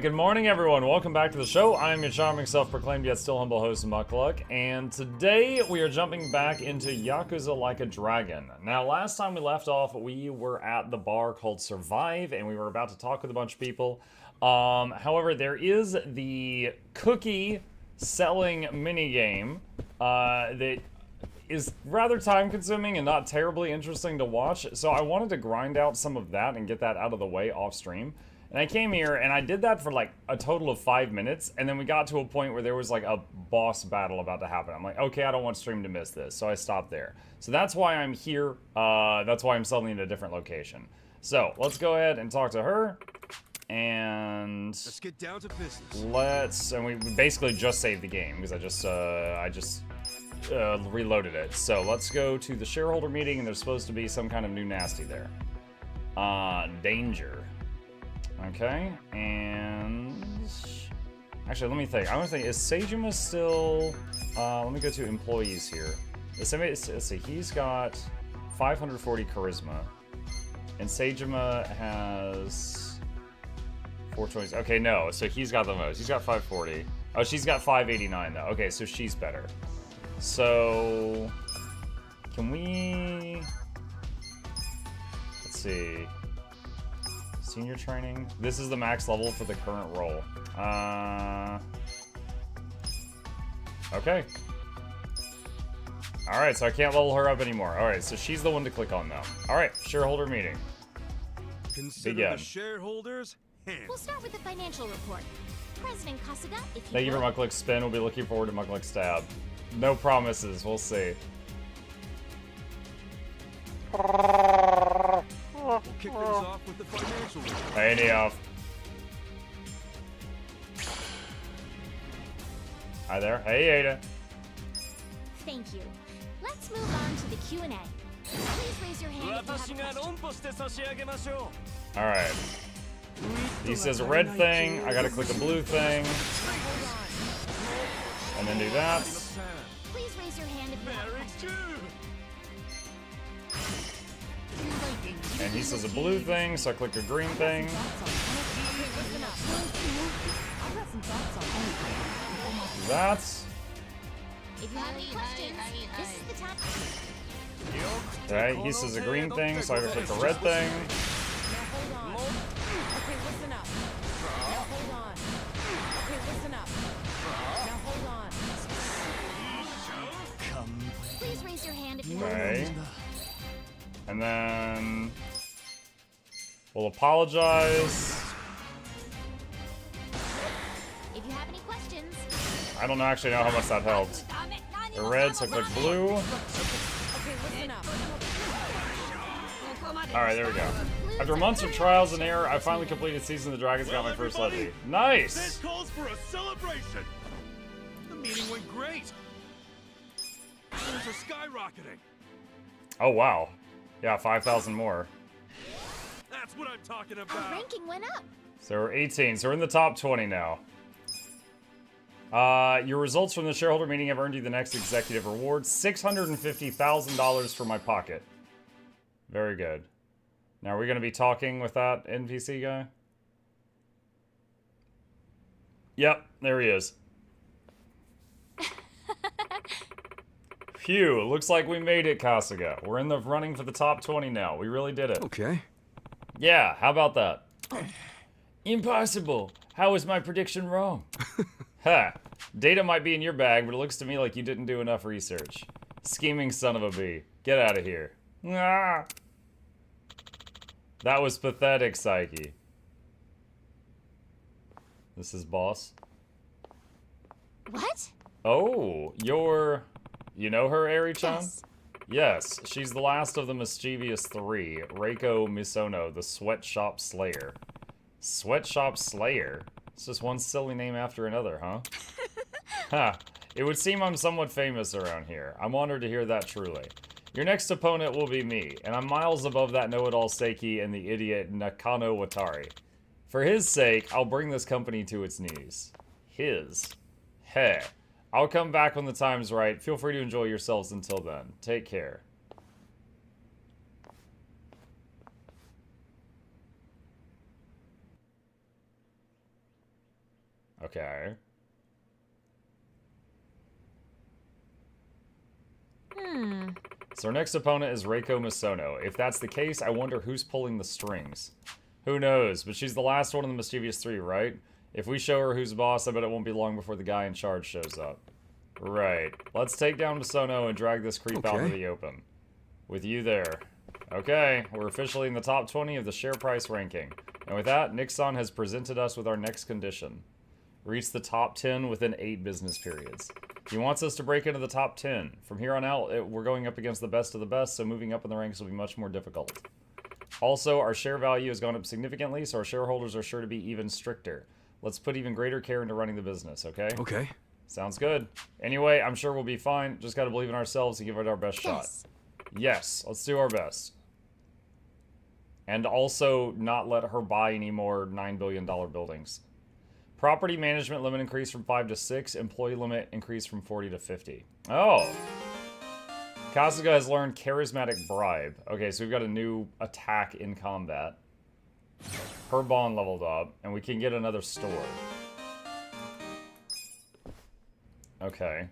Good morning, everyone. Welcome back to the show. I am your charming, self-proclaimed yet still humble host, Mukluk, and today we are jumping back into Yakuza Like a Dragon. Now, last time we left off, we were at the bar called Survive, and we were about to talk with a bunch of people. However, there is the cookie selling minigame that is rather time-consuming and not terribly interesting to watch, so I wanted to grind out some of that and get that out of the way off-stream. And I came here, and I did that for like a total of 5 minutes, and then we got to a point where there was like a boss battle about to happen. I'm like, okay, I don't want stream to miss this, so I stopped there. So that's why I'm here. That's why I'm suddenly in a different location. So let's go ahead and talk to her, and let's get down to business. And we basically just saved the game because I just reloaded it. So let's go to the shareholder meeting, and there's supposed to be some kind of new nasty there. Danger. Okay, and actually, let me think. I want to think, is Seijima still, let me go to employees here. Let's see, he's got 540 charisma, and Seijima has 420. Okay, no, so he's got the most. He's got 540. Oh, she's got 589 though. Okay, so she's better. So, can we, let's see. Senior training. This is the max level for the current role. Okay. Alright, so I can't level her up anymore. Alright, so she's the one to click on now. Alright, shareholder meeting. Consider the shareholders hands. We'll start with the financial report. President Kasuga, if you Thank you for Mukluk's spin. We'll be looking forward to Mukluk's stab. No promises. We'll see. We'll kick things off with the financial report. Hey, Neof. Hi there. Hey, Ada. Thank you. Let's move on to the Q&A. Please raise your hand if you have a question. Alright. He says a red thing. I gotta click a blue thing. And then do that. Please raise your hand if you have a question. And he says a blue thing, so I click a green thing. That's. If you have any questions, this is the time. Okay, he says a green thing, so I click the red thing. Now hold on. Okay, listen up. Now hold on. Okay, listen up. Now hold on. Please raise your hand if you Okay. have And then we'll apologize. If you have any questions. I don't actually know how much that helped. The red, so click blue. Okay, listen up. Alright, there we go. After months of trials and error, I finally completed Season of the Dragons, got my first levy. Nice! This calls for a celebration. The meeting went great. Things are skyrocketing. Oh, wow. Yeah, 5,000 more. That's what I'm talking Our about. ranking went up. So we're 18, so we're in the top 20 now. Your results from the shareholder meeting have earned you the next executive reward, $650,000 for my pocket. Very good. Now, are we going to be talking with that NPC guy? Yep, there he is. Phew, looks like we made it, Kasuga. We're in the running for the top 20 now. We really did it. Okay. Yeah, how about that? Impossible! How was my prediction wrong? Ha! Data might be in your bag, but it looks to me like you didn't do enough research. Scheming son of a bee. Get out of here. Ah! That was pathetic, Psyche. This is boss. What? Oh, you know her, Eri-chan? Yes. Yes, she's the last of the mischievous three, Reiko Misono, the Sweatshop Slayer. Sweatshop Slayer? It's just one silly name after another, huh? Ha, it would seem I'm somewhat famous around here. I'm honored to hear that truly. Your next opponent will be me, and I'm miles above that know-it-all Seiki and the idiot Nakano Watari. For his sake, I'll bring this company to its knees. His. Heh. I'll come back when the time's right. Feel free to enjoy yourselves until then. Take care. Okay. So our next opponent is Reiko Misono. If that's the case, I wonder who's pulling the strings. Who knows? But she's the last one in the Mischievous Three, right? If we show her who's boss, I bet it won't be long before the guy in charge shows up. Right. Let's take down Misono and drag this creep out into the open. With you there. Okay, we're officially in the top 20 of the share price ranking. And with that, Nixon has presented us with our next condition. Reach the top 10 within 8 business periods. He wants us to break into the top 10. From here on out, we're going up against the best of the best, so moving up in the ranks will be much more difficult. Also, our share value has gone up significantly, so our shareholders are sure to be even stricter. Let's put even greater care into running the business, okay? Okay. Sounds good. Anyway, I'm sure we'll be fine. Just gotta believe in ourselves and give it our best shot. Yes, let's do our best. And also not let her buy any more $9 billion buildings. Property management limit increased from 5 to 6. Employee limit increased from 40 to 50. Oh. Kasuga has learned Charismatic Bribe. Okay, so we've got a new attack in combat. Her bond leveled up, and we can get another store. Okay.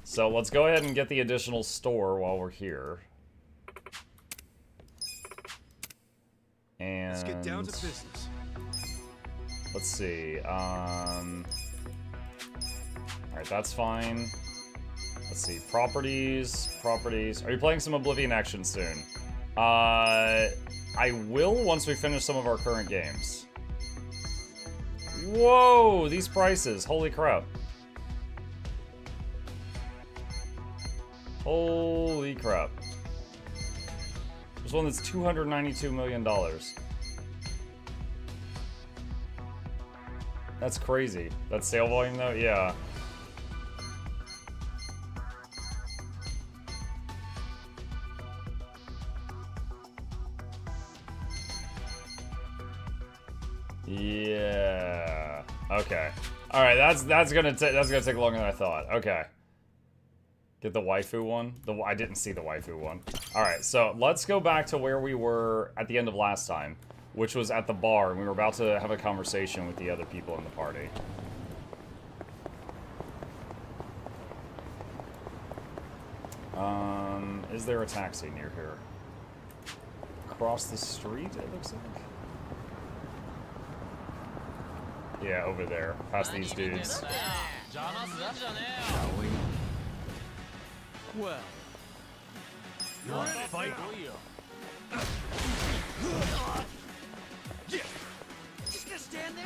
So let's go ahead and get the additional store while we're here. And Let's get down to business. let's see. Alright, that's fine. Let's see. Properties. Are you playing some Oblivion action soon? I will once we finish some of our current games. Whoa, these prices. Holy crap. Holy crap. There's one that's $292 million. That's crazy. That's sale volume though? Yeah. Yeah. Okay. All right. That's gonna take longer than I thought. Okay. Get the waifu one. I didn't see the waifu one. All right. So let's go back to where we were at the end of last time, which was at the bar, and we were about to have a conversation with the other people in the party. Is there a taxi near here? Across the street, it looks like. Yeah, over there, past these dudes. Well, you want to fight? Just gonna stand there?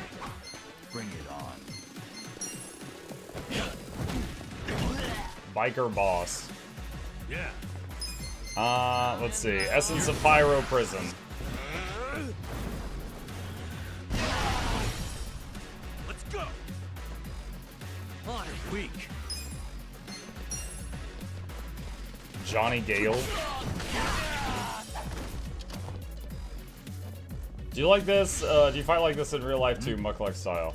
Bring it on. Biker boss. Yeah. Let's see. Essence of Pyro Prison. Let's go. On it, weak. Johnny Gale. Do you like this? Do you fight like this in real life too, Mukluk style?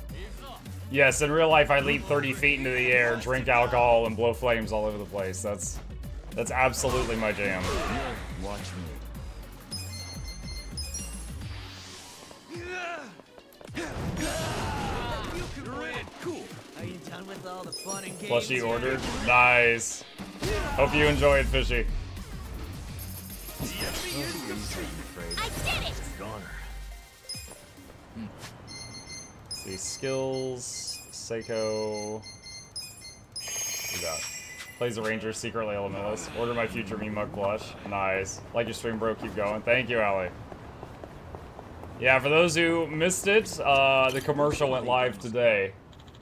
Yes, in real life I leap 30 feet into the air, drink alcohol, and blow flames all over the place. That's absolutely my jam. Watch me. You're in. Cool. Are you done with all the fun and games? Plushie ordered. Nice. Hope you enjoyed, Fishy. I did it! Let's see, skills, Seiko. Who got? Plays the Ranger, secretly elementalist. Order my future me mug plush. Nice. Like your stream, bro. Keep going. Thank you, Allie. Yeah, for those who missed it, the commercial went live today,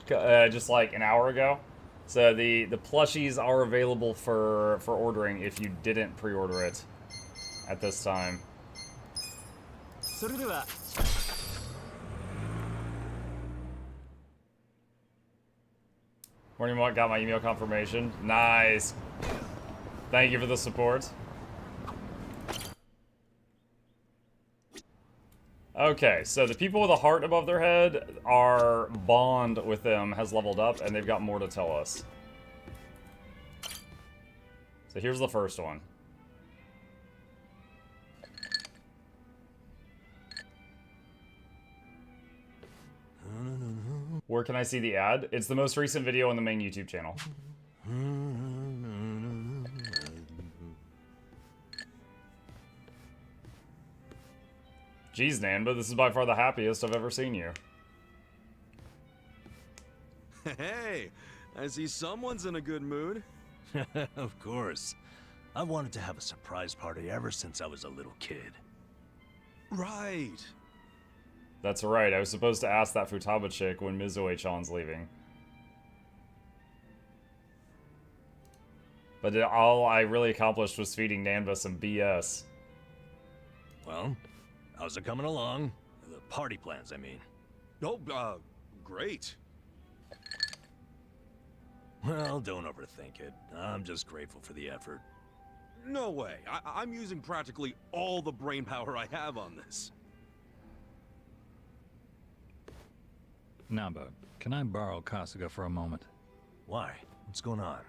just like an hour ago. So the plushies are available for ordering if you didn't pre-order it at this time. Morning Muck, got my email confirmation. Nice. Thank you for the support. Okay, so the people with a heart above their head, our bond with them has leveled up, and they've got more to tell us. So here's the first one. Where can I see the ad? It's the most recent video on the main YouTube channel. Jeez, Nanba, this is by far the happiest I've ever seen you. Hey, I see someone's in a good mood. Of course. I wanted to have a surprise party ever since I was a little kid. Right. That's right, I was supposed to ask that Futaba chick when Mizue-chan's leaving. But all I really accomplished was feeding Nanba some BS. Well, how's it coming along? The party plans, I mean. Oh, great. Well, don't overthink it. I'm just grateful for the effort. No way. I'm using practically all the brain power I have on this. Nanba, can I borrow Kasuga for a moment? Why? What's going on?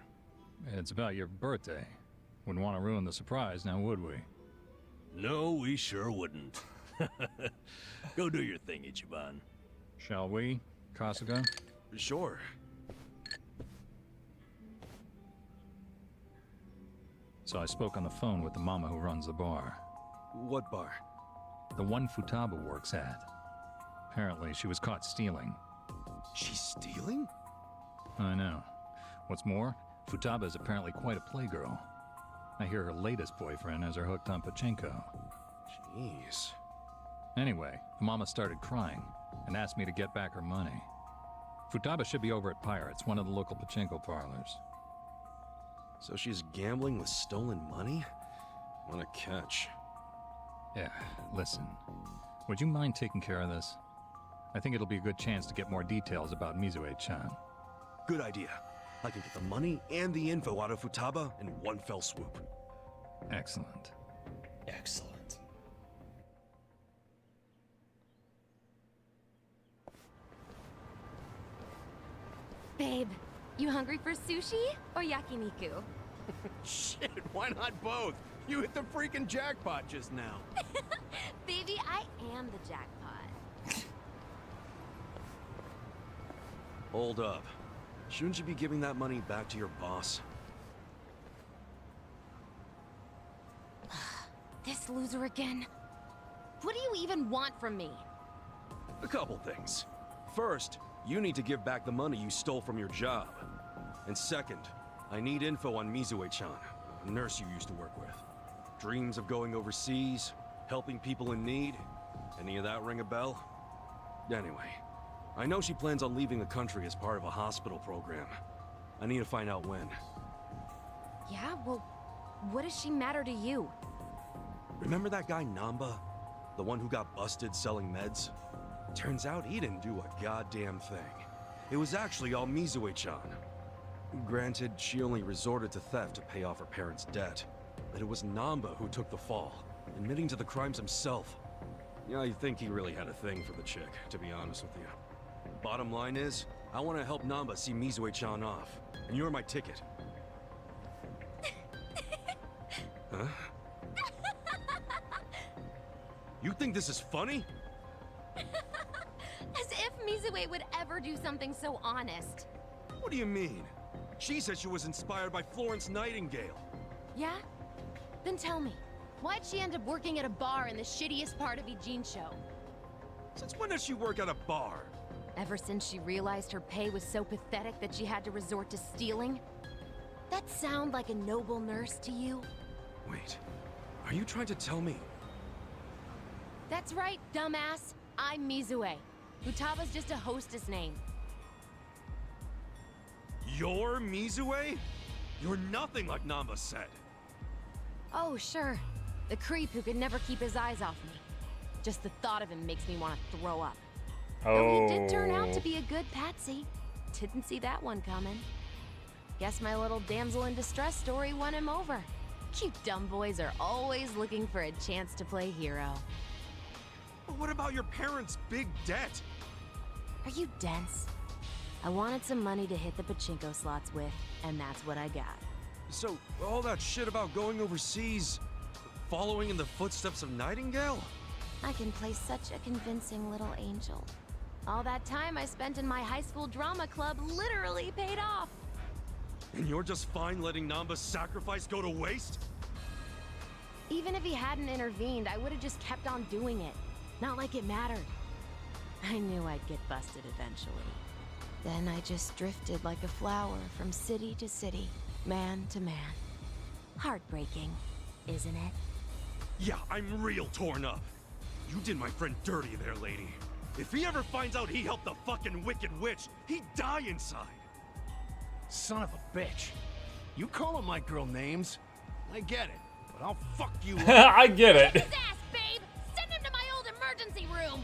It's about your birthday. Wouldn't want to ruin the surprise, now would we? No, we sure wouldn't. Go do your thing, Ichiban. Shall we, Kasuga? Sure. So I spoke on the phone with the mama who runs the bar. What bar? The one Futaba works at. Apparently, she was caught stealing. She's stealing? I know. What's more, Futaba is apparently quite a playgirl. I hear her latest boyfriend has her hooked on pachinko. Jeez. Anyway, the mama started crying and asked me to get back her money. Futaba should be over at Pirates, one of the local pachinko parlors. So she's gambling with stolen money? What a catch. Yeah, listen. Would you mind taking care of this? I think it'll be a good chance to get more details about Mizue-chan. Good idea. I can get the money and the info out of Futaba in one fell swoop. Excellent. Excellent. Babe, you hungry for sushi or yakiniku? Shit, why not both? You hit the freaking jackpot just now. Baby, I am the jackpot. Hold up. Shouldn't you be giving that money back to your boss? This loser again? What do you even want from me? A couple things. First, you need to give back the money you stole from your job. And second, I need info on Mizue-chan, a nurse you used to work with. Dreams of going overseas, helping people in need. Any of that ring a bell? Anyway, I know she plans on leaving the country as part of a hospital program. I need to find out when. Yeah, well, what does she matter to you? Remember that guy Nanba? The one who got busted selling meds? Turns out he didn't do a goddamn thing. It was actually all Mizue-chan. Granted, she only resorted to theft to pay off her parents' debt. But it was Nanba who took the fall, admitting to the crimes himself. Yeah, I think he really had a thing for the chick, to be honest with you. Bottom line is, I want to help Nanba see Mizue-chan off, and you're my ticket. Huh? You think this is funny? As if Mizue would ever do something so honest. What do you mean? She said she was inspired by Florence Nightingale. Yeah? Then tell me, why'd she end up working at a bar in the shittiest part of Ijincho? Since when does she work at a bar? Ever since she realized her pay was so pathetic that she had to resort to stealing? That sound like a noble nurse to you? Wait, are you trying to tell me? That's right, dumbass. I'm Mizue. Futaba's just a hostess name. You're Mizue? You're nothing like Nanba said. Oh, sure. The creep who could never keep his eyes off me. Just the thought of him makes me want to throw up. Though he did turn out to be a good patsy. Didn't see that one coming. Guess my little damsel in distress story won him over. You dumb boys are always looking for a chance to play hero. But what about your parents' big debt? Are you dense? I wanted some money to hit the pachinko slots with, and that's what I got. So, all that shit about going overseas, following in the footsteps of Nightingale? I can play such a convincing little angel. All that time I spent in my high school drama club literally paid off. And you're just fine letting Nanba's sacrifice go to waste? Even if he hadn't intervened, I would have just kept on doing it. Not like it mattered. I knew I'd get busted eventually. Then I just drifted like a flower from city to city, man to man. Heartbreaking, isn't it? Yeah, I'm real torn up. You did my friend dirty there, lady. If he ever finds out he helped the fucking Wicked Witch, he'd die inside. Son of a bitch. You calling my girl names? I get it, but I'll fuck you up. I get it. Kick his ass, babe! Send him to my old emergency room!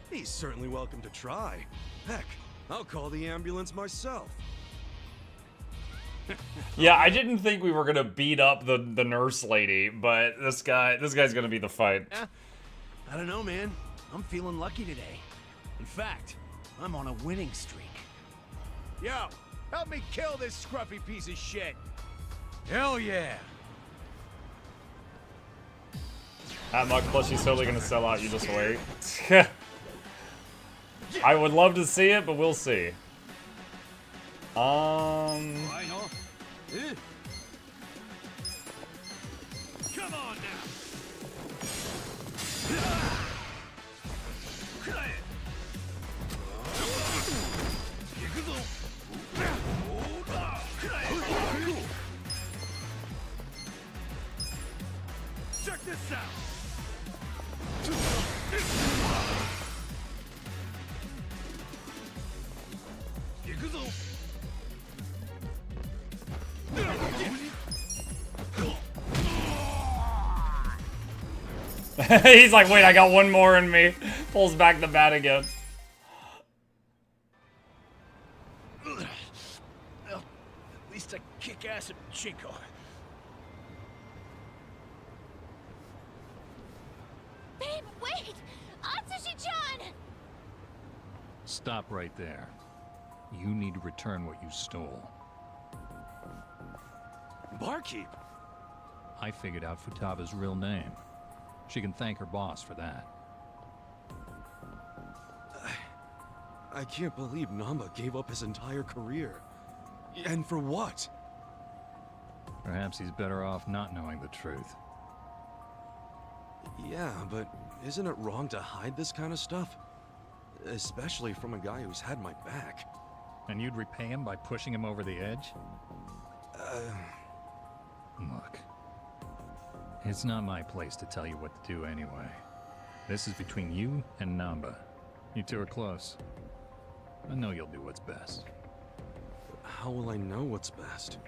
He's certainly welcome to try. Heck, I'll call the ambulance myself. Yeah, I didn't think we were gonna beat up the nurse lady, but this guy's gonna be the fight. I don't know, man. I'm feeling lucky today. In fact, I'm on a winning streak. Yo, help me kill this scruffy piece of shit. Hell yeah. That Muck plushie's totally gonna sell out, you just wait. I would love to see it, but we'll see. Come on now. Check this out. He's like, wait, I got one more in me. Pulls back the bat again. Well, at least I kick ass at Ijincho. Babe, wait! Atsushi-chan! Stop right there. You need to return what you stole. Barkeep. I figured out Futaba's real name. She can thank her boss for that. I can't believe Nanba gave up his entire career. And for what? Perhaps he's better off not knowing the truth. Yeah, but isn't it wrong to hide this kind of stuff? Especially from a guy who's had my back. And you'd repay him by pushing him over the edge? Look, it's not my place to tell you what to do anyway. This is between you and Nanba. You two are close. I know you'll do what's best. How will I know what's best?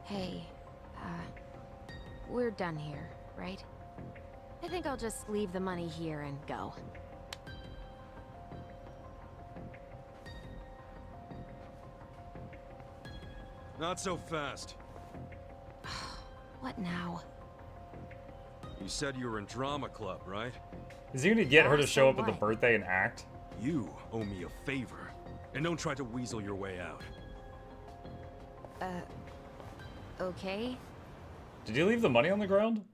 Hey, we're done here, right? I think I'll just leave the money here and go. Not so fast. What now? You said you were in drama club, right? Is he gonna get her to show up at the what? birthday and act? You owe me a favor. And don't try to weasel your way out. Okay? Did you leave the money on the ground?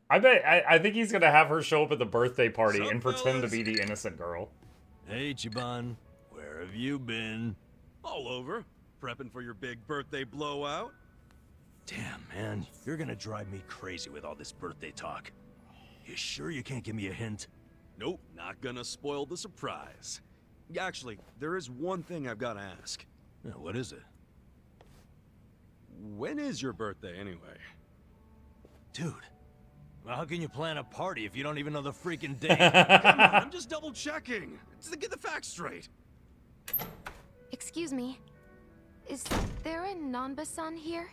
I think he's gonna have her show up at the birthday party Sup, and pretend to fellas? be the innocent girl. Hey, Chiban. Where have you been? All over. Prepping for your big birthday blowout? Damn, man. You're gonna drive me crazy with all this birthday talk. You sure you can't give me a hint? Nope, not gonna spoil the surprise. Actually, there is one thing I've gotta ask. Yeah, what is it? When is your birthday, anyway? Dude, well, how can you plan a party if you don't even know the freaking date? Come on, I'm just double checking. Just to get the facts straight. Excuse me. Is there a Nanba-san here?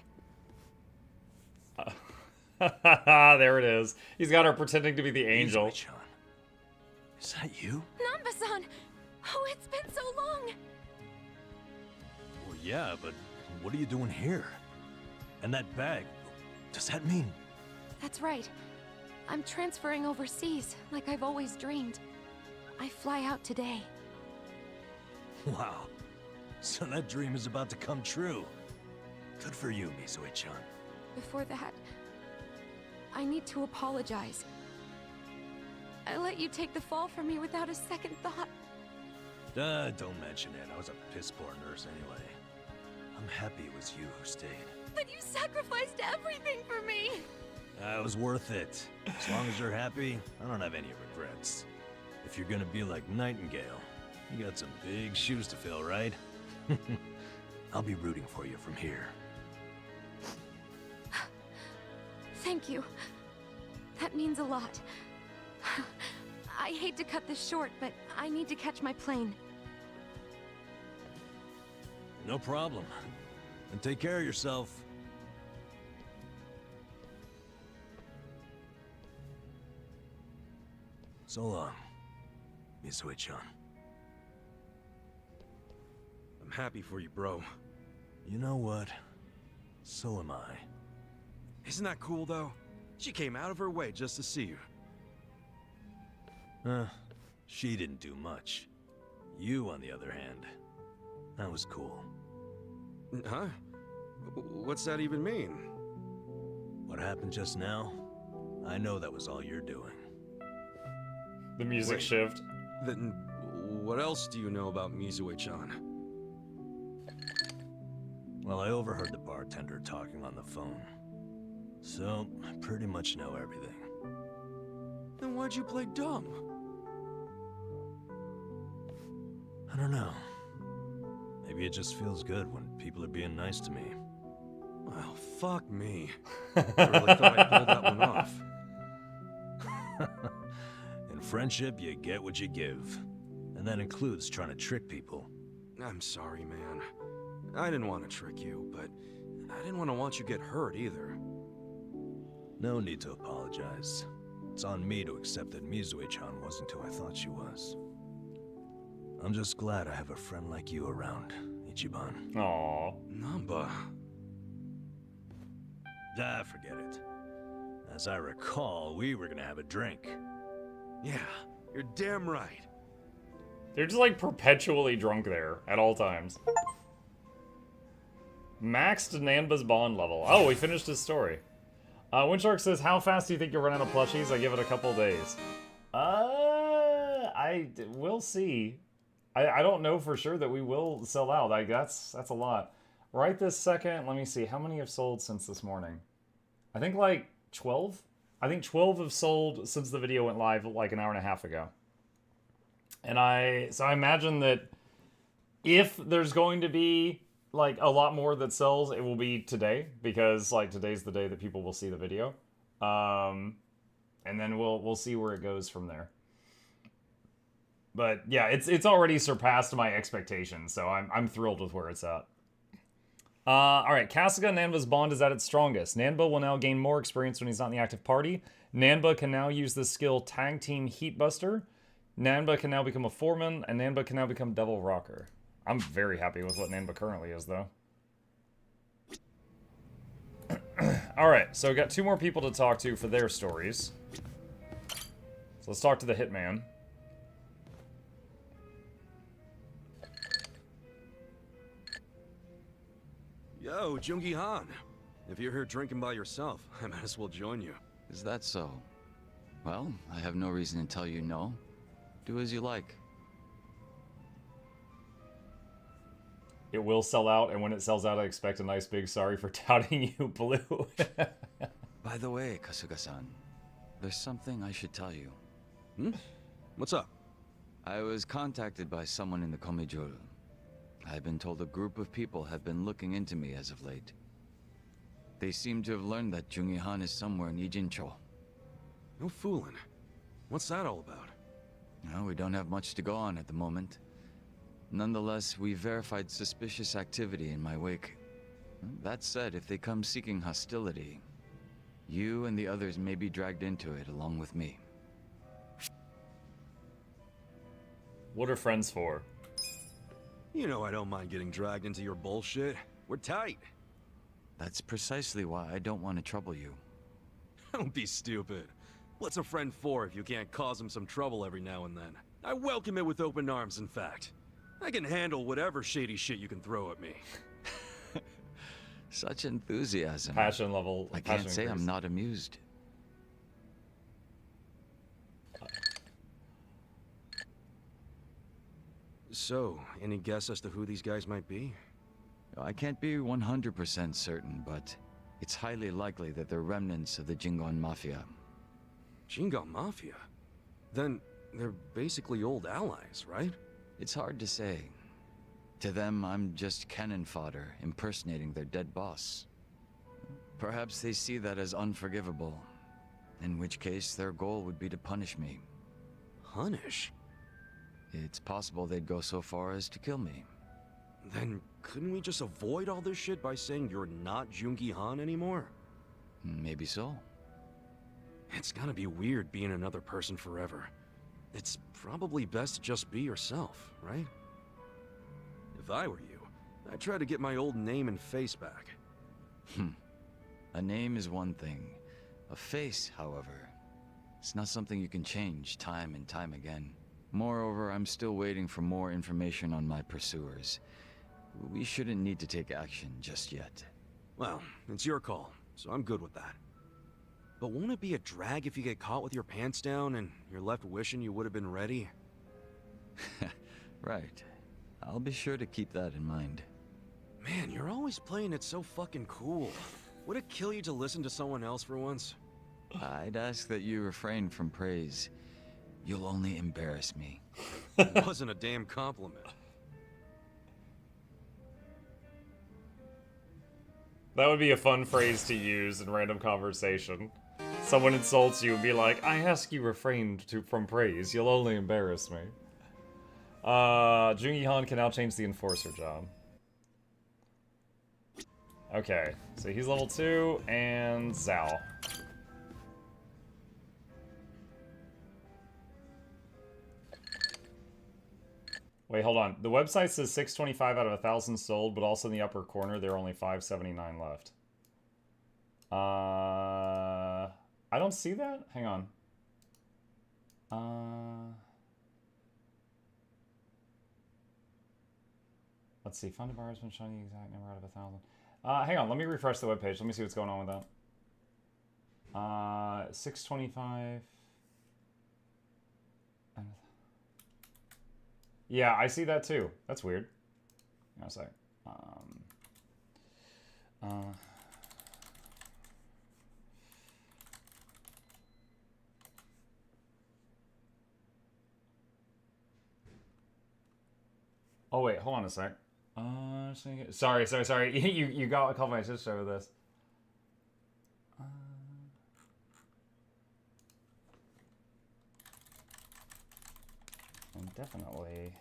There it is. He's got her pretending to be the angel. Izumi-chan. Is that you? Nanba-san! Oh, it's been so long! Well, yeah, but what are you doing here? And that bag, does that mean? That's right. I'm transferring overseas, like I've always dreamed. I fly out today. Wow. So that dream is about to come true. Good for you, Mizue-chan. Before that, I need to apologize. I let you take the fall for me without a second thought. Don't mention it. I was a piss-poor nurse anyway. I'm happy it was you who stayed. But you sacrificed everything for me! It was worth it. As long as you're happy, I don't have any regrets. If you're gonna be like Nightingale, you got some big shoes to fill, right? I'll be rooting for you from here. Thank you. That means a lot. I hate to cut this short, but I need to catch my plane. No problem. And take care of yourself. So long, Misue-chan. I'm happy for you, bro. You know what? So am I. Isn't that cool, though? She came out of her way just to see you. She didn't do much. You, on the other hand, that was cool. Huh? What's that even mean? What happened just now? I know that was all you're doing. The music shift. Then what else do you know about Misue-chan? Well, I overheard the bartender talking on the phone. So, I pretty much know everything. Then why'd you play dumb? I don't know. Maybe it just feels good when people are being nice to me. Well, fuck me. I really thought I pulled that one off. In friendship, you get what you give. And that includes trying to trick people. I'm sorry, man. I didn't want to trick you, but I didn't want you to get hurt either. No need to apologize. It's on me to accept that Misue-chan wasn't who I thought she was. I'm just glad I have a friend like you around, Ichiban. Aww. Nanba. Forget it. As I recall, we were gonna have a drink. Yeah, you're damn right. They're just like perpetually drunk there at all times. Maxed Nanba's bond level. Oh, we finished his story. Windshark says, how fast do you think you'll run out of plushies? I give it a couple days. We'll see. I don't know for sure that we will sell out. Like that's a lot. Right this second, let me see. How many have sold since this morning? I think like 12? I think 12 have sold since the video went live like an hour and a half ago. And so I imagine that if there's going to be like a lot more that sells, it will be today, because like today's the day that people will see the video. And then we'll see where it goes from there. But yeah, it's already surpassed my expectations, so I'm thrilled with where it's at. Alright, Kasuga Nanba's bond is at its strongest. Nanba will now gain more experience when he's not in the active party. Nanba can now use the skill Tag Team Heat Buster. Nanba can now become a foreman, and Nanba can now become Devil Rocker. I'm very happy with what Nanba currently is, though. Alright, so we got 2 more people to talk to for their stories. So let's talk to the Hitman. Yo, Jun-gi Han. If you're here drinking by yourself, I might as well join you. Is that so? Well, I have no reason to tell you no. Do as you like. It will sell out, and when it sells out, I expect a nice big sorry for doubting you, Blue. By the way, Kasuga-san, there's something I should tell you. What's up? I was contacted by someone in the Komijuru. I've been told a group of people have been looking into me as of late. They seem to have learned that Jun-gi Han is somewhere in Ijincho. No fooling. What's that all about? No, we don't have much to go on at the moment. Nonetheless, we verified suspicious activity in my wake. That said, if they come seeking hostility, you and the others may be dragged into it along with me. What are friends for? You know I don't mind getting dragged into your bullshit. We're tight. That's precisely why I don't want to trouble you. Don't be stupid. What's a friend for if you can't cause him some trouble every now and then? I welcome it with open arms, in fact. I can handle whatever shady shit you can throw at me. Such enthusiasm. Passion level. I can't say I'm not amused. So, any guess as to who these guys might be? I can't be 100% certain, but it's highly likely that they're remnants of the Jingon Mafia. Jingon Mafia? Then they're basically old allies, right? It's hard to say. To them, I'm just cannon fodder, impersonating their dead boss. Perhaps they see that as unforgivable, in which case their goal would be to punish me. Punish? It's possible they'd go so far as to kill me. Then couldn't we just avoid all this shit by saying you're not Jun-gi Han anymore? Maybe so. It's gotta be weird being another person forever. It's probably best to just be yourself, right? If I were you, I'd try to get my old name and face back. A name is one thing. A face, however, it's not something you can change time and time again. Moreover, I'm still waiting for more information on my pursuers. We shouldn't need to take action just yet. Well, it's your call, so I'm good with that. But won't it be a drag if you get caught with your pants down and you're left wishing you would have been ready? Right. I'll be sure to keep that in mind. Man, you're always playing it so fucking cool. Would it kill you to listen to someone else for once? I'd ask that you refrain from praise. You'll only embarrass me. It wasn't a damn compliment. That would be a fun phrase to use in random conversation. Someone insults you and be like, I ask you refrain from praise, you'll only embarrass me. Jun-gi Han can now change the enforcer job. Okay, so he's level 2, and Zhao. Wait, hold on. The website says 625 out of 1,000 sold, but also in the upper corner, there are only 579 left. I don't see that? Hang on. Let's see. Funded buyers been showing the exact number out of 1,000. Hang on. Let me refresh the webpage. Let me see what's going on with that. 625... Yeah, I see that too. That's weird. Hang on a sec. Oh wait, hold on a sec. Sorry. you got a call my sister with this. And definitely.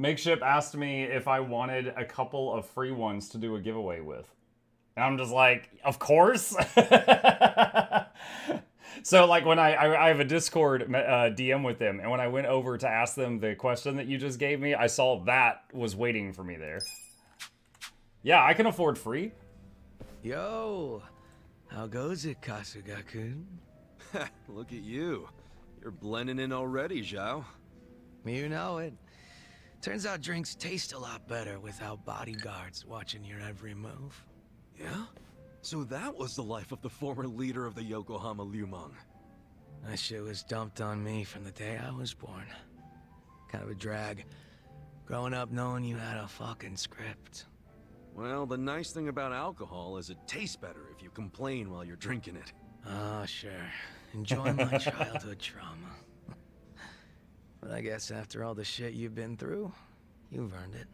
Makeship asked me if I wanted a couple of free ones to do a giveaway with. And I'm just like, of course. So like when I have a Discord DM with them, and when I went over to ask them the question that you just gave me, I saw that was waiting for me there. Yeah, I can afford free. Yo, how goes it, Kasuga-kun? Look at you. You're blending in already, Zhao. You know it. Turns out drinks taste a lot better without bodyguards watching your every move. Yeah? So that was the life of the former leader of the Yokohama Lumang. That shit was dumped on me from the day I was born. Kind of a drag. Growing up knowing you had a fucking script. Well, the nice thing about alcohol is it tastes better if you complain while you're drinking it. Oh, sure. Enjoy my childhood trauma. But I guess after all the shit you've been through, you've earned it.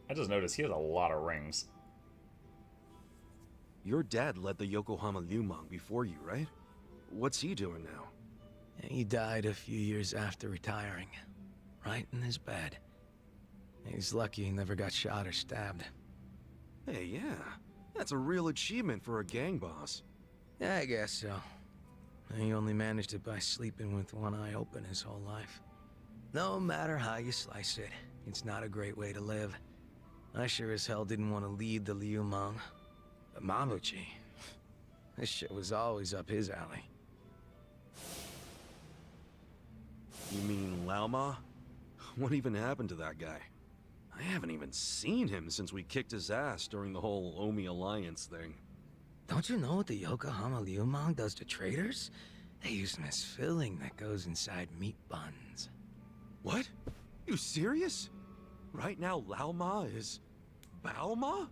I just noticed he has a lot of rings. Your dad led the Yokohama Lumang before you, right? What's he doing now? He died a few years after retiring. Right in his bed. He's lucky he never got shot or stabbed. Hey, yeah. That's a real achievement for a gang boss. Yeah, I guess so. He only managed it by sleeping with one eye open his whole life. No matter how you slice it, it's not a great way to live. I sure as hell didn't want to lead the Liumang. But Mabuchi, this shit was always up his alley. You mean Laoma? What even happened to that guy? I haven't even seen him since we kicked his ass during the whole Omi Alliance thing. Don't you know what the Yokohama Liumang does to traders? They use this filling that goes inside meat buns. What? You serious? Right now, Lao Ma is Bao Ma?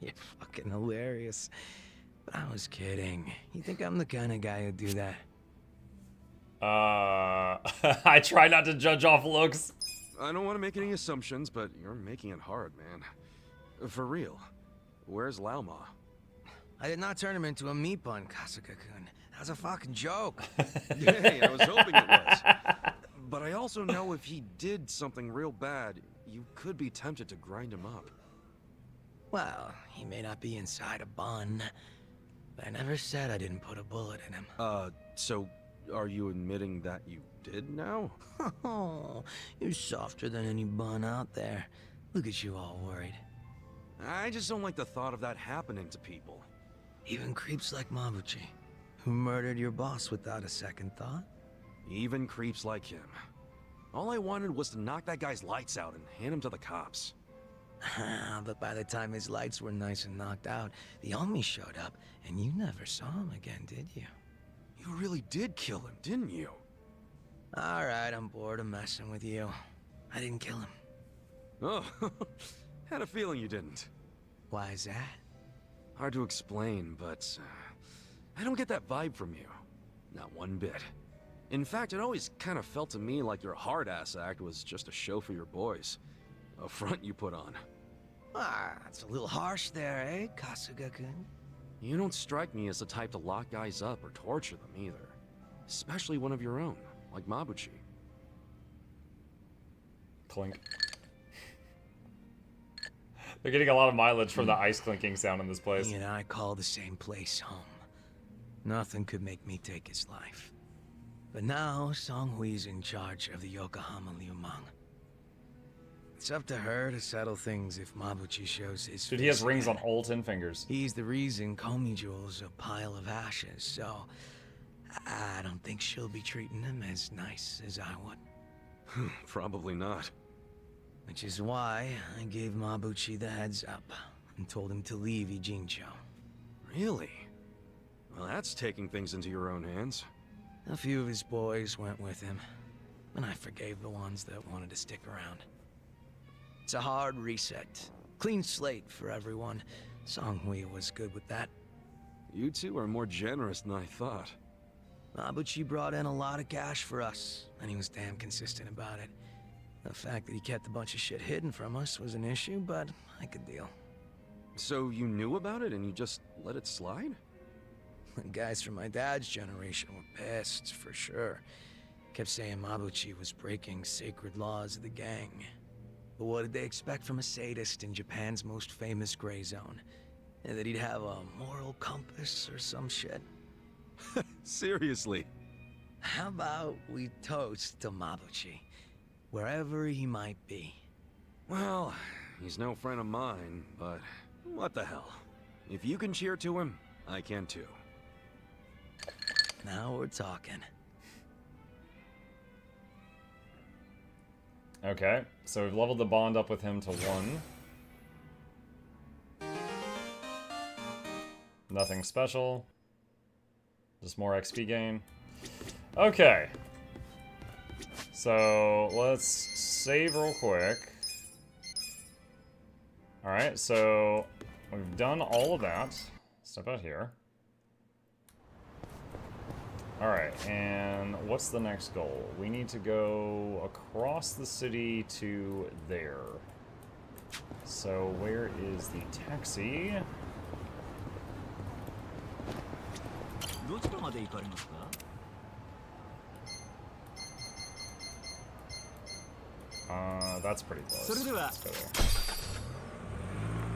You're fucking hilarious. But I was kidding. You think I'm the kind of guy who'd do that? I try not to judge off looks. I don't want to make any assumptions, but you're making it hard, man. For real. Where's Lao Ma? I did not turn him into a meat bun, Kasuga-kun. That was a fucking joke. Hey, I was hoping it was. But I also know if he did something real bad, you could be tempted to grind him up. Well, he may not be inside a bun, but I never said I didn't put a bullet in him. So are you admitting that you did now? Oh, you're softer than any bun out there. Look at you all worried. I just don't like the thought of that happening to people. Even creeps like Mabuchi, who murdered your boss without a second thought. Even creeps like him. All I wanted was to knock that guy's lights out and hand him to the cops. But by the time his lights were nice and knocked out, the Omi showed up, and you never saw him again, did you? You really did kill him, didn't you? Alright, I'm bored of messing with you. I didn't kill him. Oh, had a feeling you didn't. Why is that? Hard to explain, but I don't get that vibe from you. Not one bit. In fact, it always kind of felt to me like your hard-ass act was just a show for your boys. A front you put on. Ah, that's a little harsh there, eh, Kasuga-kun? You don't strike me as the type to lock guys up or torture them either. Especially one of your own, like Mabuchi. Clink. They're getting a lot of mileage from the ice clinking sound in this place. He and I call the same place home. Nothing could make me take his life. But now, Songhui's in charge of the Yokohama Liumang. It's up to her to settle things if Mabuchi shows his Dude, he has face rings again. on all 10 fingers. He's the reason Komi Jewel's a pile of ashes, so I don't think she'll be treating him as nice as I would. Probably not. Which is why I gave Mabuchi the heads up and told him to leave Ijincho. Really? Well, that's taking things into your own hands. A few of his boys went with him, and I forgave the ones that wanted to stick around. It's a hard reset. Clean slate for everyone. Songhui was good with that. You two are more generous than I thought. Mabuchi brought in a lot of cash for us, and he was damn consistent about it. The fact that he kept a bunch of shit hidden from us was an issue, but I could deal. So you knew about it and you just let it slide? The guys from my dad's generation were pissed, for sure. Kept saying Mabuchi was breaking sacred laws of the gang. But what did they expect from a sadist in Japan's most famous gray zone? That he'd have a moral compass or some shit? Seriously? How about we toast to Mabuchi, wherever he might be? Well, he's no friend of mine, but what the hell. If you can cheer to him, I can too. Now we're talking. Okay, so we've leveled the bond up with him to 1. Nothing special. Just more XP gain. Okay. So, let's save real quick. Alright, so we've done all of that. Step out here. Alright, and what's the next goal? We need to go across the city to there. So where is the taxi? That's pretty close. Let's go there.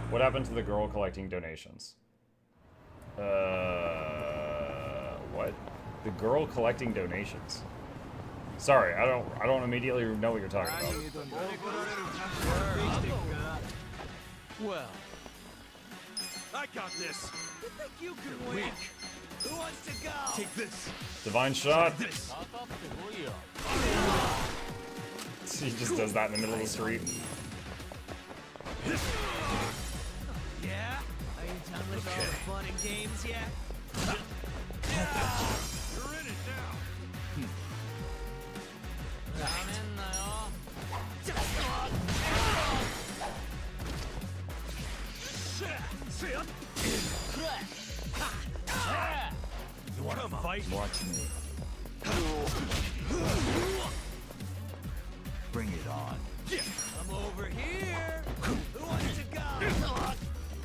What happened to the girl collecting donations? What? The girl collecting donations. Sorry, I don't immediately know what you're talking about. Well, I got this. You think you can win? Who wants to go? Take this. Divine shot. This. He just does that in the middle of the street. Yeah? How you Done with all the fun and games yet? You're in it now. You wanna fight? Watch me. Bring it on. I'm over here. Who wants to go?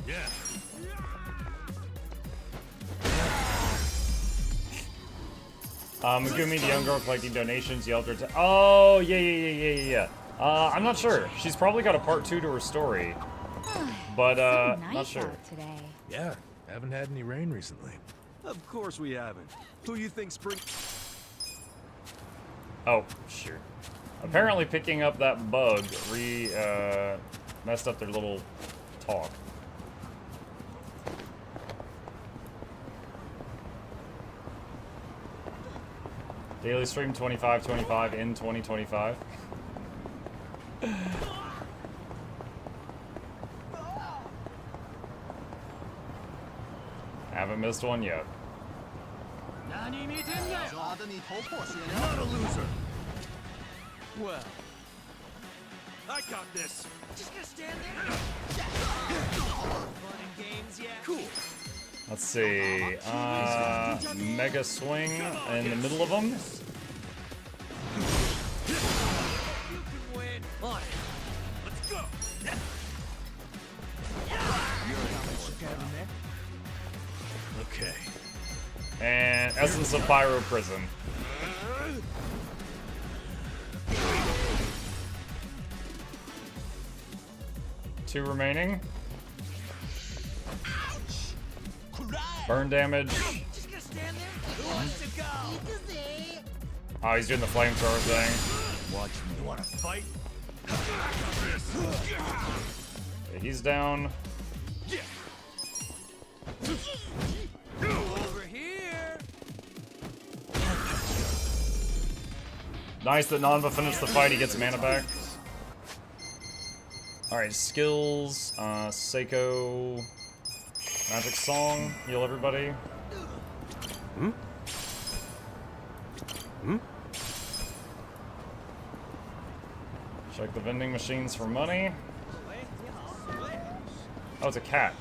Yeah. Megumi, the young girl collecting donations, yelled her to. Oh, yeah. I'm not sure. She's probably got a part 2 to her story. But, So nice not sure. out today. Yeah, haven't had any rain recently. Of course we haven't. Who you think spring... Oh, sure. Apparently picking up that bug messed up their little talk. Daily stream 25/25 in 2025. Haven't missed one yet. Not a loser. Well, I got this. just gonna stand there. Fun and games yet? Cool. Let's see. Mega swing in the middle of them. You can win. On it. Let's go. Okay. And Essence of Pyro Prison. Two remaining. Burn damage. Just gonna stand there. Who wants to go? Oh, he's doing the flamethrower thing. Watch me. You wanna fight? Okay, he's down. Over here. Nice that Nanba finished the fight. He gets mana back. Alright, skills. Seiko. Magic Song. Heal everybody. Check the vending machines for money. Oh, it's a cat.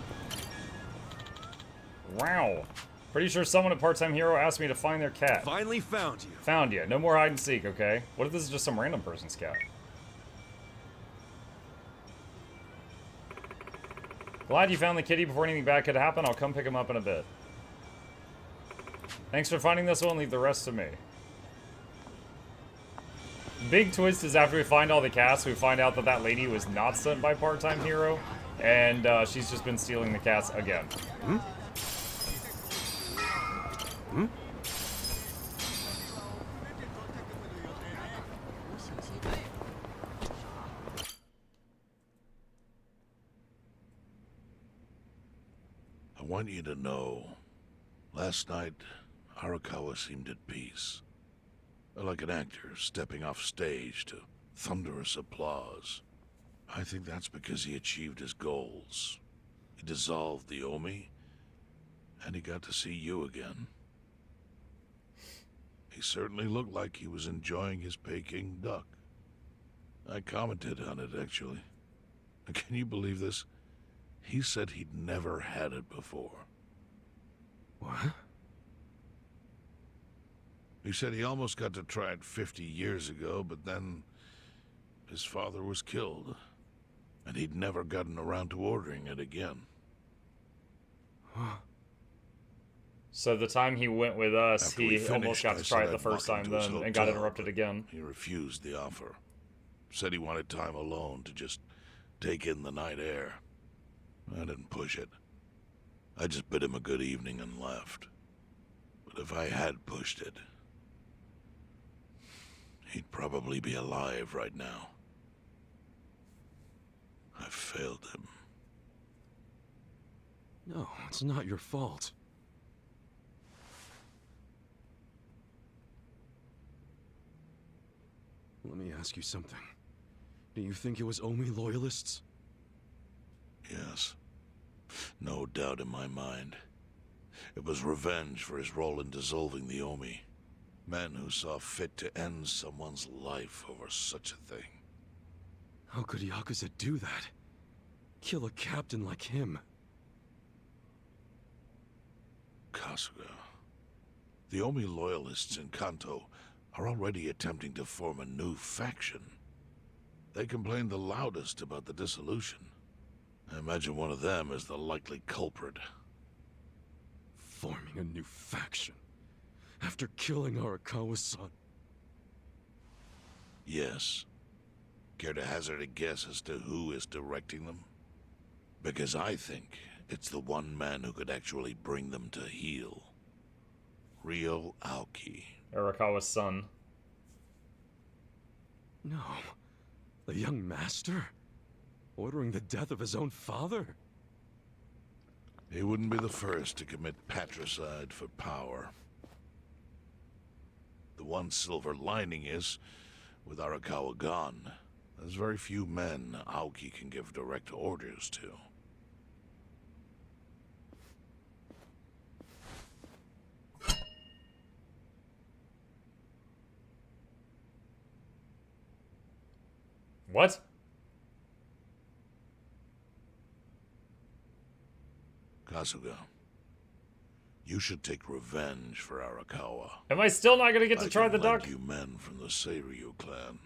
Wow. Pretty sure someone at Part-Time Hero asked me to find their cat. Finally found you. Found you. No more hide and seek, okay? What if this is just some random person's cat? Glad you found the kitty before anything bad could happen. I'll come pick him up in a bit. Thanks for finding this one. Leave the rest to me. Big twist is after we find all the cats, we find out that that lady was not sent by Part-Time Hero, and she's just been stealing the cats again. I want you to know, last night, Arakawa seemed at peace. Like an actor stepping off stage to thunderous applause. I think that's because he achieved his goals. He dissolved the Omi, and he got to see you again. He certainly looked like he was enjoying his Peking duck. I commented on it, actually. Can you believe this? He said he'd never had it before. What? He said he almost got to try it 50 years ago, but then his father was killed, and he'd never gotten around to ordering it again. So the time he went with us, After we he almost finished, got to I try said it the I'd first walk time into his then and got hotel, interrupted but again. He refused the offer. Said he wanted time alone to just take in the night air. I didn't push it. I just bid him a good evening and left. But if I had pushed it, he'd probably be alive right now. I failed him. No, it's not your fault. Let me ask you something. Do you think it was Omi loyalists? Yes. No doubt in my mind. It was revenge for his role in dissolving the Omi. Men who saw fit to end someone's life over such a thing. How could Yakuza do that? Kill a captain like him? Kasuga. The Omi loyalists in Kanto are already attempting to form a new faction. They complain the loudest about the dissolution. I imagine one of them is the likely culprit. Forming a new faction? After killing Arakawa-san? Yes. Care to hazard a guess as to who is directing them? Because I think it's the one man who could actually bring them to heel. Ryo Aoki. Arakawa's son. No. The young master? Ordering the death of his own father? He wouldn't be the first to commit patricide for power. The one silver lining is, with Arakawa gone, there's very few men Aoki can give direct orders to. What? Kasuga, you should take revenge for Arakawa. Am I still not gonna get to try the duck? I can lend you men from the Seiryu clan.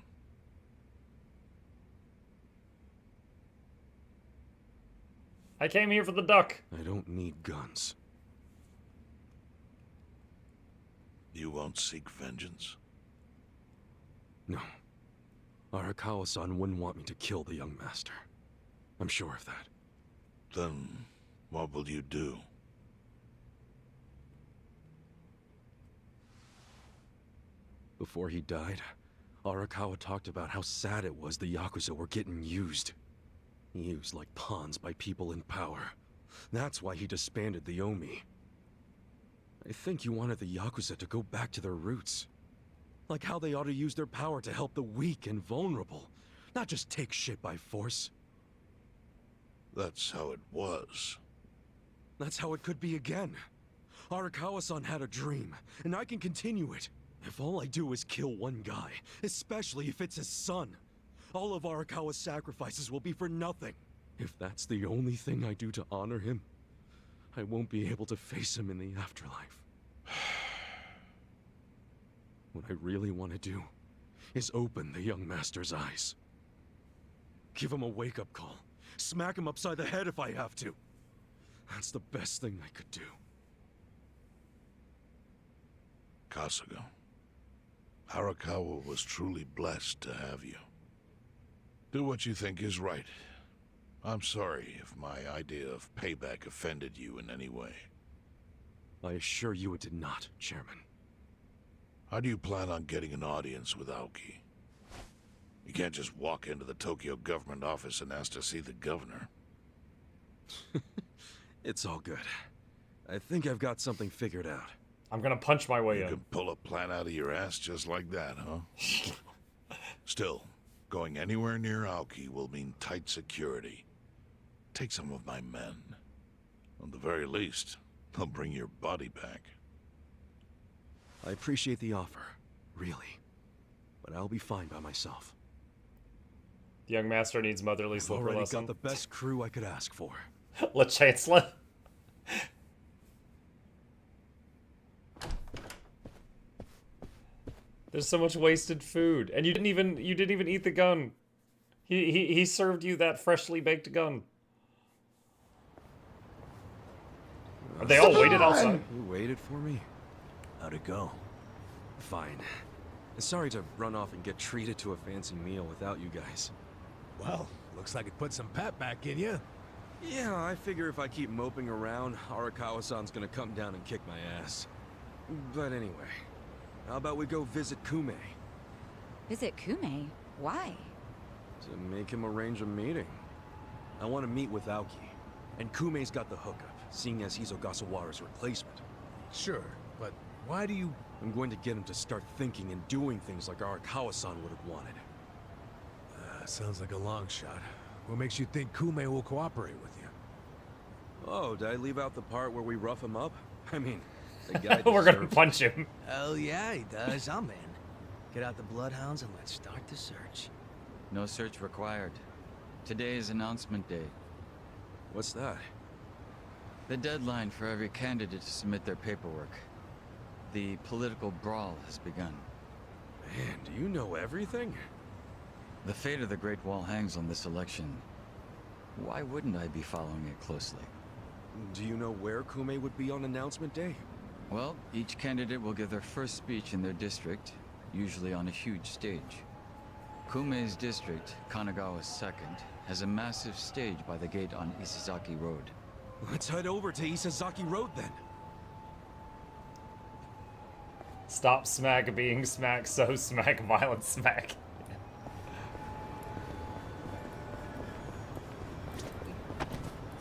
I came here for the duck. I don't need guns. You won't seek vengeance? No. Arakawa-san wouldn't want me to kill the young master. I'm sure of that. Then, what will you do? Before he died, Arakawa talked about how sad it was the Yakuza were getting used. Used like pawns by people in power. That's why he disbanded the Omi. I think he wanted the Yakuza to go back to their roots. Like how they ought to use their power to help the weak and vulnerable, not just take shit by force. That's how it was. That's how it could be again. Arakawa-san had a dream, and I can continue it. If all I do is kill one guy, especially if it's his son, all of Arakawa's sacrifices will be for nothing. If that's the only thing I do to honor him, I won't be able to face him in the afterlife. What I really want to do is open the young master's eyes. Give him a wake-up call. Smack him upside the head if I have to. That's the best thing I could do. Kasuga, Arakawa was truly blessed to have you. Do what you think is right. I'm sorry if my idea of payback offended you in any way. I assure you it did not, Chairman. How do you plan on getting an audience with Aoki? You can't just walk into the Tokyo government office and ask to see the governor. It's all good. I think I've got something figured out. I'm gonna punch my way You in. can pull a plan out of your ass just like that, huh? Still, going anywhere near Aoki will mean tight security. Take some of my men. At the very least, they'll bring your body back. I appreciate the offer, really. But I'll be fine by myself. The young master needs motherly I've slipper already lesson. got the best crew I could ask for. Le Chancellor. There's so much wasted food, and you didn't even eat the gun. He served you that freshly baked gun. They all waited outside. You waited for me? How'd it go? Fine. Sorry to run off and get treated to a fancy meal without you guys. Well, looks like it put some pep back in you. Yeah, I figure if I keep moping around, Arakawa-san's gonna come down and kick my ass. But anyway, how about we go visit Kume? Visit Kume? Why? To make him arrange a meeting. I want to meet with Aoki. And Kume's got the hookup, seeing as he's Ogasawara's replacement. Sure, but why do you... I'm going to get him to start thinking and doing things like Arakawa-san would have wanted. Sounds like a long shot. What makes you think Kume will cooperate with you? Oh, did I leave out the part where we rough him up? I mean, the guy We're gonna deserves punch him. Hell yeah, he does. I'm in. Get out the bloodhounds and let's start the search. No search required. Today is announcement day. What's that? The deadline for every candidate to submit their paperwork. The political brawl has begun. Man, do you know everything? The fate of the Great Wall hangs on this election. Why wouldn't I be following it closely? Do you know where Kume would be on announcement day? Well, each candidate will give their first speech in their district, usually on a huge stage. Kume's district, Kanagawa's second, has a massive stage by the gate on Isazaki Road. Let's head over to Isazaki Road then. Stop smack being smack, so smack, violent smack.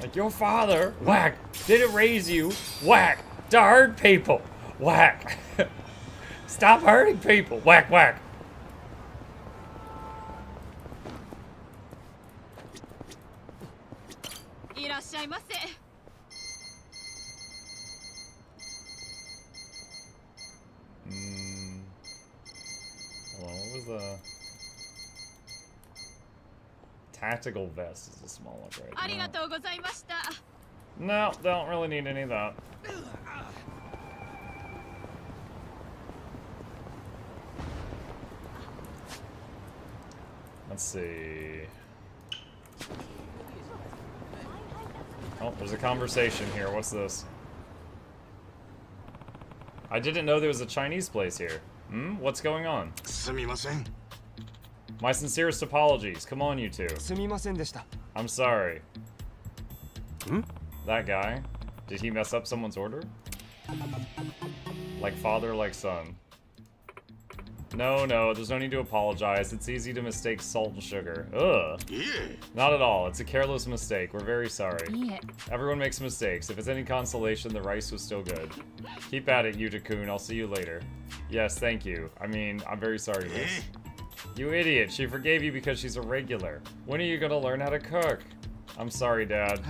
Like your father, whack, didn't raise you, whack, to hurt people, whack. Stop hurting people, whack, whack. Hold on, what was the... Tactical vest is a small upgrade. No, don't really need any of that. Let's see. Oh, there's a conversation here. What's this? I didn't know there was a Chinese place here. What's going on? My sincerest apologies. Come on, you two. I'm sorry. That guy? Did he mess up someone's order? Like father, like son. No, there's no need to apologize. It's easy to mistake salt and sugar. Ugh. Not at all. It's a careless mistake. We're very sorry. Everyone makes mistakes. If it's any consolation, the rice was still good. Keep at it, Yuta-kun. I'll see you later. Yes, thank you. I mean, I'm very sorry, miss. You idiot. She forgave you because she's a regular. When are you gonna learn how to cook? I'm sorry, Dad.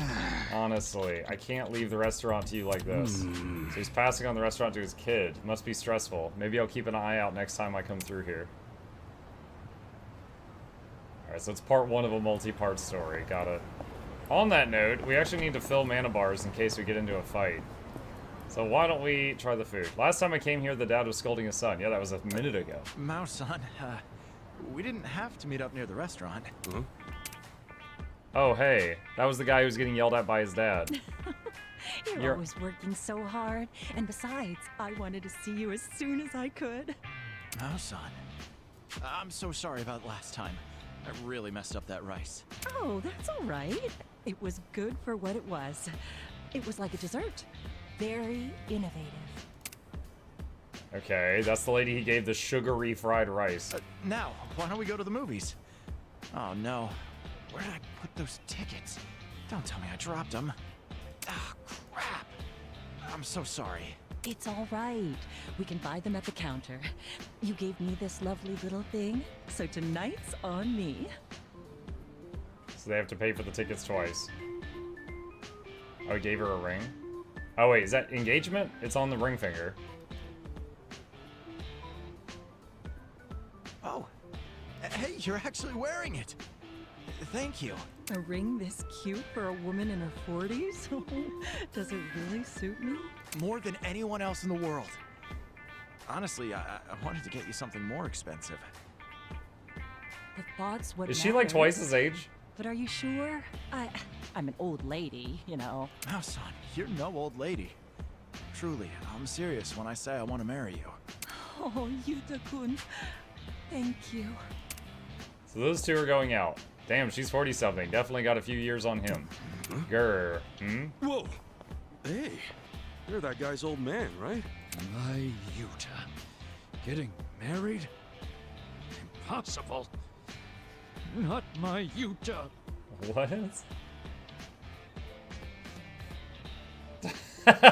Honestly, I can't leave the restaurant to you like this. So he's passing on the restaurant to his kid. Must be stressful. Maybe I'll keep an eye out next time I come through here. Alright, so it's part one of a multi-part story. Got it. On that note, we actually need to fill mana bars in case we get into a fight. So why don't we try the food? Last time I came here, the dad was scolding his son. Yeah, that was a minute ago. Mao-san, we didn't have to meet up near the restaurant. Oh, hey. That was the guy who was getting yelled at by his dad. You're always working so hard. And besides, I wanted to see you as soon as I could. Mao-san, I'm so sorry about last time. I really messed up that rice. Oh, that's all right. It was good for what it was. It was like a dessert. Very innovative. Okay, that's the lady he gave the sugary fried rice. Now, why don't we go to the movies? Oh no. Where did I put those tickets? Don't tell me I dropped them. Ah, crap. I'm so sorry. It's all right. We can buy them at the counter. You gave me this lovely little thing, so tonight's on me. So they have to pay for the tickets twice. Oh, he gave her a ring? Oh wait, is that engagement? It's on the ring finger. Oh, hey, you're actually wearing it. Thank you. A ring this cute for a woman in her 40s? Does it really suit me? More than anyone else in the world. Honestly, I wanted to get you something more expensive. The thought's what Is she like matters. twice his age? But are you sure? I'm an old lady, you know. Now, son, you're no old lady. Truly, I'm serious when I say I want to marry you. Oh, Yuta-kun. Thank you. So those two are going out. Damn, she's 40-something. Definitely got a few years on him. Grr. Whoa! Hey, you're that guy's old man, right? My Yuta. Getting married? Impossible. Not my Yuta. What?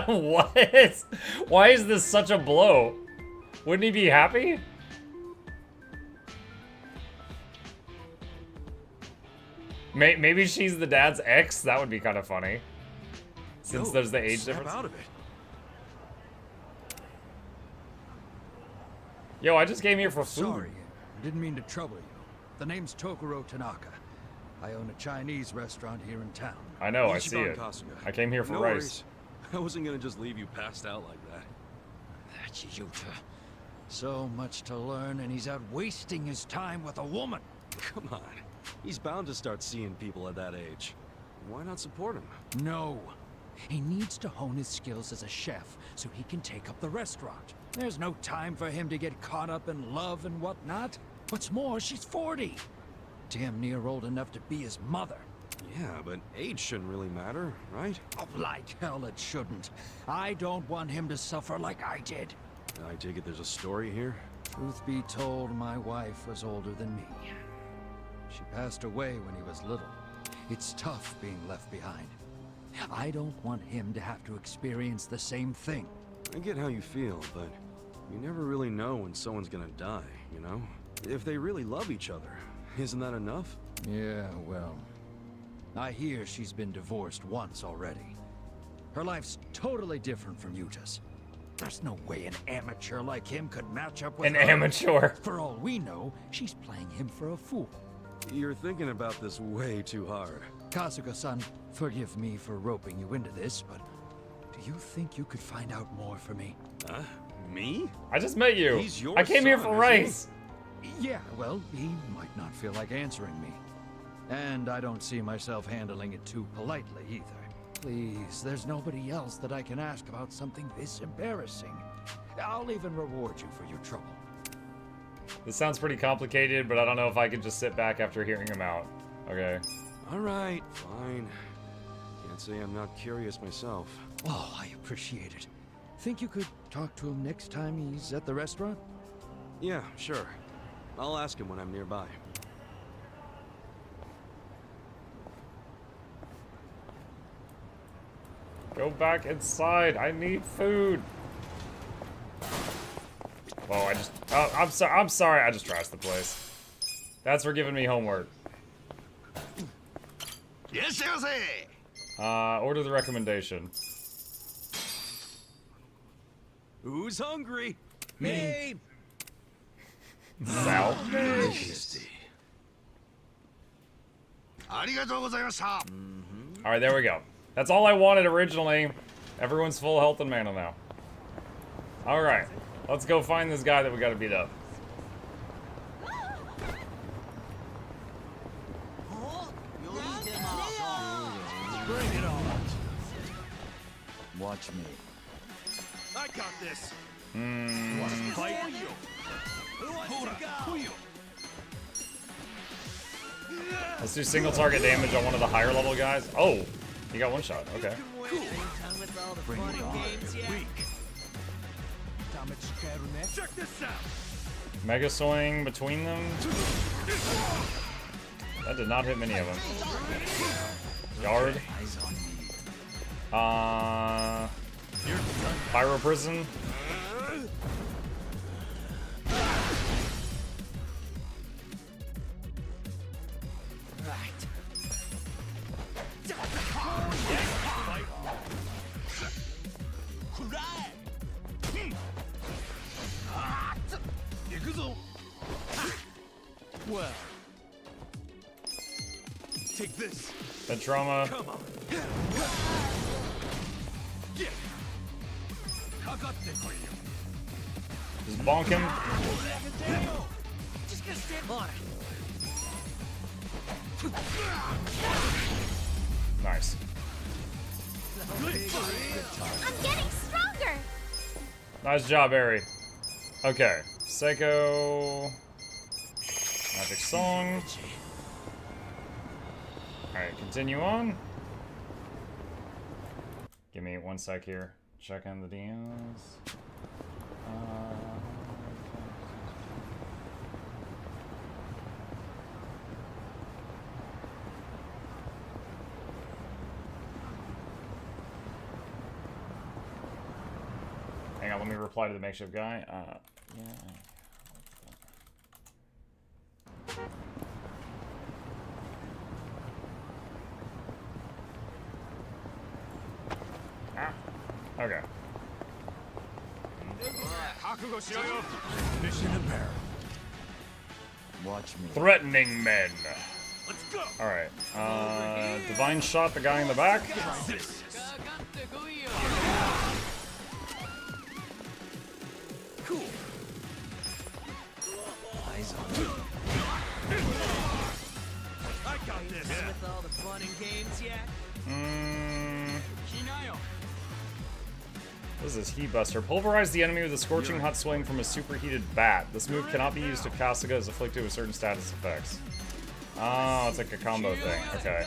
What? Why is this such a blow? Wouldn't he be happy? Maybe she's the dad's ex? That would be kind of funny. Since there's the age snap difference. out of it. Yo, I just came here for food. Sorry, didn't mean to trouble you. The name's Tokuro Tanaka. I own a Chinese restaurant here in town. I know, I see Ichiban it. Kasuga. I came here for No rice. worries. I wasn't gonna just leave you passed out like that. That's Yuta. So much to learn, and he's out wasting his time with a woman. Come on. He's bound to start seeing people at that age. Why not support him? No. He needs to hone his skills as a chef so he can take up the restaurant. There's no time for him to get caught up in love and whatnot. What's more, she's 40. Damn near old enough to be his mother. Yeah, but age shouldn't really matter, right? Oh, like hell it shouldn't. I don't want him to suffer like I did. I take it there's a story here? Truth be told, my wife was older than me. She passed away when he was little. It's tough being left behind. I don't want him to have to experience the same thing. I get how you feel, but you never really know when someone's gonna die, you know? If they really love each other, isn't that enough? Yeah, well, I hear she's been divorced once already. Her life's totally different from Yuta's. There's no way an amateur like him could match up with An her. amateur. For all we know, she's playing him for a fool. You're thinking about this way too hard. Kasuga-san, forgive me for roping you into this, but do you think you could find out more for me? Huh? Me? I just met you. He's your I came here son, for isn't rice. Yeah, well, he might not feel like answering me. And I don't see myself handling it too politely either. Please, there's nobody else that I can ask about something this embarrassing. I'll even reward you for your trouble. This sounds pretty complicated, but I don't know if I can just sit back after hearing him out. Okay. Alright, fine. Can't say I'm not curious myself. Oh, I appreciate it. Think you could talk to him next time he's at the restaurant? Yeah, sure. I'll ask him when I'm nearby. Go back inside. I need food. Oh, I'm sorry. I just trashed the place. That's for giving me homework. Yes, yes. Order the recommendation. Who's hungry? Me. Zhao. Alright, there we go. That's all I wanted originally. Everyone's full health and mana now. Alright, let's go find this guy that we gotta beat up. Bring it on. Watch me. I got this. Hmm. Fight. Let's do single target damage on one of the higher level guys. Oh, he got one shot. Okay. Bring it on. Weak. Check this out. Mega swing between them. That did not hit many of them. Yard. Pyro prison. Well, take this. The trauma. Come on. Just bonk him. Just gonna stand on it. Nice. I'm getting stronger. Nice job, Ari. Okay. Seiko. Magic song. Alright, continue on. Give me 1 sec here. Check on the DMs. Hang on, let me reply to the makeshift guy. Yeah. Okay. Mission imperative. Watch me. Threatening men. Let's go. All right. Divine shot the guy in the back. Cool. Eyes on me. I got this. With all the fun and games yet? What is this? Heat Buster. Pulverize the enemy with a scorching hot swing from a superheated bat. This move cannot be used if Kasuga is afflicted with certain status effects. Oh, it's like a combo thing. Okay.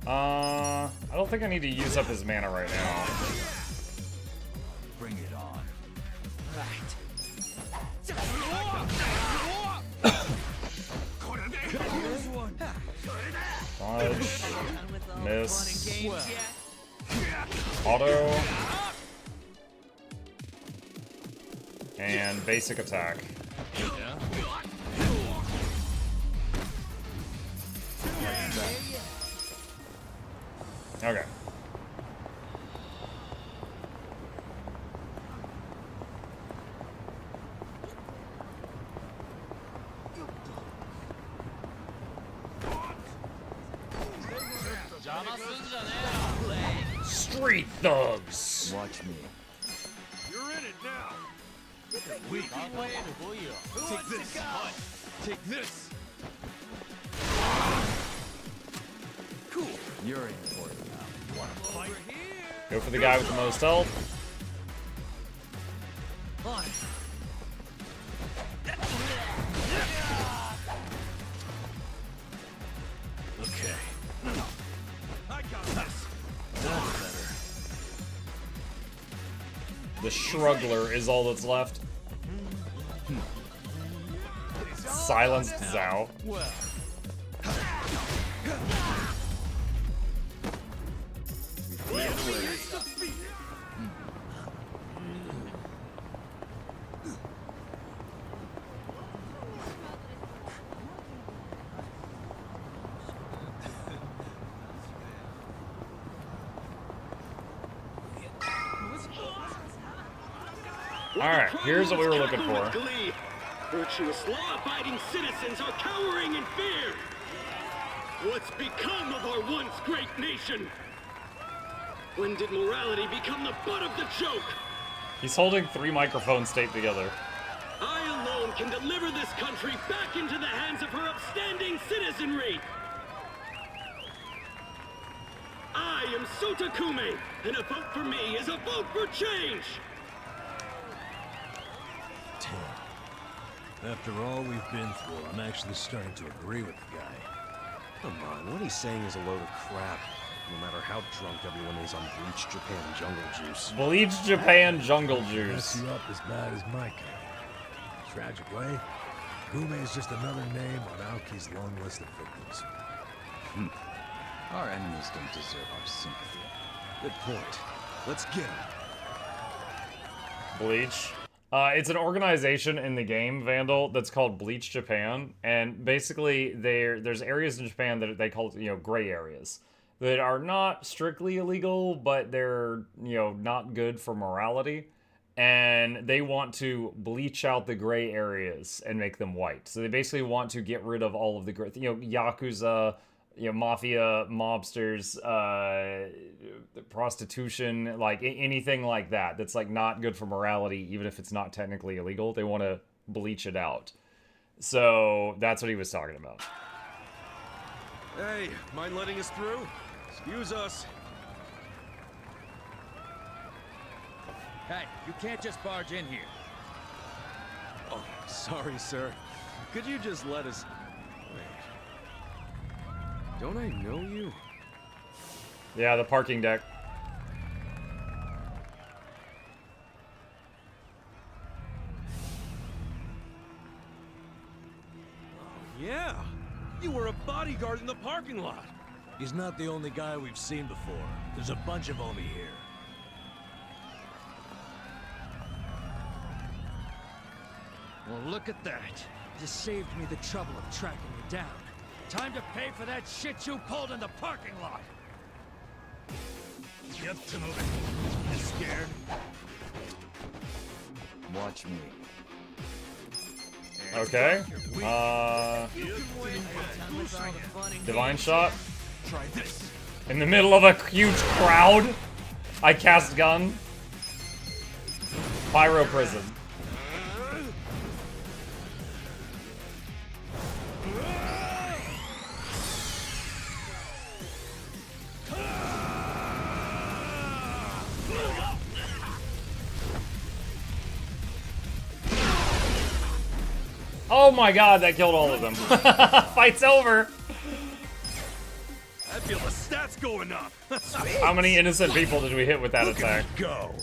I don't think I need to use up his mana right now. Bring it on. Dodge. Miss. Auto. And basic attack. Okay. Street thugs. Watch me. You're in it now. Weak. Take this. Take this. Cool. You're in for it now. You wanna fight? Go for the guy with the most health. Okay. I got this. That's better. The Shruggler is all that's left. Silenced Zhao. Well. Alright, here's what we were looking for. Virtuous, law-abiding citizens are cowering in fear. What's become of our once great nation? When did morality become the butt of the joke? He's holding 3 microphones taped together. I alone can deliver this country back into the hands of her upstanding citizenry. I am Sota Kume, and a vote for me is a vote for change. After all we've been through, I'm actually starting to agree with the guy. Come on, what he's saying is a load of crap. No matter how drunk everyone is on Bleach Japan jungle juice. Bleach Japan jungle Mess juice. you up as bad as my kind. Tragic way, Gume is just another name on Aoki's long list of victims. Our enemies don't deserve our sympathy. Good point. Let's get him. Bleach. It's an organization in the game, Vandal, that's called Bleach Japan, and basically there's areas in Japan that they call, gray areas that are not strictly illegal, but they're, not good for morality, and they want to bleach out the gray areas and make them white. So they basically want to get rid of all of the gray, Yakuza, mafia, mobsters, prostitution, like anything like that that's like not good for morality, even if it's not technically illegal. They want to bleach it out. So that's what he was talking about. Hey, mind letting us through? Excuse us. Hey, you can't just barge in here. Oh, sorry, sir. Could you just let us... Don't I know you? Yeah, the parking deck. Yeah, you were a bodyguard in the parking lot. He's not the only guy we've seen before. There's a bunch of Omi here. Well, look at that. Just saved me the trouble of tracking you down. Time to pay for that shit you pulled in the parking lot. Get to moving. You scared? Watch me. Okay. Divine shot. Try this. In the middle of a huge crowd, I cast gun. Pyro prison. Oh my god, that killed all of them. Fight's over. I feel the stats going up. How many innocent people did we hit with that attack? Go.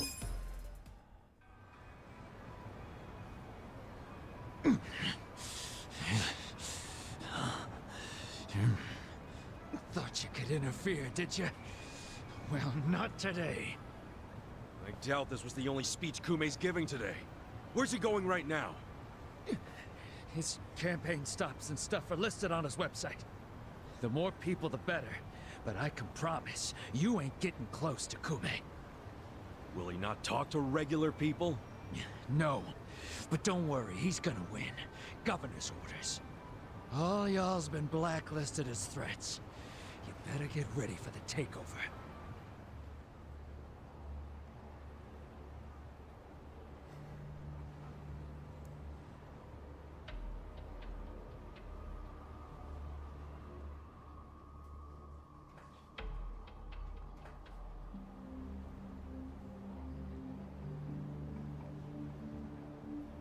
Thought you could interfere, did you? Well, not today. I doubt this was the only speech Kume's giving today. Where's he going right now? His campaign stops and stuff are listed on his website. The more people, the better. But I can promise, you ain't getting close to Kume. Will he not talk to regular people? No. But don't worry, he's gonna win. Governor's orders. All y'all's been blacklisted as threats. You better get ready for the takeover.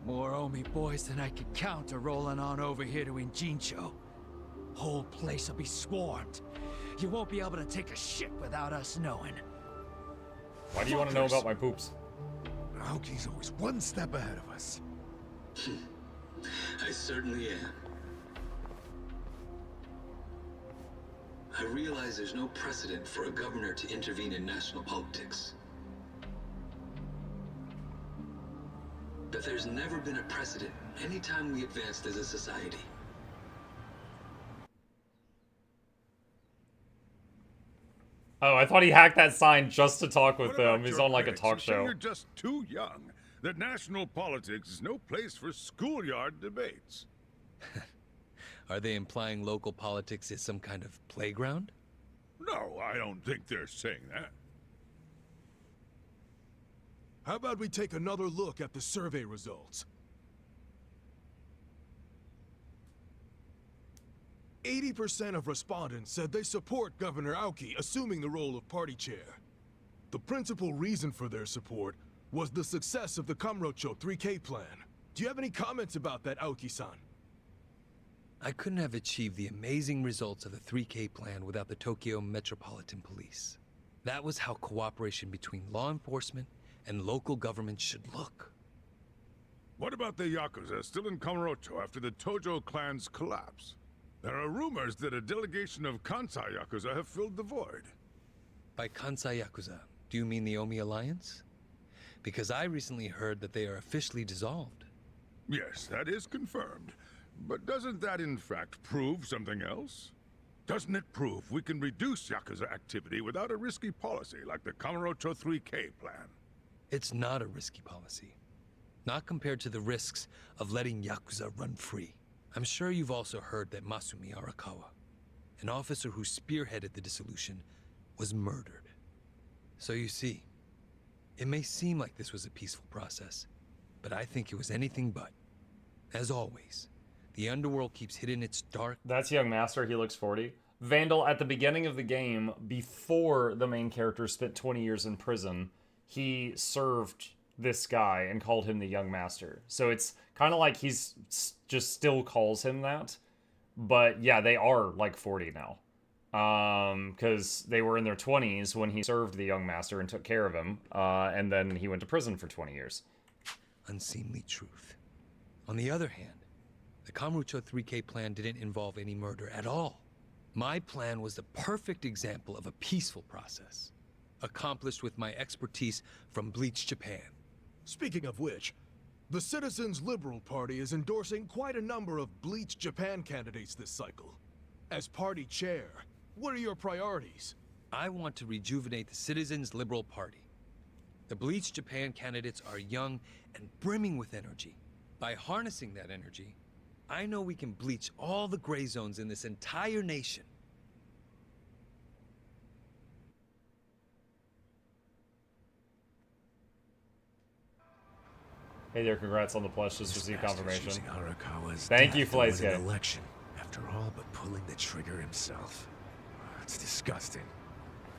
More Omi boys than I could count are rolling on over here to Ijincho. Whole place will be swarmed. You won't be able to take a shit without us knowing. Why do you want to know about my poops? Aoki's always one step ahead of us. I certainly am. I realize there's no precedent for a governor to intervene in national politics. But there's never been a precedent anytime we advanced as a society. Oh, I thought he hacked that sign just to talk with What them. about He's your on like a critics talk who say show. You're just too young. That national politics is no place for schoolyard debates. Are they implying local politics is some kind of playground? No, I don't think they're saying that. How about we take another look at the survey results? 80% of respondents said they support Governor Aoki assuming the role of party chair. The principal reason for their support was the success of the Kamurocho 3K plan. Do you have any comments about that, Aoki-san? I couldn't have achieved the amazing results of the 3K plan without the Tokyo Metropolitan Police. That was how cooperation between law enforcement and local government should look. What about the Yakuza still in Kamurocho after the Tojo clan's collapse? There are rumors that a delegation of Kansai Yakuza have filled the void. By Kansai Yakuza, do you mean the Omi Alliance? Because I recently heard that they are officially dissolved. Yes, that is confirmed. But doesn't that in fact prove something else? Doesn't it prove we can reduce Yakuza activity without a risky policy like the Kamurocho 3K plan? It's not a risky policy. Not compared to the risks of letting Yakuza run free. I'm sure you've also heard that Masumi Arakawa, an officer who spearheaded the dissolution, was murdered. So you see, it may seem like this was a peaceful process, but I think it was anything but. As always, the underworld keeps hidden its dark... That's Young Master, he looks 40. Vandal, at the beginning of the game, before the main character spent 20 years in prison, he served this guy and called him the Young Master. So it's kind of like he's just still calls him that. But yeah, they are like 40 now. Because they were in their 20s when he served the Young Master and took care of him. And then he went to prison for 20 years. Unseemly truth. On the other hand, the Kamurocho 3K plan didn't involve any murder at all. My plan was the perfect example of a peaceful process, accomplished with my expertise from Bleach Japan. Speaking of which, the Citizens Liberal Party is endorsing quite a number of Bleach Japan candidates this cycle. As party chair, what are your priorities? I want to rejuvenate the Citizens Liberal Party. The Bleach Japan candidates are young and brimming with energy. By harnessing that energy, I know we can bleach all the gray zones in this entire nation. Hey there, congrats on the plush. Just received confirmation. Using Arakawa's Thank you, death to win Flayskate. an election, after all but pulling the trigger himself. It's disgusting.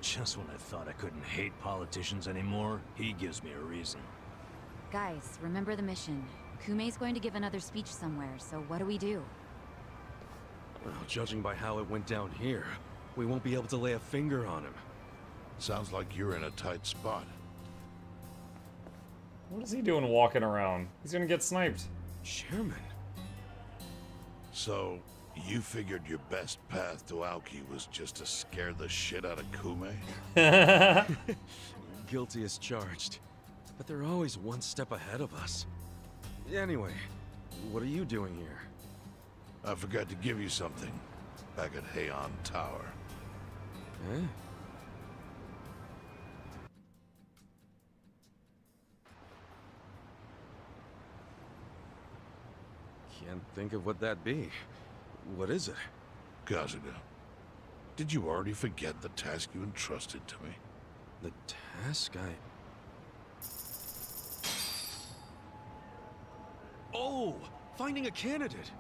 Just when I thought I couldn't hate politicians anymore, he gives me a reason. Guys, remember the mission. Kumei's going to give another speech somewhere, so what do we do? Well, judging by how it went down here, we won't be able to lay a finger on him. Sounds like you're in a tight spot. What is he doing walking around? He's gonna get sniped. Chairman. So, you figured your best path to Aoki was just to scare the shit out of Kumei? Guilty as charged. But they're always one step ahead of us. Anyway, what are you doing here? I forgot to give you something back at Heian Tower. Eh? Can't think of what that'd be. What is it? Kasuga, did you already forget the task you entrusted to me? The task Oh! Finding a candidate!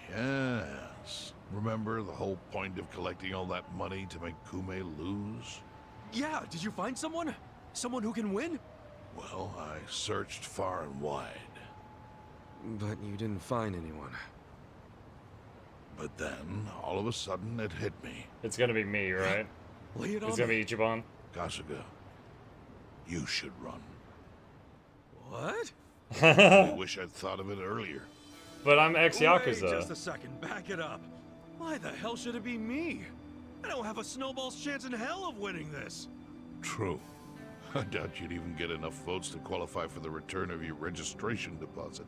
Yes. Remember the whole point of collecting all that money to make Kumei lose? Yeah, did you find someone? Someone who can win? Well, I searched far and wide. But you didn't find anyone. But then, all of a sudden, it hit me. It's gonna be me, right? Lay it on It's gonna me. be Ichiban. Kasuga, you should run. What? I wish I'd thought of it earlier. But I'm ex-Yakuza. Wait just a second, back it up. Why the hell should it be me? I don't have a snowball's chance in hell of winning this. True. I doubt you'd even get enough votes to qualify for the return of your registration deposit.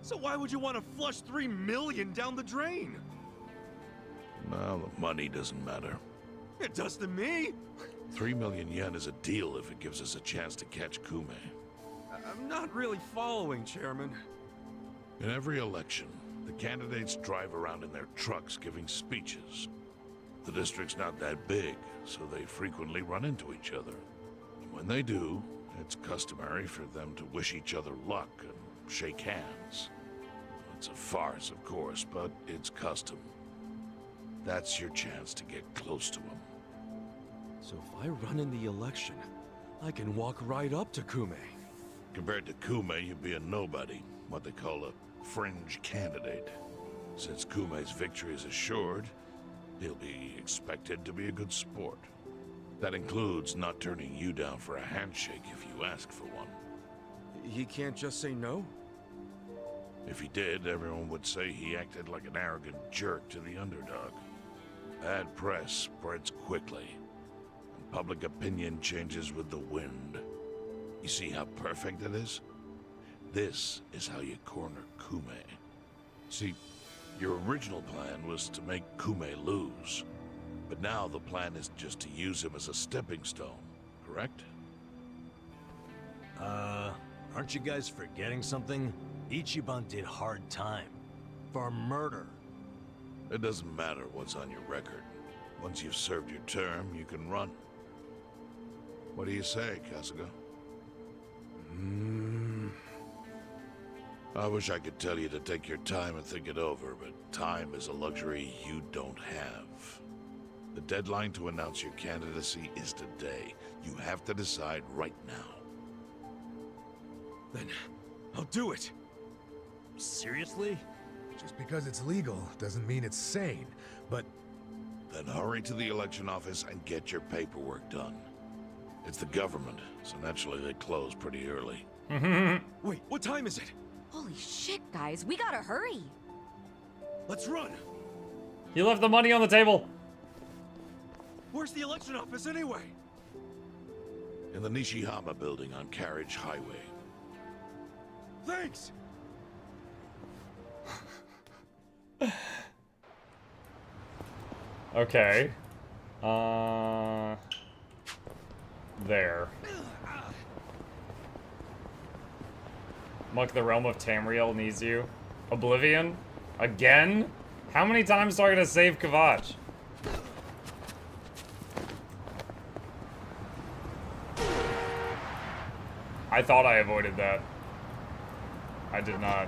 So why would you want to flush 3 million down the drain? Well, the money doesn't matter. It does to me. 3 million yen is a deal if it gives us a chance to catch Kumei. I'm not really following, Chairman. In every election, the candidates drive around in their trucks giving speeches. The district's not that big, so they frequently run into each other. And when they do, it's customary for them to wish each other luck and shake hands. It's a farce, of course, but it's custom. That's your chance to get close to him. So if I run in the election, I can walk right up to Kumei. Compared to Kumei, you'd be a nobody, what they call a fringe candidate. Since Kumei's victory is assured, he'll be expected to be a good sport. That includes not turning you down for a handshake if you ask for one. He can't just say no? If he did, everyone would say he acted like an arrogant jerk to the underdog. Bad press spreads quickly, and public opinion changes with the wind. You see how perfect it is? This is how you corner Kumei. See, your original plan was to make Kumei lose, but now the plan is just to use him as a stepping stone, correct? Aren't you guys forgetting something? Ichiban did hard time. For murder. It doesn't matter what's on your record. Once you've served your term, you can run. What do you say, Kasuga? I wish I could tell you to take your time and think it over, but time is a luxury you don't have. The deadline to announce your candidacy is today. You have to decide right now. Then I'll do it. Seriously? Just because it's legal doesn't mean it's sane, but... Then hurry to the election office and get your paperwork done. It's the government, so naturally they close pretty early. Wait, what time is it? Holy shit, guys, we gotta hurry. Let's run. You left the money on the table. Where's the election office anyway? In the Nishihama building on Carriage Highway. Thanks. Okay. There. Muck, the realm of Tamriel needs you. Oblivion? Again? How many times do I gotta save Kavach? I thought I avoided that. I did not.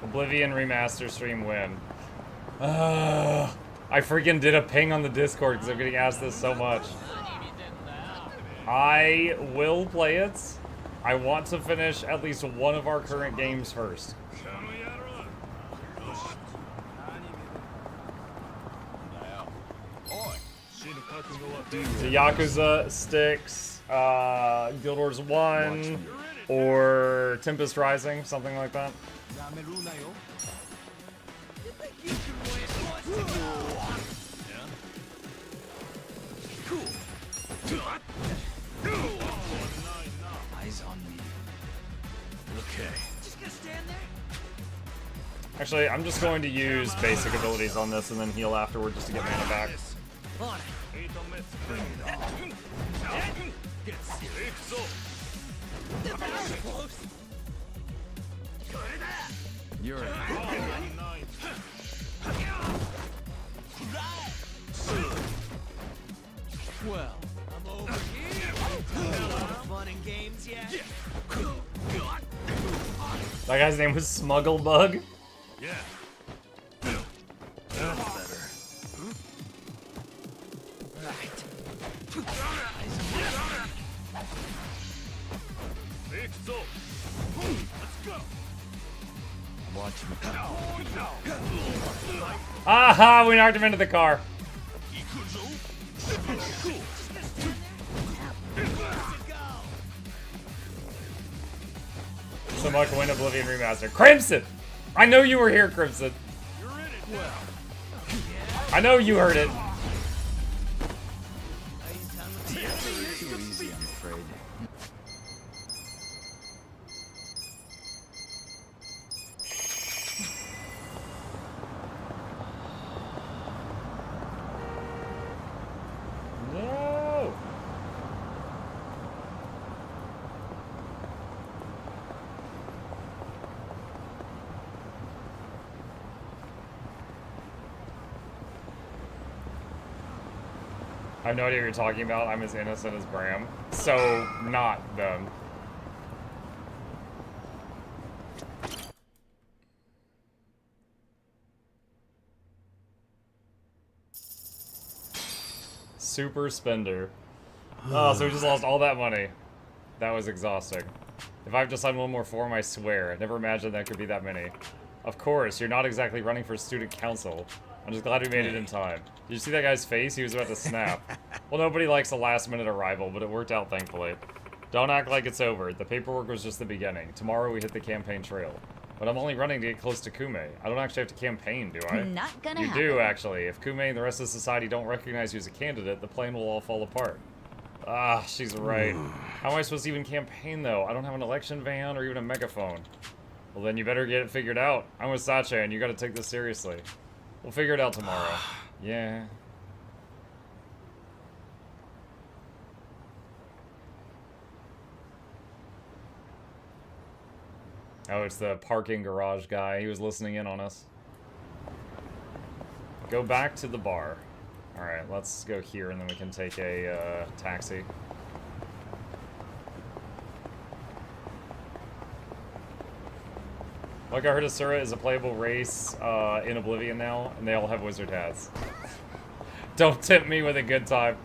Oblivion remaster stream win. I freaking did a ping on the Discord because I'm getting asked this so much. I will play it. I want to finish at least one of our current games first. The Yakuza, Styx, Guild Wars 1, or Tempest Rising, something like that. Eyes on me. Okay. Just gonna stand there? Actually, I'm just going to use basic abilities on this and then heal afterward just to get mana back. You're Well, I'm over here. Fun and games, yeah? That guy's name was Smugglebug. Yeah. That's better. Let's go. Watch me. Aha! We knocked him into the car. So much win Oblivion remaster. Crimson! I know you were here, Crimson. I know you heard it. Too easy, I'm afraid. No. I have no idea what you're talking about. I'm as innocent as Bram. So, not them. Super spender. Oh, so we just lost all that money. That was exhausting. If I have to sign one more form, I swear. I never imagined that could be that many. Of course, you're not exactly running for student council. I'm just glad we made it in time. Did you see that guy's face? He was about to snap. Well, nobody likes a last-minute arrival, but it worked out, thankfully. Don't act like it's over. The paperwork was just the beginning. Tomorrow we hit the campaign trail. But I'm only running to get close to Kume. I don't actually have to campaign, do I? Not gonna You happen. do, actually. If Kume and the rest of society don't recognize you as a candidate, the plan will all fall apart. Ah, she's right. How am I supposed to even campaign, though? I don't have an election van or even a megaphone. Well, then you better get it figured out. I'm with Sache, and you gotta take this seriously. We'll figure it out tomorrow. Yeah. Oh, it's the parking garage guy. He was listening in on us. Go back to the bar. Alright, let's go here and then we can take a taxi. Like I heard Asura is a playable race in Oblivion now, and they all have wizard hats. Don't tempt me with a good time.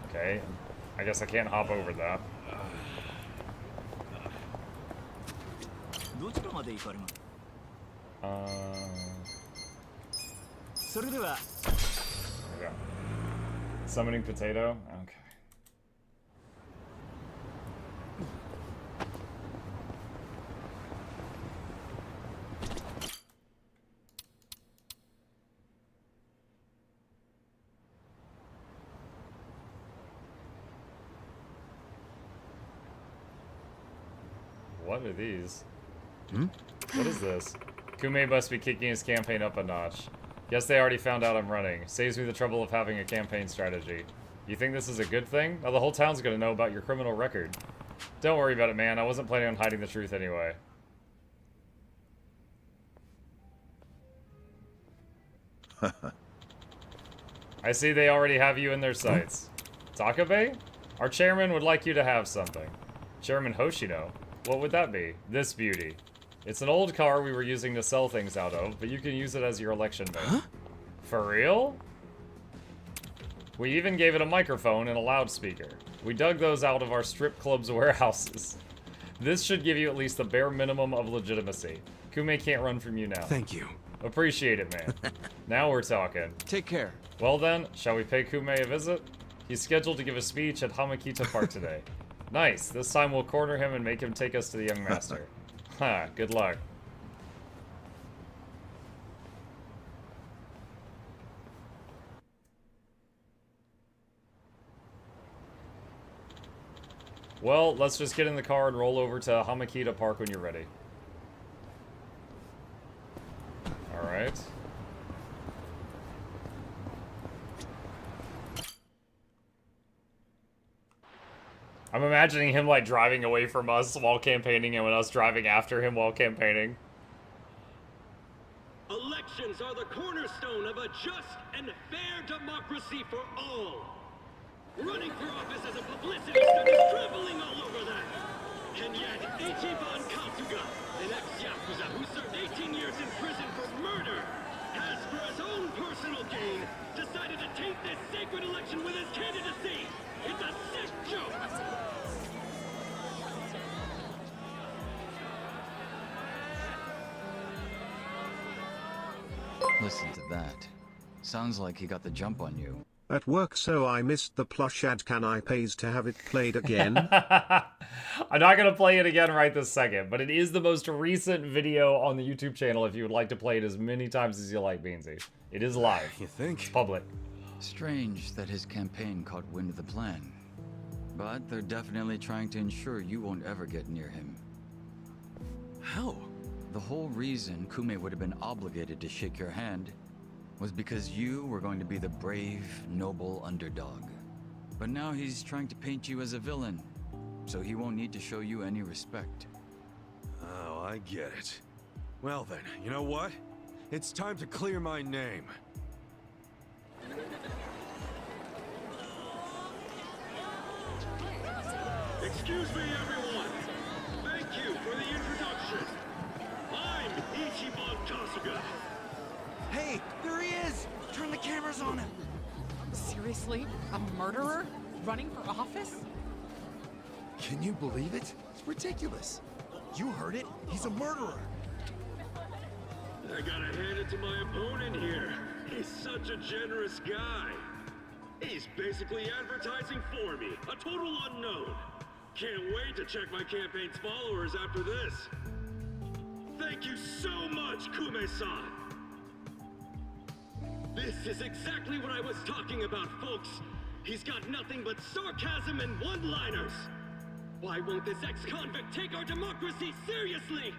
Okay, I guess I can't hop over that. Okay. Summoning potato? Okay. What are these? Hmm? What is this? Kume must be kicking his campaign up a notch. Guess they already found out I'm running. Saves me the trouble of having a campaign strategy. You think this is a good thing? Now the whole town's gonna know about your criminal record. Don't worry about it, man. I wasn't planning on hiding the truth anyway. I see they already have you in their sights. Takabe? Our chairman would like you to have something. Chairman Hoshino? What would that be? This beauty. It's an old car we were using to sell things out of, but you can use it as your election vote. Huh? For real? We even gave it a microphone and a loudspeaker. We dug those out of our strip club's warehouses. This should give you at least the bare minimum of legitimacy. Kume can't run from you now. Thank you. Appreciate it, man. Now we're talking. Take care. Well then, shall we pay Kume a visit? He's scheduled to give a speech at Hamakita Park today. Nice. This time we'll corner him and make him take us to the young master. Ha, good luck. Well, let's just get in the car and roll over to Hamakita Park when you're ready. Alright. I'm imagining him, like, driving away from us while campaigning and when us driving after him while campaigning. Elections are the cornerstone of a just and fair democracy for all. Running for office as a publicity stunt is traveling all over that. And yet, Ijincho Kasuga, an ex-yakuza who served 18 years in prison for murder, has, for his own personal gain, decided to taint this sacred election with his candidacy. It's a sick joke. Listen to that. Sounds like he got the jump on you. At work, so I missed the plush ad. Can I pays to have it played again? I'm not going to play it again right this second, but it is the most recent video on the YouTube channel if you would like to play it as many times as you like, Beansy. It is live. You think? It's public. Strange that his campaign caught wind of the plan. But they're definitely trying to ensure you won't ever get near him. How? The whole reason Kume would have been obligated to shake your hand was because you were going to be the brave, noble underdog. But now he's trying to paint you as a villain, so he won't need to show you any respect. Oh, I get it. Well then, you know what? It's time to clear my name. Excuse me, everyone. Thank you for the introduction. I'm Ichiban Kasuga. Hey, there he is! Turn the cameras on him! Seriously? A murderer? Running for office? Can you believe it? It's ridiculous. You heard it. He's a murderer. I gotta hand it to my opponent here. He's such a generous guy. He's basically advertising for me, a total unknown. Can't wait to check my campaign's followers after this. Thank you so much, Kume-san. This is exactly what I was talking about, folks. He's got nothing but sarcasm and one-liners. Why won't this ex-convict take our democracy seriously?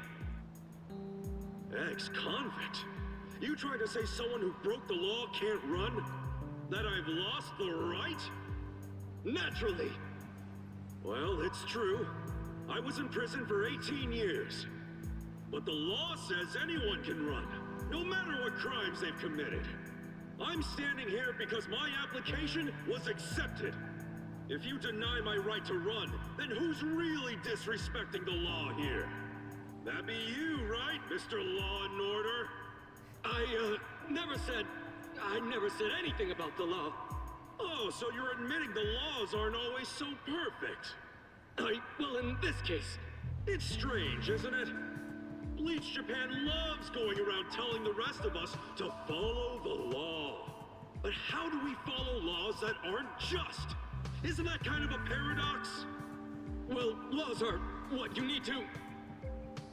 Ex-convict? You trying to say someone who broke the law can't run? That I've lost the right? Naturally. Well, it's true. I was in prison for 18 years. But the law says anyone can run, no matter what crimes they've committed. I'm standing here because my application was accepted. If you deny my right to run, then who's really disrespecting the law here? That be you, right, Mr. Law and Order? I never said anything about the law. Oh, so you're admitting the laws aren't always so perfect. Well, in this case, it's strange, isn't it? Bleach Japan loves going around telling the rest of us to follow the law. But how do we follow laws that aren't just? Isn't that kind of a paradox? Well, laws are what you need to...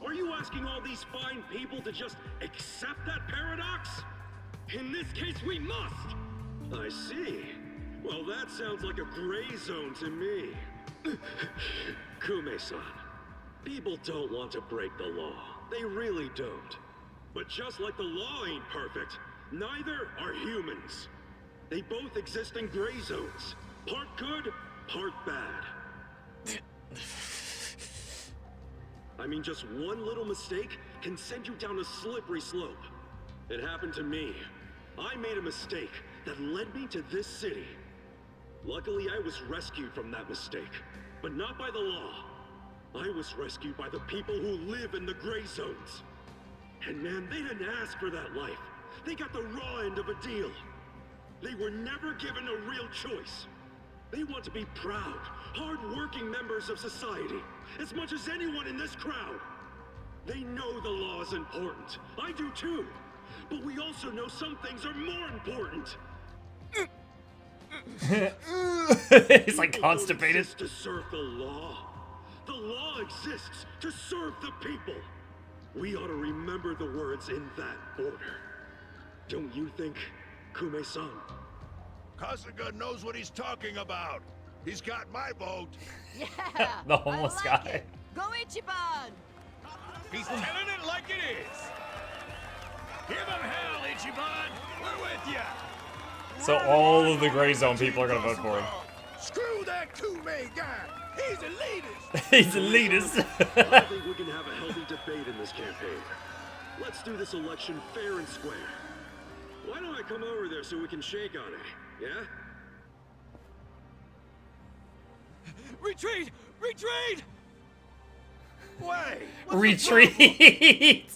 Are you asking all these fine people to just accept that paradox? In this case, we must! I see. Well, that sounds like a gray zone to me. Kume-san, people don't want to break the law. They really don't. But just like the law ain't perfect, neither are humans. They both exist in gray zones. Part good, part bad. I mean, just one little mistake can send you down a slippery slope. It happened to me. I made a mistake that led me to this city. Luckily, I was rescued from that mistake, but not by the law. I was rescued by the people who live in the gray zones. And man, they didn't ask for that life. They got the raw end of a deal. They were never given a real choice. They want to be proud, hard-working members of society, as much as anyone in this crowd. They know the law is important. I do too. But we also know some things are more important. He's like constipated. To serve the law. The law exists to serve the people. We ought to remember the words in that order. Don't you think, Kume-san? Kasuga knows what he's talking about. He's got my vote. Yeah. The homeless I like guy. It. Go Ichiban! He's telling it like it is. Give him hell, Ichiban. We're with ya. So all of the gray zone people are gonna vote for him. Screw that Kume guy. He's elitist. He's elitist. I think we can have a healthy debate in this campaign. Let's do this election fair and square. Why don't I come over there so we can shake on it, yeah? Retreat! Retreat! Wait! Retreat!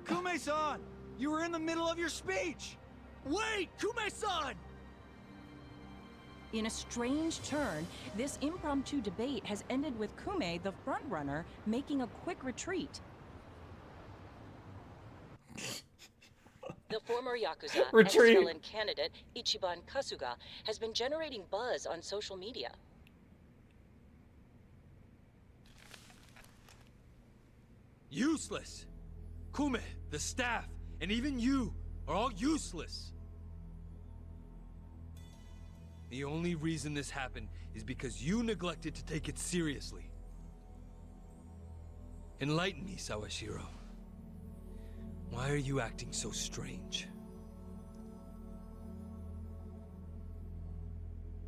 Kume-san! You were in the middle of your speech! Wait! Kume-san! In a strange turn, this impromptu debate has ended with Kume, the frontrunner, making a quick retreat. The former Yakuza Retreat. ex-villain candidate, Ichiban Kasuga, has been generating buzz on social media. Useless! Kume, the staff, and even you are all useless. The only reason this happened is because you neglected to take it seriously. Enlighten me, Sawashiro. Why are you acting so strange?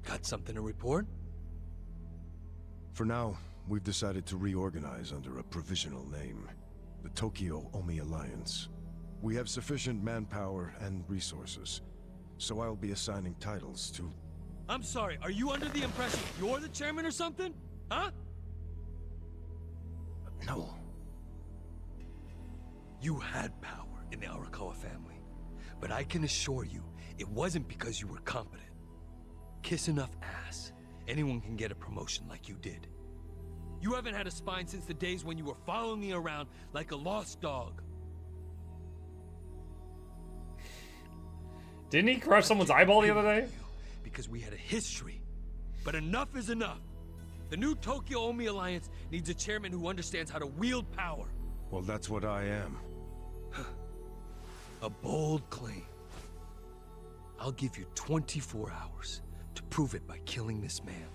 Got something to report? For now, we've decided to reorganize under a provisional name, the Tokyo Omi Alliance. We have sufficient manpower and resources, so I'll be assigning titles to... I'm sorry, are you under the impression you're the chairman or something? Huh? No. You had power in the Arakawa family, but I can assure you, it wasn't because you were competent. Kiss enough ass, anyone can get a promotion like you did. You haven't had a spine since the days when you were following me around like a lost dog. Didn't he crush someone's eyeball the other day? Because we had a history. But enough is enough. The new Tokyo Omi Alliance needs a chairman who understands how to wield power. Well, that's what I am. A bold claim. I'll give you 24 hours to prove it by killing this man.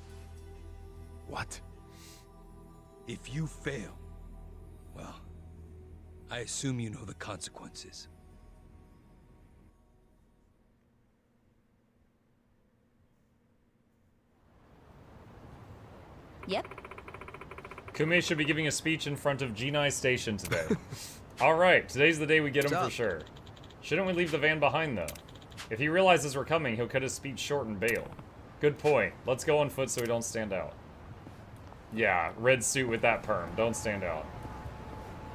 What? If you fail, well, I assume you know the consequences. Yep. Kume should be giving a speech in front of Jinai Station today. Alright, today's the day we get him for sure. Shouldn't we leave the van behind, though? If he realizes we're coming, he'll cut his speech short and bail. Good point. Let's go on foot so we don't stand out. Yeah, red suit with that perm. Don't stand out.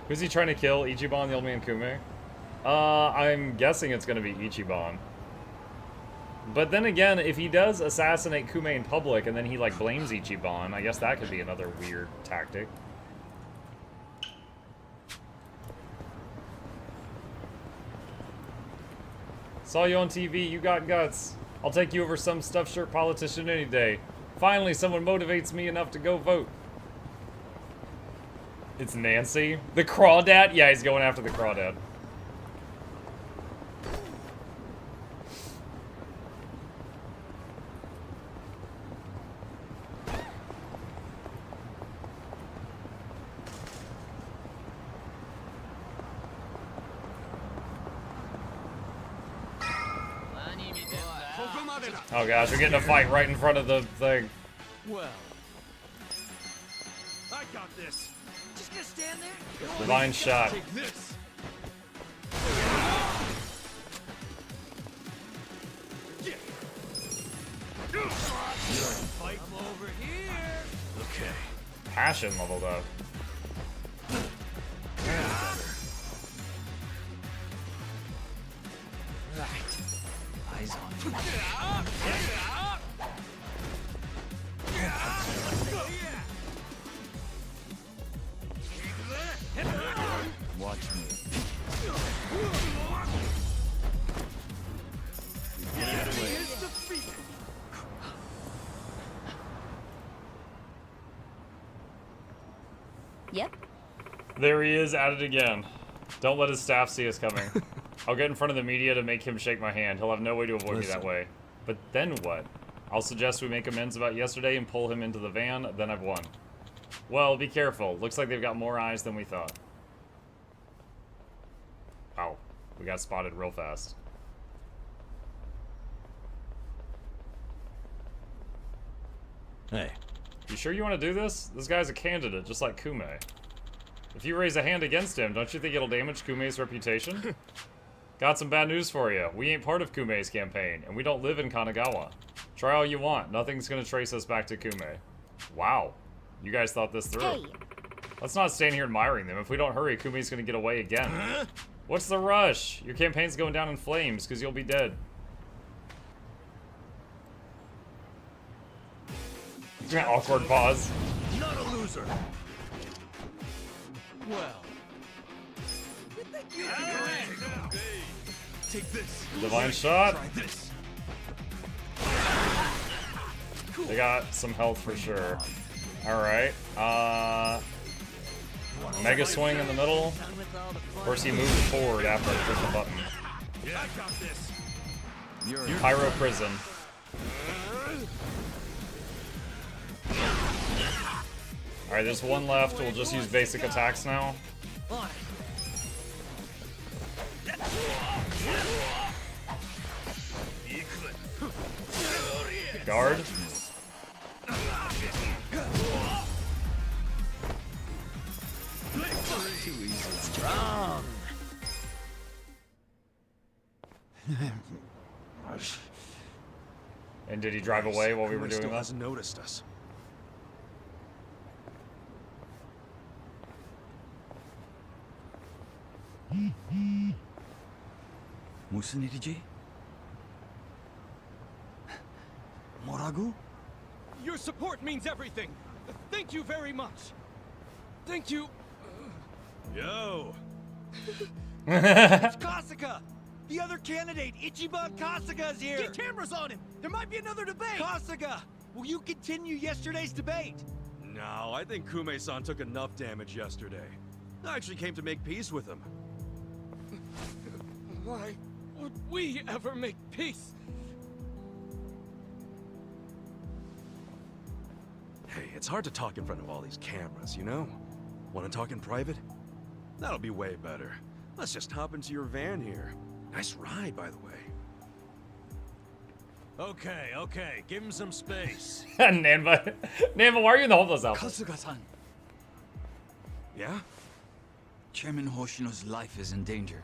Who's he trying to kill? Ichiban, the old man Kume? I'm guessing it's gonna be Ichiban. But then again, if he does assassinate Kume in public and then he, like, blames Ichiban, I guess that could be another weird tactic. Saw you on TV, you got guts. I'll take you over some stuffed shirt politician any day. Finally, someone motivates me enough to go vote. It's Nancy. The crawdad? Yeah, he's going after the crawdad. Oh gosh, we're getting a fight right in front of the thing. Well, I got this. Just gonna stand there? Divine shot. Take this. Fight over here. Okay. Passion leveled up. Eyes on you. Watch me. Yep. There he is at it again. Don't let his staff see us coming. I'll get in front of the media to make him shake my hand. He'll have no way to avoid me that way. But then what? I'll suggest we make amends about yesterday and pull him into the van, then I've won. Well, be careful. Looks like they've got more eyes than we thought. Wow. We got spotted real fast. Hey. You sure you want to do this? This guy's a candidate, just like Kume. If you raise a hand against him, don't you think it'll damage Kume's reputation? Got some bad news for you. We ain't part of Kume's campaign, and we don't live in Kanagawa. Try all you want. Nothing's gonna trace us back to Kume. Wow. You guys thought this through. Hey. Let's not stand here admiring them. If we don't hurry, Kume's gonna get away again. What's the rush? Your campaign's going down in flames, because you'll be dead. Awkward pause. Not a loser. Well. Take this. Divine shot. Try this. They got some health for sure. Alright. Mega swing in the middle. Of course, he moved forward after I pushed the button. Yeah, I got this. Pyro prison. Alright, there's one left. We'll just use basic attacks now. Guard. Too easy. Strong. And did he drive away while we were doing still that? hasn't noticed us. 무슨 일이지? 뭐라고? Your support means everything. Thank you very much. Thank you. Yo. It's Kasuga! The other candidate, Ichiban Kasuga, is here! Get cameras on him! There might be another debate! Kasuga! Will you continue yesterday's debate? No, I think Kume-san took enough damage yesterday. I actually came to make peace with him. Why would we ever make peace? Hey, it's hard to talk in front of all these cameras, you know? Want to talk in private? That'll be way better. Let's just hop into your van here. Nice ride, by the way. Okay, okay. Give him some space. Nanba. Nanba, why are you in the homeless outfit? Kasuga-san. Yeah? Chairman Hoshino's life is in danger.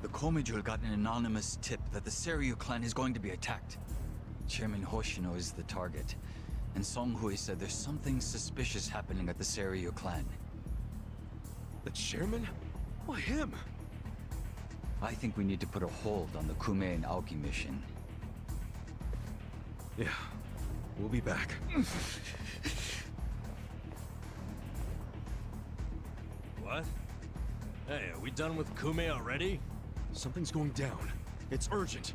The Komijul got an anonymous tip that the Seiryu clan is going to be attacked. Chairman Hoshino is the target, and Songhui said there's something suspicious happening at the Seiryu clan. The chairman? Why him? I think we need to put a hold on the Kume and Aoki mission. Yeah, we'll be back. What? Hey, are we done with Kume already? Something's going down. It's urgent.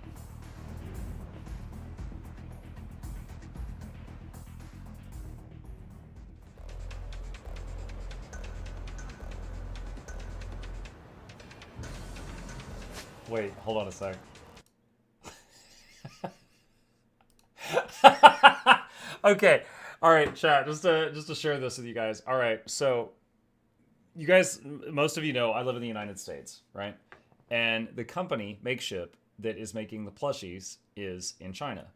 Wait, hold on a sec. Okay, all right, chat. Just to share this with you guys. All right, so you guys, most of you know, I live in the United States, right? And the company Makeship that is making the plushies is in China.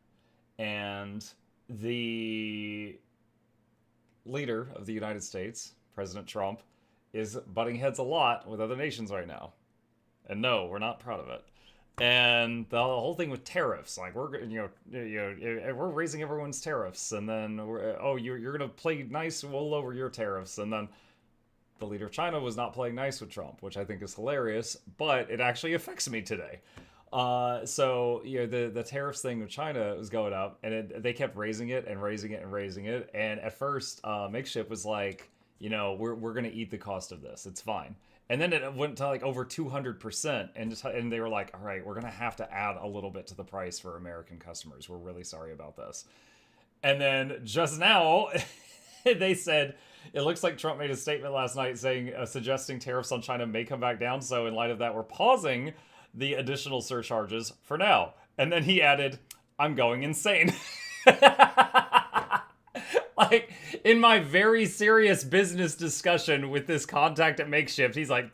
And the leader of the United States, President Trump, is butting heads a lot with other nations right now. And no, we're not proud of it. And the whole thing with tariffs, like we're raising everyone's tariffs, and then you're gonna play nice, we'll lower your tariffs, and then the leader of China was not playing nice with Trump, which I think is hilarious, but it actually affects me today. So the tariffs thing with China was going up, and they kept raising it and raising it and raising it, and at first Makeshift was like, we're gonna eat the cost of this, it's fine. And then it went to like over 200%, and they were like, all right, we're going to have to add a little bit to the price for American customers. We're really sorry about this. And then just now, they said, it looks like Trump made a statement last night saying, suggesting tariffs on China may come back down. So in light of that, we're pausing the additional surcharges for now. And then he added, I'm going insane. Like, in my very serious business discussion with this contact at Makeshift, he's like,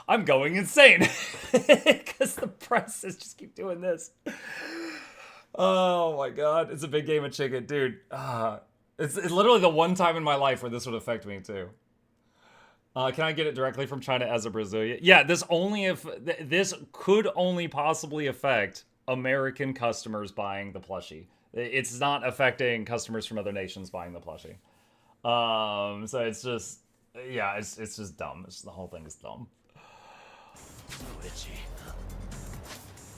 I'm going insane. Because the prices just keep doing this. Oh my god, it's a big game of chicken. Dude, it's literally the one time in my life where this would affect me too. Can I get it directly from China as a Brazilian? Yeah, this could only possibly affect American customers buying the plushie. It's not affecting customers from other nations buying the plushie. So it's just, yeah, it's just dumb. The whole thing is dumb.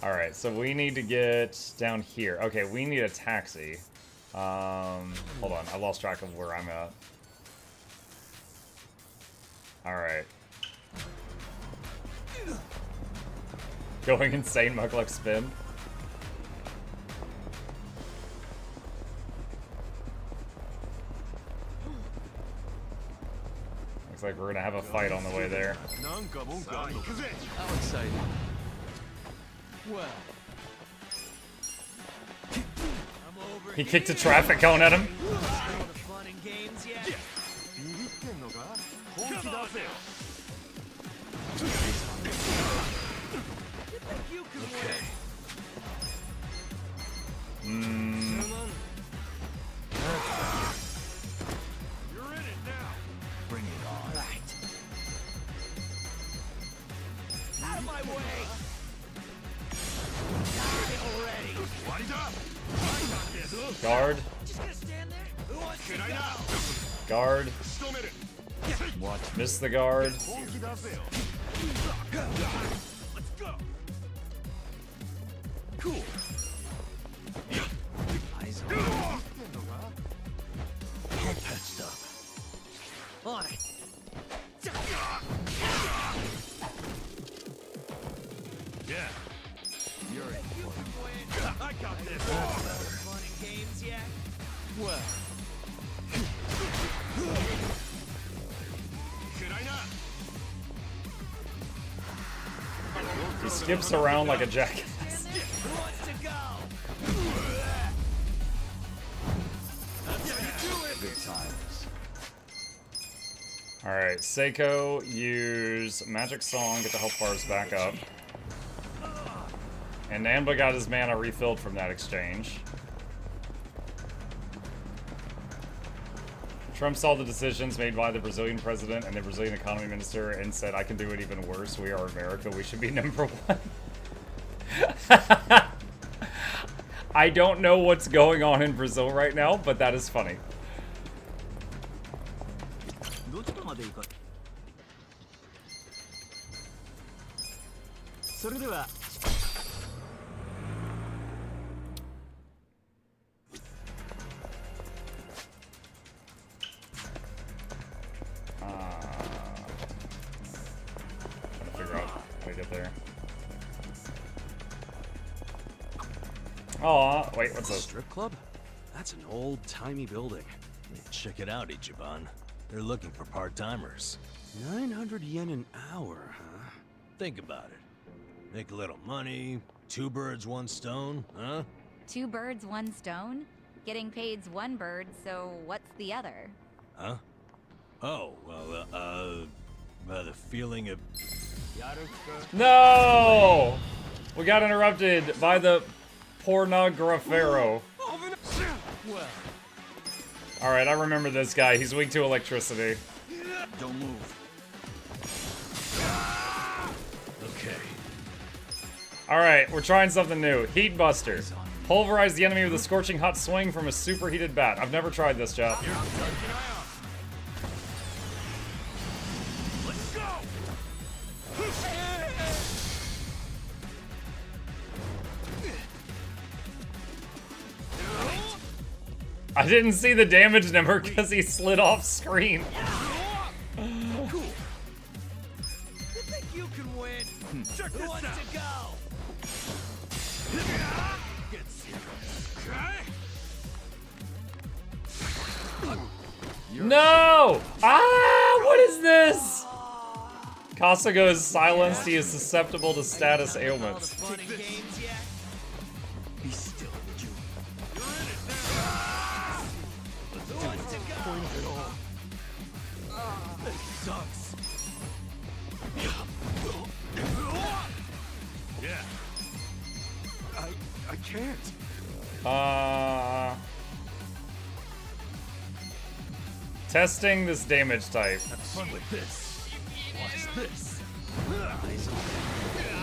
All right, so we need to get down here. Okay, we need a taxi. Hold on, I lost track of where I'm at. All right. Going insane, Mukluk spin. Looks like we're gonna have a fight on the way there. How exciting. Well, He kicked a traffic cone at him. You're in it now. Bring it on. Right. Out of my way. Die already. Light up. I got this. Guard. Just gonna stand there? Can I now? Guard. What? Miss the guard. Let's go. Cool. Eyes on. Patched up. On it. Yeah. You're in. I got this. Fun and games yet? Well. Should I not? He skips around like a jackass. Who wants to go? Good times. Alright, Seiko, use Magic Song, get the health bars back up. And Nanba got his mana refilled from that exchange. Trump saw the decisions made by the Brazilian president and the Brazilian economy minister and said, I can do it even worse. We are America. We should be number one. I don't know what's going on in Brazil right now, but that is funny. Trying to figure out how to get there. Oh, wait, what's this? Strip club? That's an old-timey building. Check it out, Ichiban. They're looking for part-timers. 900 yen an hour, huh? Think about it. Make a little money, 2 birds, 1 stone, huh? 2 birds, 1 stone? Getting paid's 1 bird, so what's the other? Huh? Oh, well, the feeling of... No! We got interrupted by the pornografero. Alright, I remember this guy. He's weak to electricity. Don't move. Okay. Alright, we're trying something new. Heat Buster. Pulverize the enemy with a scorching hot swing from a superheated bat. I've never tried this, Jeff. Let's go. I didn't see the damage number because he slid off screen. Cool. You think you can win? Check this out. To go? Get serious. Okay. No! Ah! What is this? Kasuga is silenced. He is susceptible to status ailments. Be still, would you? Who wants to go? Point of it all. This sucks. Yeah. I can't. Testing this damage type. Have fun with this. Watch this.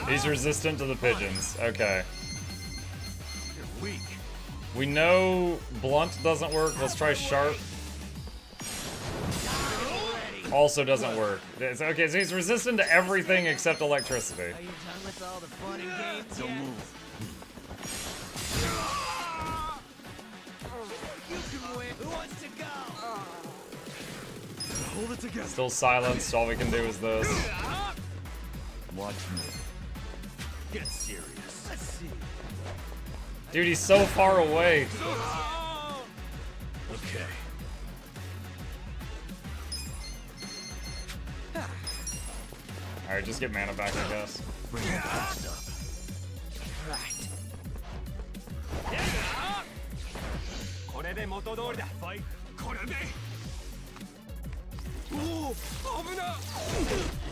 He's resistant to the pigeons. Okay. You're weak. We know blunt doesn't work. Let's try sharp. Also doesn't work. Okay, so he's resistant to everything except electricity. Are you done with all the fun and games? Don't move. You can win. Who wants to go? Hold it together. Still silenced. All we can do is this. Watch me. Get serious. Let's see. Dude, he's so far away. Okay. Alright, just get mana back, I guess. Bring it back up. Right. Fight.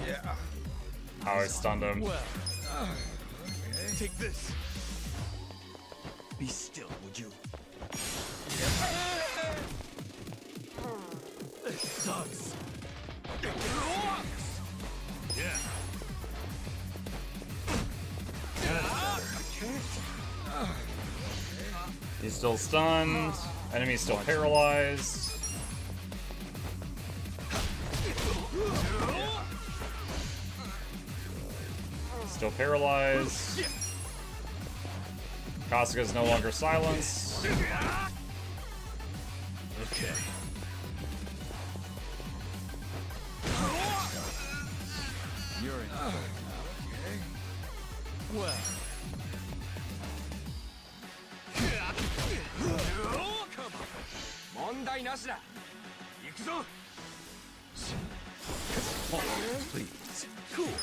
Yeah. Oh, I stunned him. Well. Okay. Take this. Be still, would you? This sucks. Yeah. I can't. He's still stunned. Enemy's still paralyzed. Still paralyzed. Kasuga's no longer silenced. Okay. You're in. Okay. Well. Come on. Please. Cool.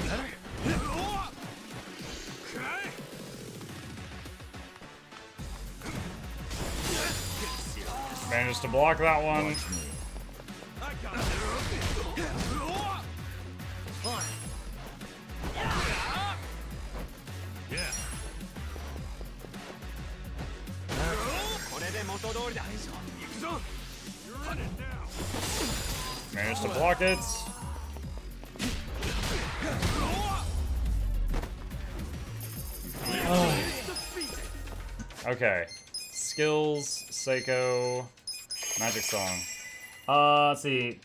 Better. Okay. Managed to block that one. I got it. Fine. Yeah. Managed to block it. Okay. Skills, Seiko, Magic Song. Let's see.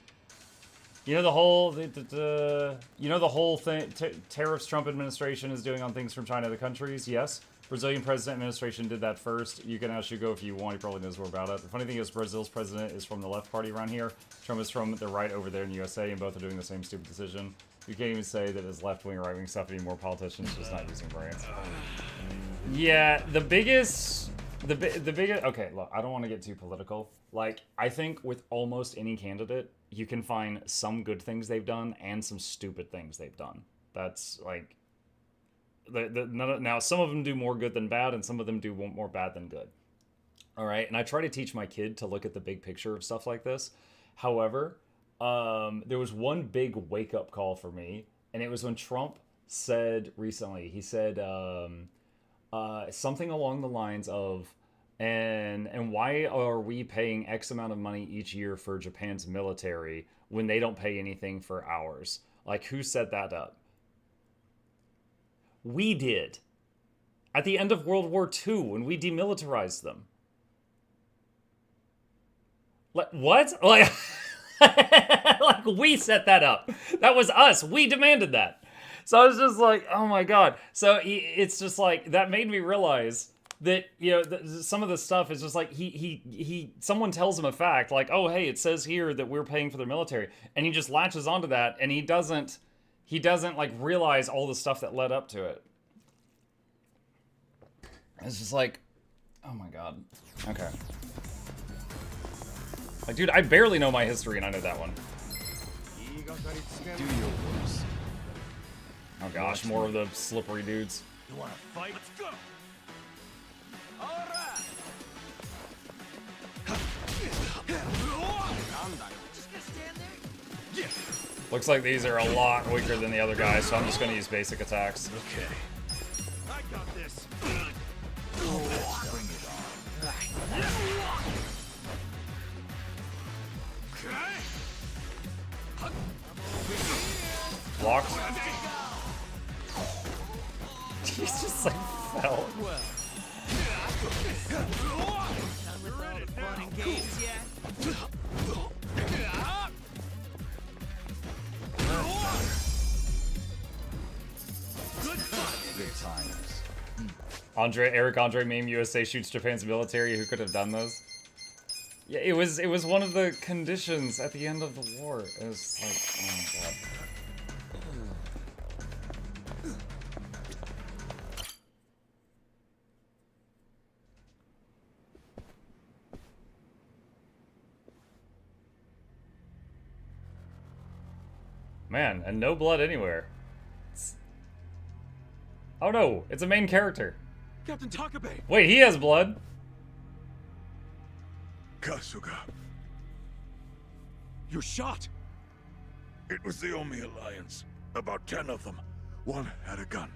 You know the whole, you know the whole thing, tariffs Trump administration is doing on things from China to countries? Yes. Brazilian president administration did that first. You can actually go if you want. He probably knows more about it. The funny thing is Brazil's president is from the left party around here. Trump is from the right over there in the USA, and both are doing the same stupid decision. You can't even say that it's left-wing or right-wing stuff anymore. Politicians just not using brains. Yeah, the biggest, okay, look, I don't want to get too political. Like, I think with almost any candidate, you can find some good things they've done and some stupid things they've done. That's, like, now some of them do more good than bad, and some of them do more bad than good. All right, and I try to teach my kid to look at the big picture of stuff like this. However, there was one big wake-up call for me, and it was when Trump said recently. He said something along the lines of, and why are we paying X amount of money each year for Japan's military when they don't pay anything for ours? Like, who set that up? We did. At the end of World War II, when we demilitarized them. What? Like, like, we set that up. That was us. We demanded that. So I was just like, oh my god. So it's just like, that made me realize that, you know, some of the stuff is just like, someone tells him a fact, like, oh, hey, it says here that we're paying for the military. And he just latches onto that, and he doesn't like realize all the stuff that led up to it. It's just like, oh my god. Okay. Like, dude, I barely know my history, and I know that one. Do your worst. Oh gosh, more of the slippery dudes. You wanna fight? Let's go! Looks like these are a lot weaker than the other guys, so I'm just gonna use basic attacks. Okay. I got this. Bring it on. Blocked. He's just like fell. Good times. Eric Andre meme USA shoots Japan's military. Who could have done those? Yeah, it was one of the conditions at the end of the war. It was like, oh my god. Man, and no blood anywhere. Oh no, it's a main character. Captain Takabe! Wait, he has blood. Kasuga. You're shot! It was the Omi Alliance. About 10 of them. One had a gun.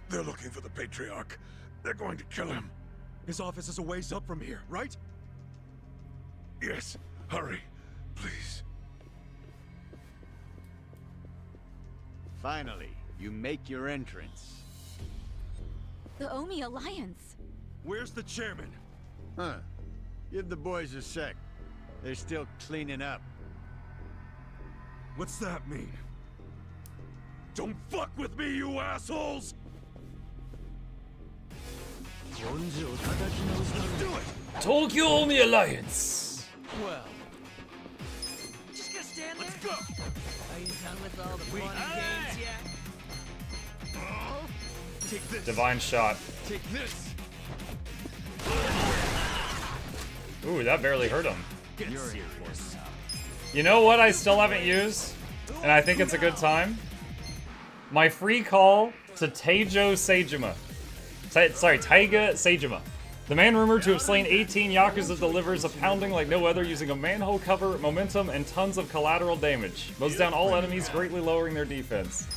They're looking for the Patriarch. They're going to kill him. His office is a ways up from here, right? Yes. Hurry. Please. Finally, you make your entrance. The Omi Alliance. Where's the chairman? Huh. Give the boys a sec. They're still cleaning up. What's that mean? Don't fuck with me, you assholes! Let's do it! Tokyo Omi Alliance. Well, just gonna stand there? Let's go! Are you done with all the fun and games yet? Take this! Divine shot. Take this! Ooh, that barely hurt him. Get serious. You know what I still haven't used? And I think it's a good time? My free call to Taiga Seijima. Taiga Seijima. The man rumored to have slain 18 Yakuza delivers a pounding like no other using a manhole cover, momentum, and tons of collateral damage. Mows down all enemies, greatly lowering their defense.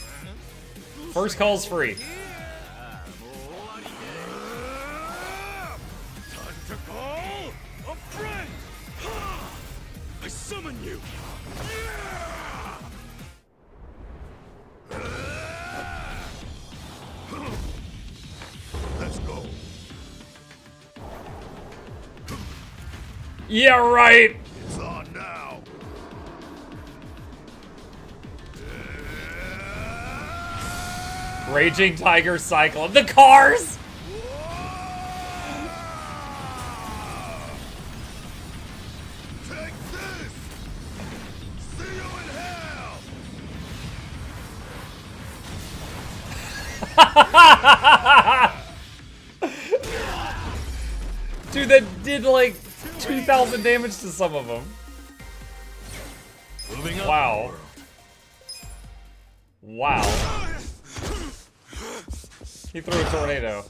First call's free. Time to call a friend! I summon you! Let's go. Yeah, right! It's on now. Raging Tiger Cyclone. The cars! Take this! See you in hell! Dude, that did like 2,000 damage to some of them. Wow. Wow. He threw a tornado.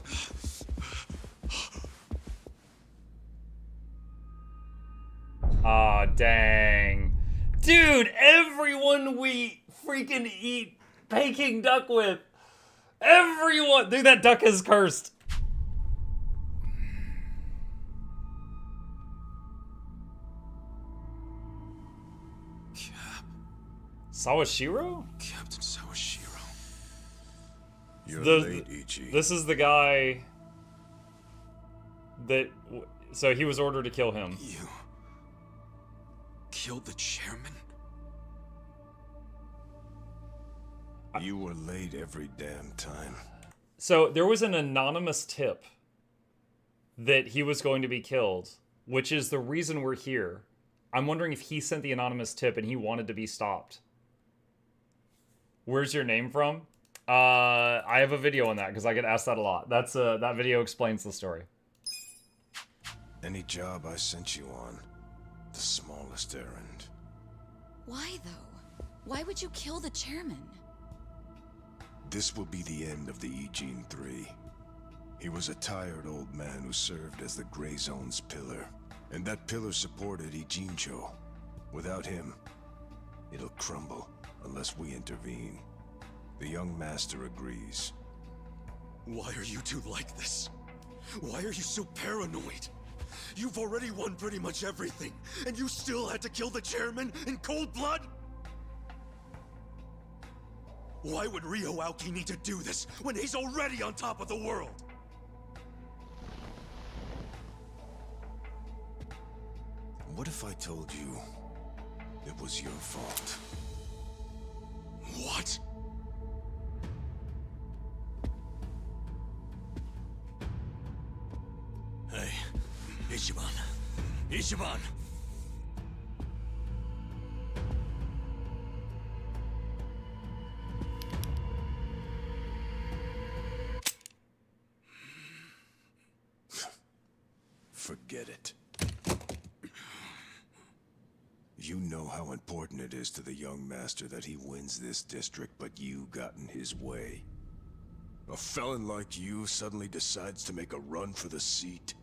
Aw, dang. Dude, everyone we freaking eat Peking duck with Everyone! Dude, that duck is cursed. Sawashiro? Captain Sawashiro. You're late, Ichi. This is the guy that... So he was ordered to kill him. You killed the chairman? You were late every damn time. So there was an anonymous tip that he was going to be killed, which is the reason we're here. I'm wondering if he sent the anonymous tip and he wanted to be stopped. Where's your name from? I have a video on that because I get asked that a lot. That's that video explains the story. Any job I sent you on, the smallest errand. Why, though? Why would you kill the chairman? This will be the end of the Ijin 3. He was a tired old man who served as the Gray Zone's pillar. And that pillar supported Ijincho. Without him, it'll crumble unless we intervene. The young master agrees. Why are you two like this? Why are you so paranoid? You've already won pretty much everything, and you still had to kill the chairman in cold blood? Why would Ryo Aoki need to do this when he's already on top of the world? What if I told you it was your fault? What? Hey, Ichiban. Ichiban! Forget it. You know how important it is to the young master that he wins this district, but you got in his way. A felon like you suddenly decides to make a run for the seat.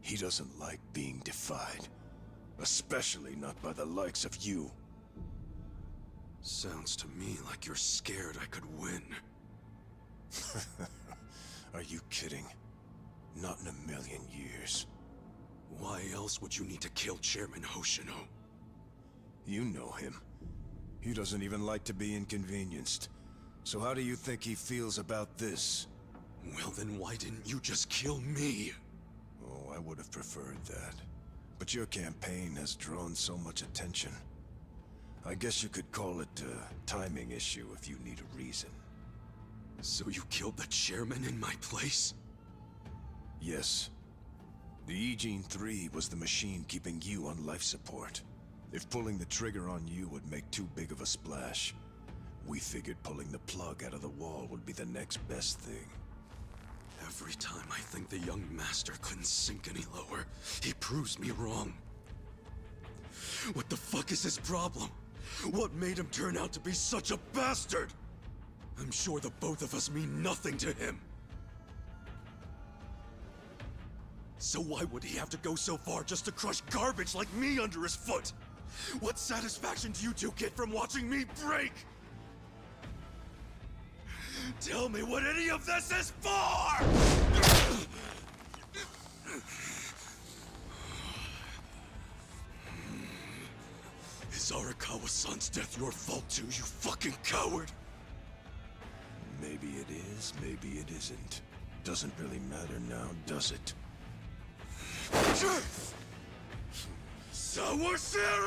He doesn't like being defied. Especially not by the likes of you. Sounds to me like you're scared I could win. Are you kidding? Not in a million years. Why else would you need to kill Chairman Hoshino? You know him. He doesn't even like to be inconvenienced. So how do you think he feels about this? Well then why didn't you just kill me? Oh, I would have preferred that. But your campaign has drawn so much attention. I guess you could call it a timing issue if you need a reason. So you killed the chairman in my place? Yes. The Ijin 3 was the machine keeping you on life support. If pulling the trigger on you would make too big of a splash, we figured pulling the plug out of the wall would be the next best thing. Every time I think the young master couldn't sink any lower, he proves me wrong. What the fuck is his problem? What made him turn out to be such a bastard? I'm sure the both of us mean nothing to him. So why would he have to go so far just to crush garbage like me under his foot? What satisfaction do you two get from watching me break? Tell me what any of this is for! Is Arakawa-san's death your fault too, you fucking coward? Maybe it is, maybe it isn't. Doesn't really matter now, does it? Sawashiro!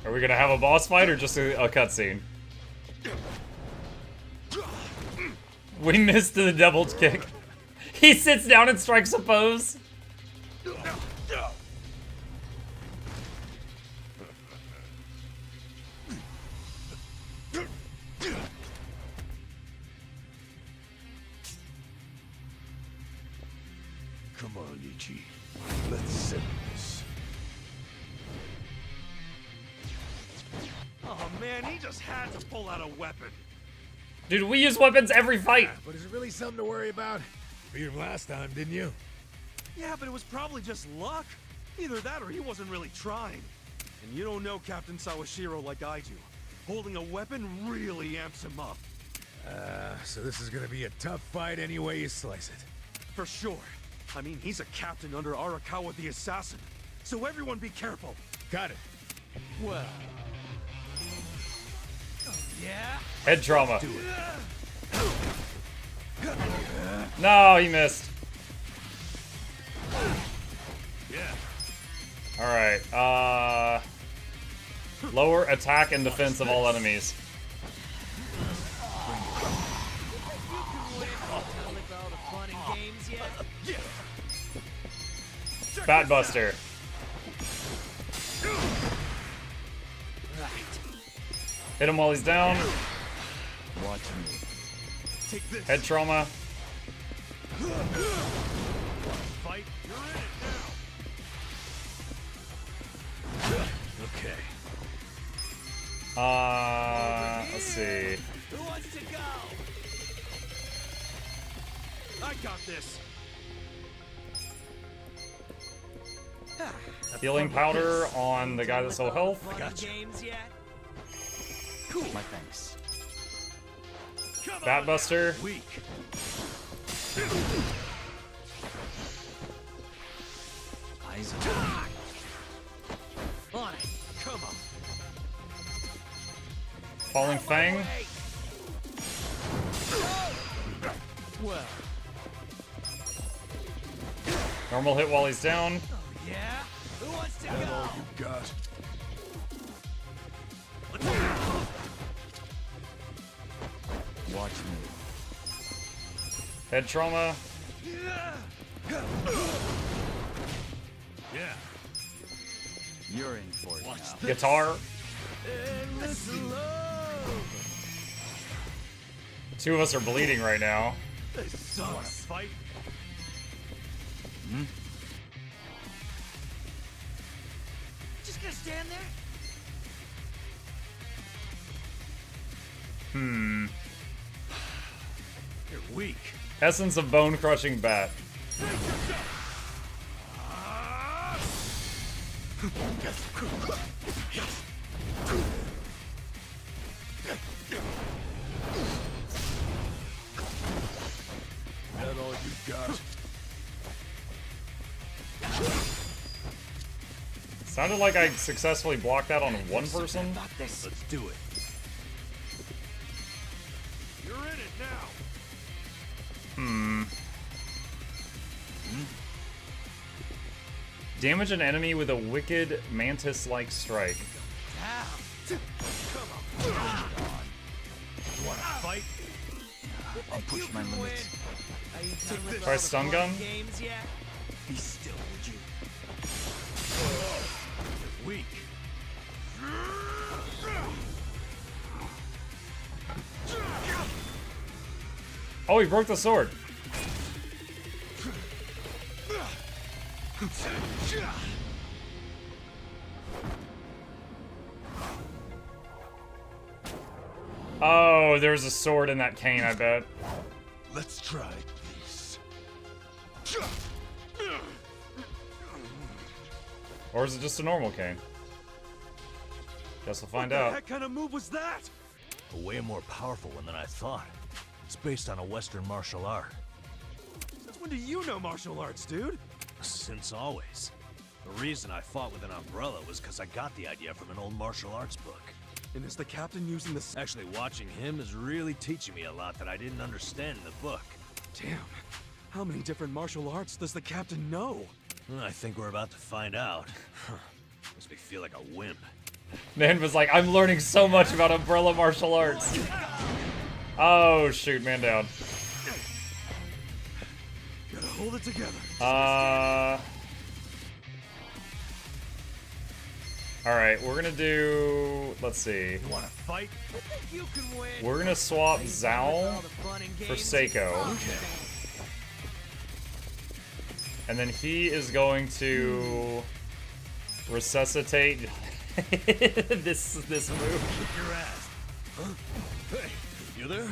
Are we gonna have a boss fight or just a cutscene? We missed the devil's kick. He sits down and strikes a pose. Come on, Ichi. Let's settle this. Oh man, he just had to pull out a weapon. Dude, we use weapons every fight. But is it really something to worry about? Beat him last time, didn't you? Yeah, but it was probably just luck. Either that or he wasn't really trying. And you don't know Captain Sawashiro like I do. Holding a weapon really amps him up. So this is gonna be a tough fight any way you slice it. For sure. I mean, he's a captain under Arakawa the assassin. So everyone be careful. Got it. Well. Yeah. Head trauma. No, he missed. Yeah. Alright, lower attack and defense of all enemies. Bat Buster. Hit him while he's down. Watch me. Take this. Head trauma. Fight. You're in it now. Okay. Let's see. Who wants to go? I got this. Healing powder on the guy that's low health. Games yet? Cool. My thanks. Bat Buster. Weak. Eyes on. On it. Come on. Falling Fang. Well. Normal hit while he's down. Yeah. Who wants to That go? all you got? Watch me. Head trauma. Yeah. You're in for it now. Guitar. Two of us are bleeding right now. Wanna fight? Hmm? Just gonna stand there? Hmm. You're weak. Essence of Bone Crushing Bat. That all you got? Sounded like I successfully blocked that on one person. Let's do it. You're in it now. Hmm. Damage an enemy with a wicked mantis-like strike. Come on. You wanna fight? I'll push my limits. Try stun gun. Games yet? Be still, would you? You're weak. Oh, he broke the sword. Oh, there's a sword in that cane, I bet. Let's try this. Or is it just a normal cane? Guess we'll find out. What the heck kind of move was that? A way more powerful one than I thought. It's based on a Western martial art. Since when do you know martial arts, dude? Since always. The reason I fought with an umbrella was because I got the idea from an old martial arts book. And is the captain using this? Actually, watching him is really teaching me a lot that I didn't understand in the book. Damn. How many different martial arts does the captain know? I think we're about to find out. Makes me feel like a wimp. Man was like, I'm learning so much about umbrella martial arts. Oh, shoot, man down. Gotta hold it together. Alright, we're gonna do... Let's see. You wanna fight? I think you can win. We're gonna swap Zhao for Seiko. Okay. And then he is going to resuscitate this move. Kick your ass. Huh? Hey, you there?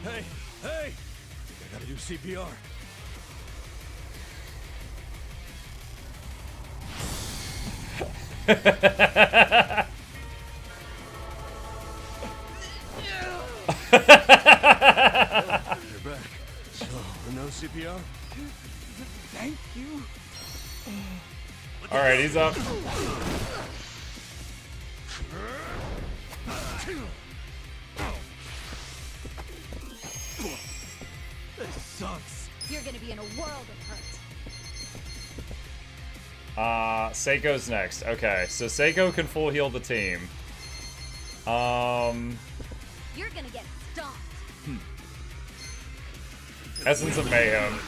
Hey, hey! I gotta do CPR. You're back. So, no CPR? Thank you. Alright, he's up. This sucks. You're gonna be in a world of hurt. Seiko's next. Okay, so Seiko can full heal the team. You're gonna get stomped. Essence of Mayhem.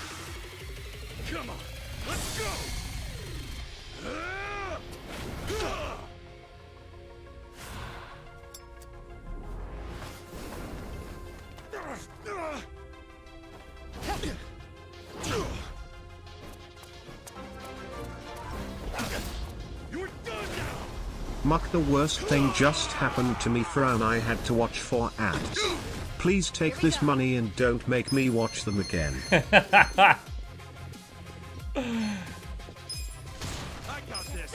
Come on, let's go. Muck, the worst thing just happened to me. Frown, I had to watch 4 ads. Please take this money and don't make me watch them again. I got this.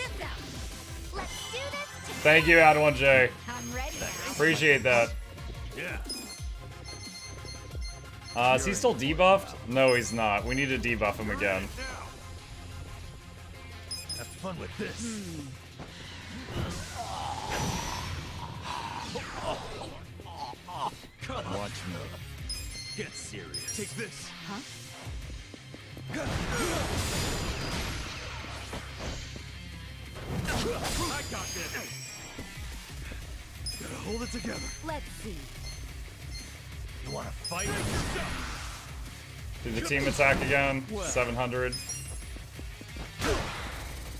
Let's do this. Thank you, Ad1J. I'm ready. Appreciate that. Yeah. Is he still debuffed? No, he's not. We need to debuff him again. Have fun with this. Come on. Watch me. Get serious. Take this. Huh? I got this. Gotta hold it together. Let's see. You wanna fight? Do the team attack again. 700.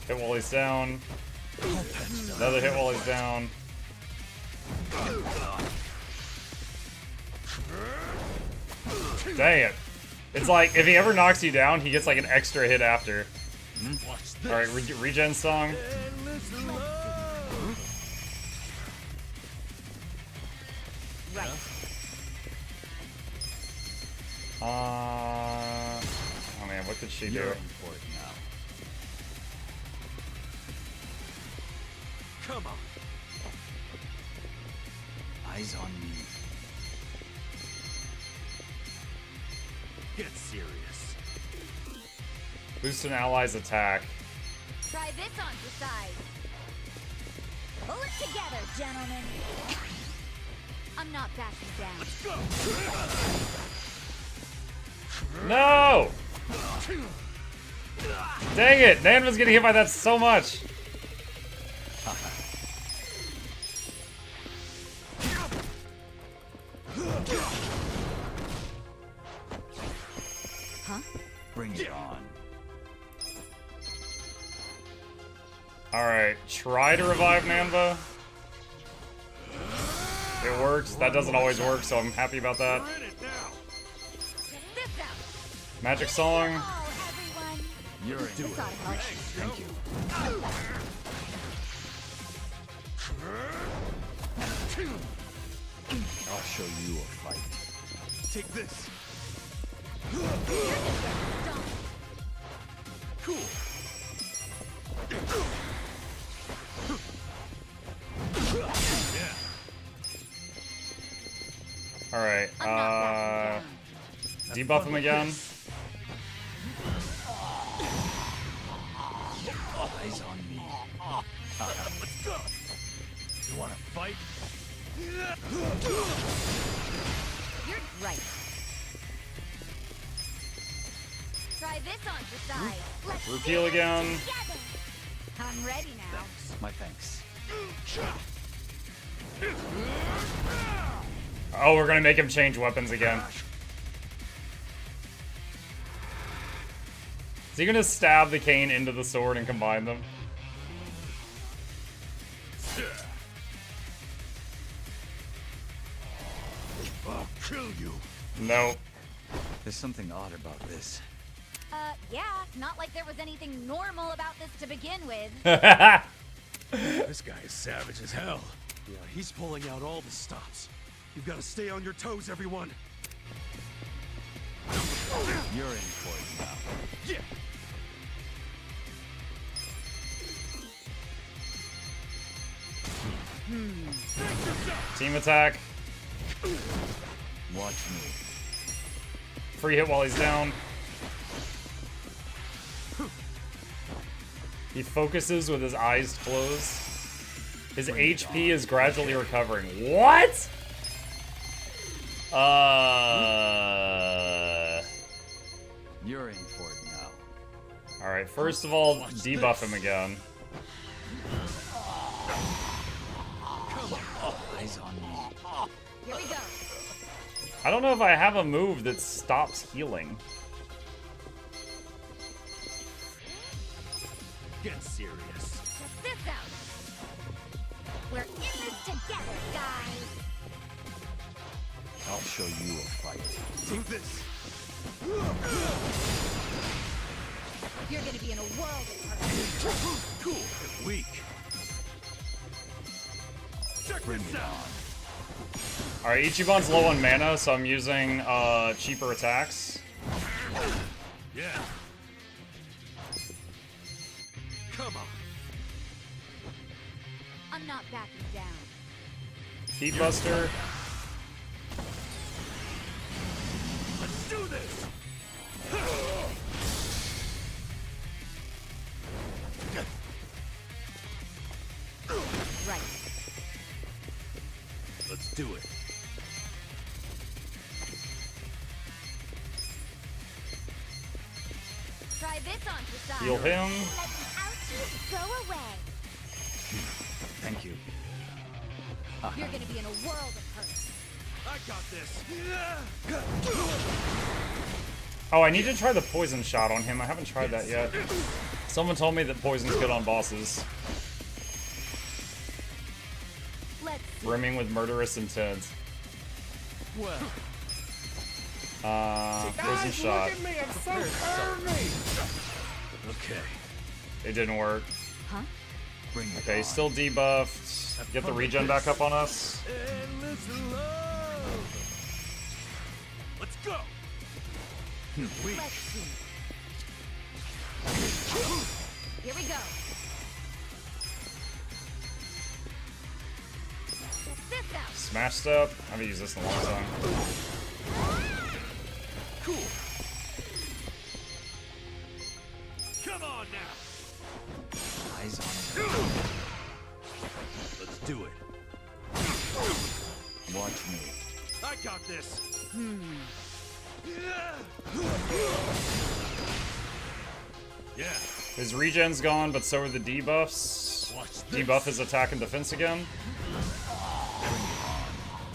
Hit while he's down. Another hit while he's down. Dang it. It's like, if he ever knocks you down, he gets like an extra hit after. Alright, regen song. Right. Oh man, what could she do? Come on. Eyes on me. Get serious. Boost an ally's attack. Try this on the side. Pull it together, gentlemen. I'm not backing down. Let's go. No! Dang it! Nanba's getting hit by that so much. Huh? Bring it on. Alright, try to revive Nanba. It works. That doesn't always work, so I'm happy about that. Magic song. You're into it. Thank you. I'll show you a fight. Take this. Cool. Yeah. Alright, debuff him again. Eyes on me. Let's go. You wanna fight? You're right. Try this on the side. Let's Repeal again. together. I'm ready now. My thanks. Oh, we're gonna make him change weapons again. Is he gonna stab the cane into the sword and combine them? I'll kill you. No. There's something odd about this. Yeah, not like there was anything normal about this to begin with. This guy is savage as hell. Yeah, he's pulling out all the stops. You've got to stay on your toes, everyone. You're in for it now. Yeah. Team attack. Watch me. Free hit while he's down. He focuses with his eyes closed. His HP is gradually recovering. What? You're in for it now. Alright, first of all, debuff him again. Eyes on me. Here we go. I don't know if I have a move that stops healing. Get serious. Check this out. We're in this together, guys. I'll show you a fight. Take this. You're gonna be in a world of hurt. Cool. Weak. Check this out. Alright, Ichiban's low on mana, so I'm using cheaper attacks. Yeah. Come on. I'm not backing down. Heat Buster. Let's do this. Right. Let's do it. Try this on for size. Heal him. Let the ouchies go away. Thank you. You're gonna be in a world of hurt. I got this. Oh, I need to try the poison shot on him. I haven't tried that yet. Someone told me that poison's good on bosses. Let's see. Brimming with murderous intent. Well. Poison shot. Look at me, I'm so curvy. Okay. It didn't work. Huh? Bring it Okay, on. still debuffed. Get the regen back up on us. Endless love. Let's go. Weak. Let's see. Here we go. Check this out. Smash step. I haven't used this in a long time. Cool. Come on now. Eyes on me. Let's do it. Watch me. I got this. Yeah. His regen's gone, but so are the debuffs. Watch this. Debuff his attack and defense again.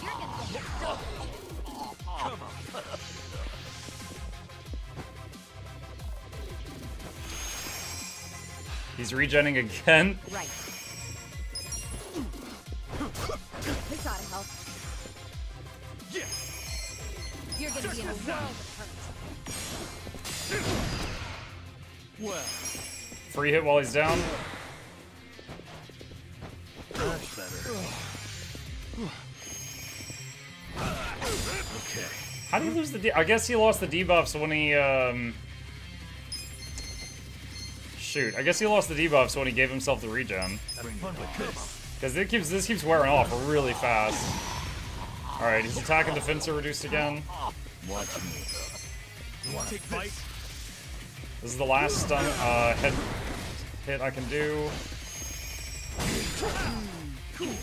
You're gonna get stuck. Come on. He's regenning again. Right. This ought to help. Yeah. You're gonna be in a world of hurt. Well. Free hit while he's down. Much better. Okay. How do you lose the I guess he lost the debuffs when he, Shoot, I guess he lost the debuffs when he gave himself the regen. Have fun with this. Because this keeps wearing off really fast. Alright, his attack and defense are reduced again. Watch me. You want to fight? This is the last stun, head hit I can do. Cool.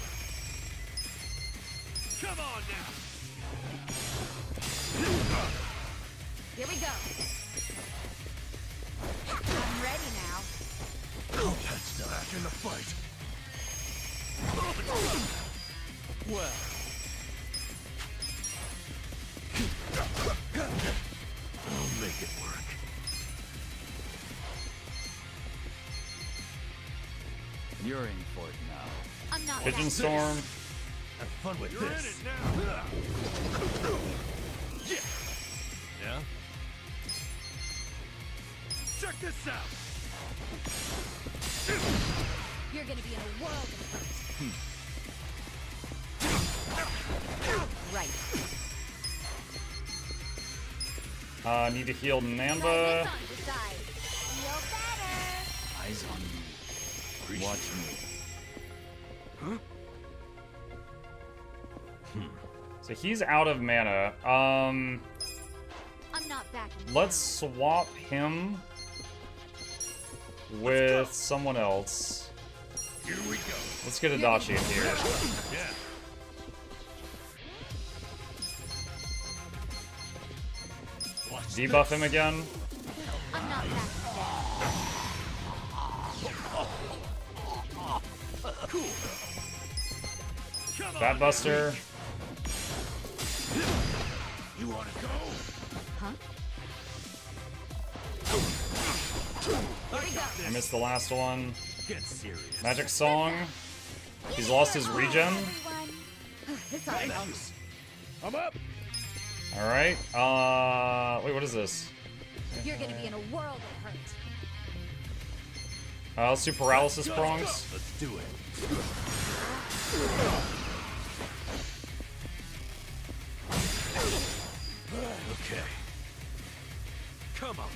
Come on now. Here we go. I'm ready now. That's back in the fight. Well. I'll make it work. You're in for it now. I'm not Pigeon backing Storm. Have fun with You're this. in it now. Yeah. Yeah? Check this out. You're gonna be in a world of hurt. Right. Need to heal Try Nanba. this on the side. Feel better. Eyes on me. Watch me. Huh? So he's out of mana. I'm not backing Let's swap him with someone else. Here we go. Let's get Adachi in here. Yeah. Debuff him again. I'm not backing down. Fat Buster. You want to go? Huh? I missed the last one. Get serious. Magic Song. He's lost his regen. It's all right. I'm up. Alright. Wait, what is this? You're gonna be in a world of hurt. Let's do Paralysis Prongs. Let's do it. Okay. Come on.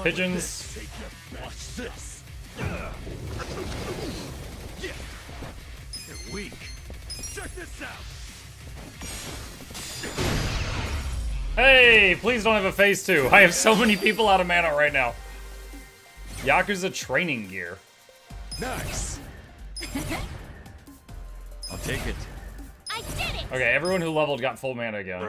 Pigeons. Watch this. They're weak. Check this out. Hey, please don't have a phase 2. I have so many people out of mana right now. Yakuza training gear. Nice. I'll take it. I did it. Okay, everyone who leveled got full mana again.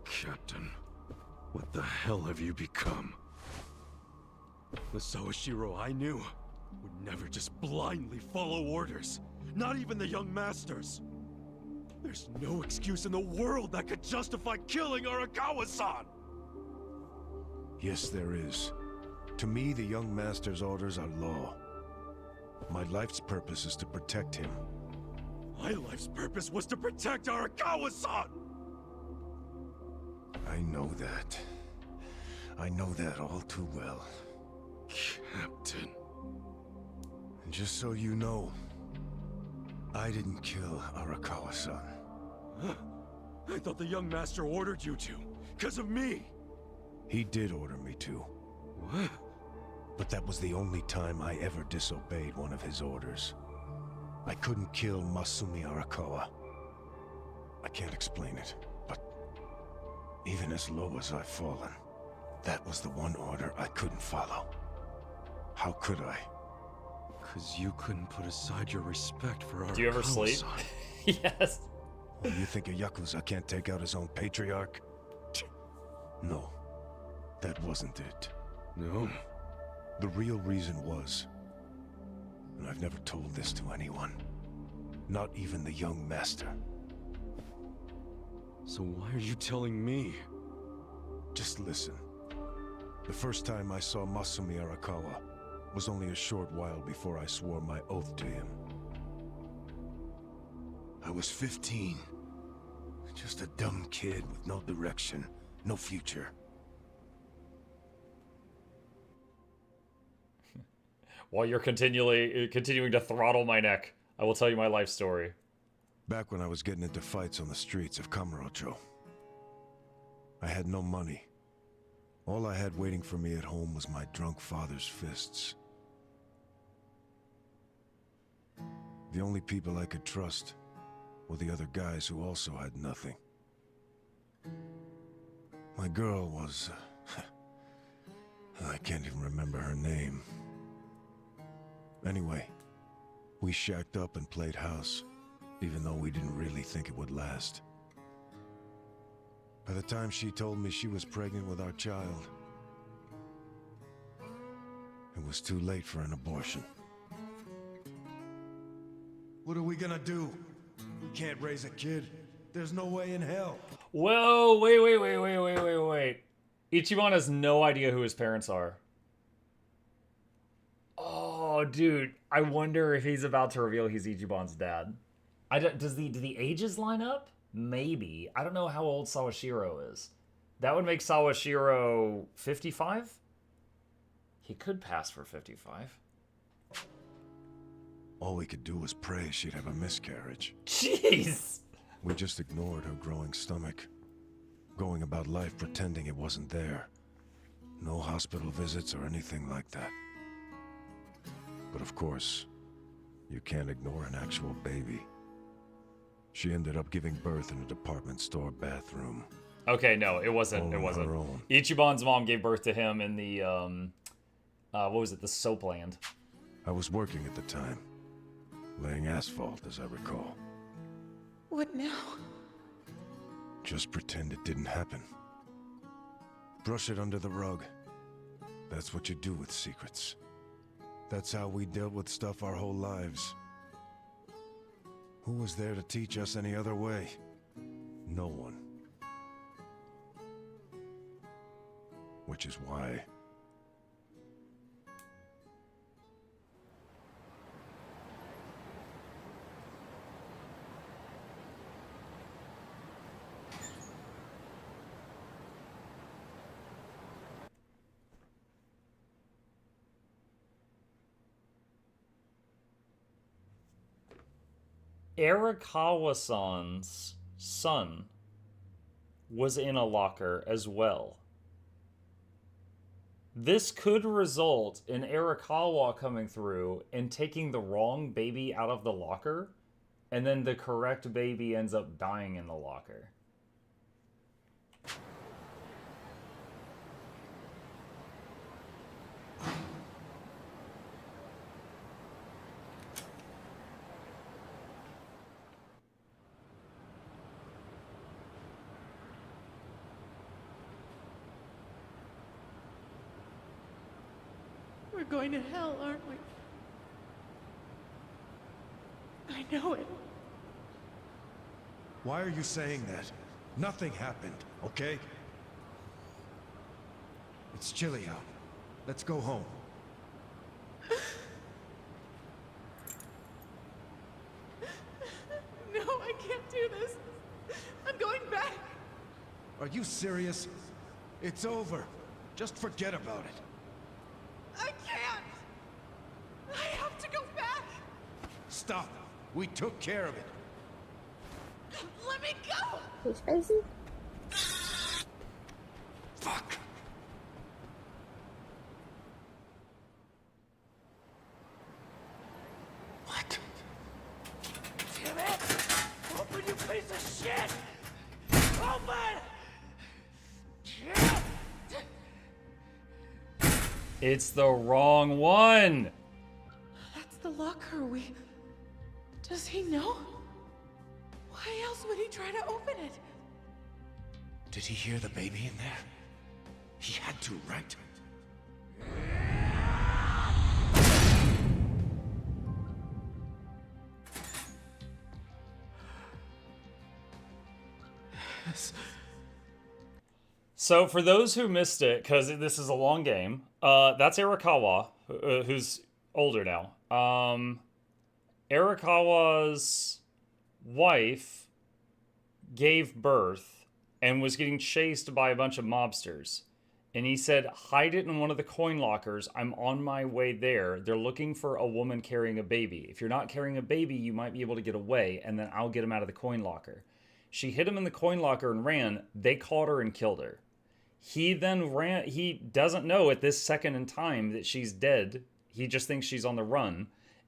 Captain, what the hell have you become? The Sawashiro I knew would never just blindly follow orders. Not even the young masters. There's no excuse in the world that could justify killing Arakawa-san! Yes, there is. To me, the young master's orders are law. My life's purpose is to protect him. My life's purpose was to protect Arakawa-san! I know that. I know that all too well. Captain. And just so you know, I didn't kill Arakawa-san. I thought the young master ordered you to, because of me! He did order me to. What? But that was the only time I ever disobeyed one of his orders. I couldn't kill Masumi Arakawa. I can't explain it, but even as low as I've fallen, that was the one order I couldn't follow. How could I? Because you couldn't put aside your respect for Arakawa-san. Do you ever sleep? Yes. Well, you think a Yakuza can't take out his own patriarch? No, that wasn't it. No? The real reason was, and I've never told this to anyone, not even the young master. So why are you telling me? Just listen. The first time I saw Masumi Arakawa was only a short while before I swore my oath to him. I was 15. Just a dumb kid with no direction, no future. While you're continuing to throttle my neck, I will tell you my life story. Back when I was getting into fights on the streets of Kamurocho, I had no money. All I had waiting for me at home was my drunk father's fists. The only people I could trust were the other guys who also had nothing. My girl was... I can't even remember her name. Anyway, we shacked up and played house, even though we didn't really think it would last. By the time she told me she was pregnant with our child, it was too late for an abortion. What are we gonna do? We can't raise a kid. There's no way in hell. Whoa, wait. Ichiban has no idea who his parents are. Oh, dude. I wonder if he's about to reveal he's Ichiban's dad. Do the ages line up? Maybe. I don't know how old Sawashiro is. That would make Sawashiro 55? He could pass for 55. All we could do was pray she'd have a miscarriage. Jeez! We just ignored her growing stomach, going about life pretending it wasn't there. No hospital visits or anything like that. But of course, you can't ignore an actual baby. She ended up giving birth in a department store bathroom. Okay, no, it wasn't. All It on wasn't. her own. Ichiban's mom gave birth to him in the what was it? The Soapland. I was working at the time, laying asphalt, as I recall. What now? Just pretend it didn't happen. Brush it under the rug. That's what you do with secrets. That's how we dealt with stuff our whole lives. Who was there to teach us any other way? No one. Which is why... Arakawa-san's son was in a locker as well. This could result in Arakawa coming through and taking the wrong baby out of the locker, and then the correct baby ends up dying in the locker. We're going to hell, aren't we? I know it. Why are you saying that? Nothing happened, okay? It's chilly out. Let's go home. No, I can't do this. I'm going back. Are you serious? It's over. Just forget about it. I can't. I have to go back. Stop. We took care of it. Let me go. He's crazy. Fuck. What? Damn it! Open, you piece of shit! Open! It's the wrong one! That's the locker Does he know? Why else would he try to open it? Did he hear the baby in there? He had to, right? So for those who missed it, because this is a long game, that's Arakawa, who's older now. Arakawa's wife gave birth and was getting chased by a bunch of mobsters. And he said, hide it in one of the coin lockers. I'm on my way there. They're looking for a woman carrying a baby. If you're not carrying a baby, you might be able to get away, and then I'll get him out of the coin locker. She hid him in the coin locker and ran. They caught her and killed her. He then ran. He doesn't know at this second in time that she's dead. He just thinks she's on the run.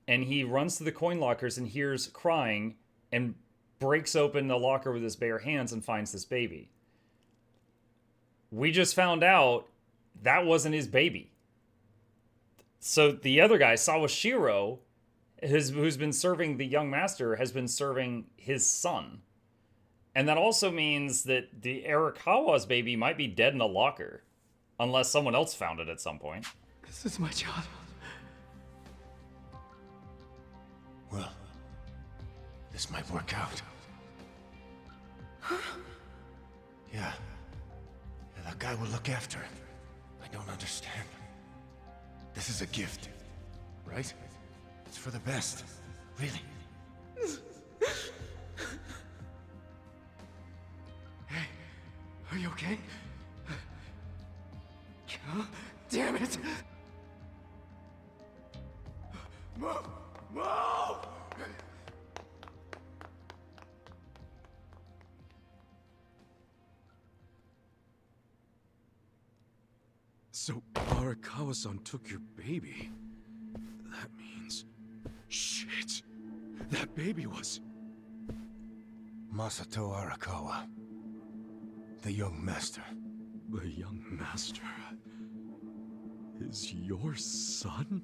And he runs to the coin lockers and hears crying and breaks open the locker with his bare hands and finds this baby. We just found out that wasn't his baby. So the other guy, Sawashiro, who's been serving the young master, has been serving his son. And that also means that the Arakawa's baby might be dead in the locker. Unless someone else found it at some point. This is my job. Well, this might work out. Yeah. That guy will look after it. I don't understand. This is a gift, right? It's for the best. Really. Hey, are you okay? Damn it! Move! Move! Arakawa-san took your baby. That means... Shit! That baby was... Masato Arakawa. The young master. The young master... is your son?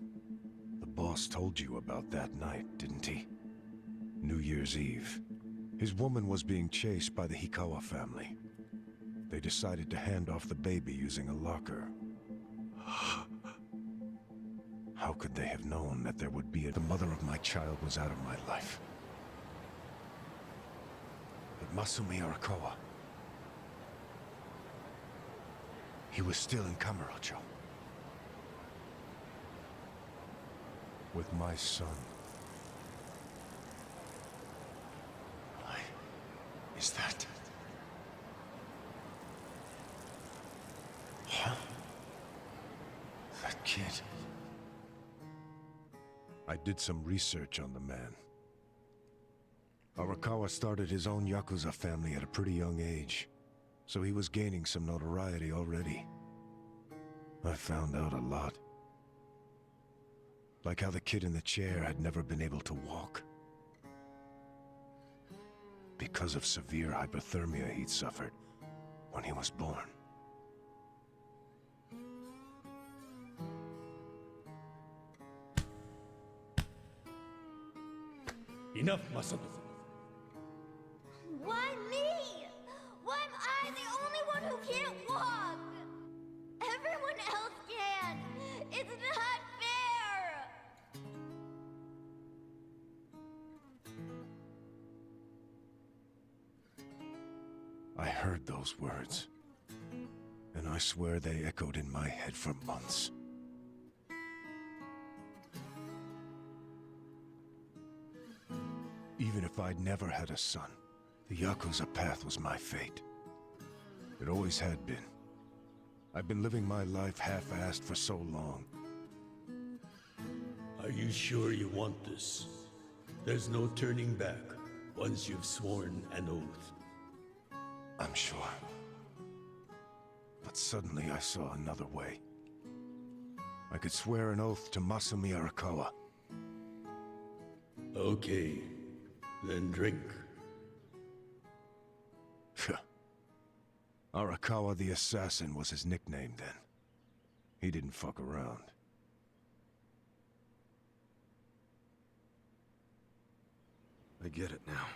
The boss told you about that night, didn't he? New Year's Eve. His woman was being chased by the Hikawa family. They decided to hand off the baby using a locker. How could they have known that there would be the mother of my child was out of my life? But Masumi Arakawa... he was still in Kamurocho. With my son. Why is that? Huh? That kid. I did some research on the man. Arakawa started his own Yakuza family at a pretty young age, so he was gaining some notoriety already. I found out a lot. Like how the kid in the chair had never been able to walk. Because of severe hypothermia he'd suffered when he was born. Enough, Masato. Why me? Why am I the only one who can't walk? Everyone else can. It's not fair. I heard those words, and I swear they echoed in my head for months. Even if I'd never had a son, the Yakuza path was my fate. It always had been. I've been living my life half-assed for so long. Are you sure you want this? There's no turning back once you've sworn an oath. I'm sure. But suddenly I saw another way. I could swear an oath to Masumi Arakawa. Okay, then drink. Arakawa the Assassin was his nickname then. He didn't fuck around. I get it now.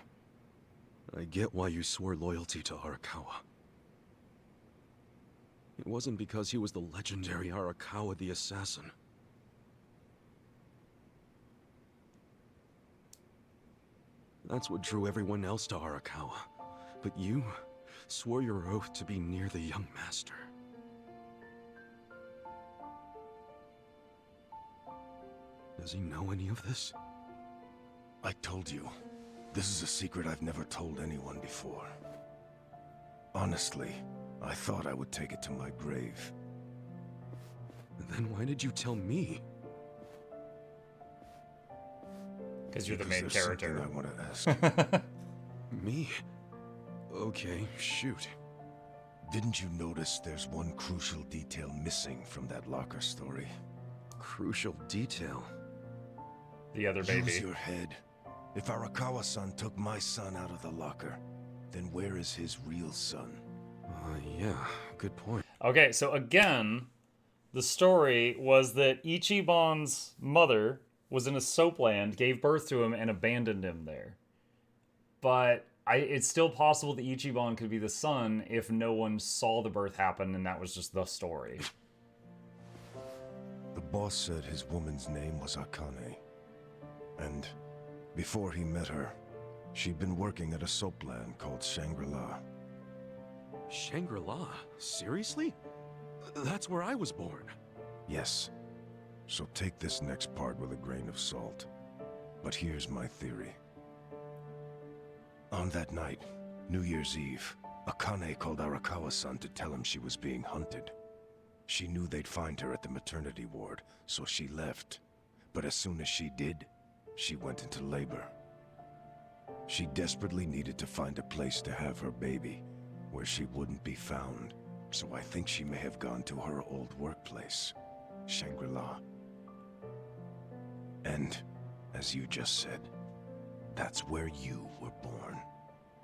I get why you swore loyalty to Arakawa. It wasn't because he was the legendary Arakawa the Assassin. That's what drew everyone else to Arakawa. But you swore your oath to be near the young master. Does he know any of this? I told you. This is a secret I've never told anyone before. Honestly, I thought I would take it to my grave. Then why did you tell me? Because you're the main character. I want to ask. Me? Okay, shoot. Didn't you notice there's one crucial detail missing from that locker story? Crucial detail? The other baby. Use your head. If Arakawa-san took my son out of the locker, then where is his real son? Yeah, good point. Okay, so again, the story was that Ichiban's mother was in a soapland, gave birth to him, and abandoned him there. But it's still possible that Ichiban could be the son if no one saw the birth happen and that was just the story. The boss said his woman's name was Akane. And before he met her, she'd been working at a soapland called Shangri-La. Shangri-La? Seriously? That's where I was born. Yes. So take this next part with a grain of salt. But here's my theory. On that night, New Year's Eve, Akane called Arakawa-san to tell him she was being hunted. She knew they'd find her at the maternity ward, so she left. But as soon as she did, she went into labor. She desperately needed to find a place to have her baby, where she wouldn't be found. So I think she may have gone to her old workplace, Shangri-La. And, as you just said, that's where you were born,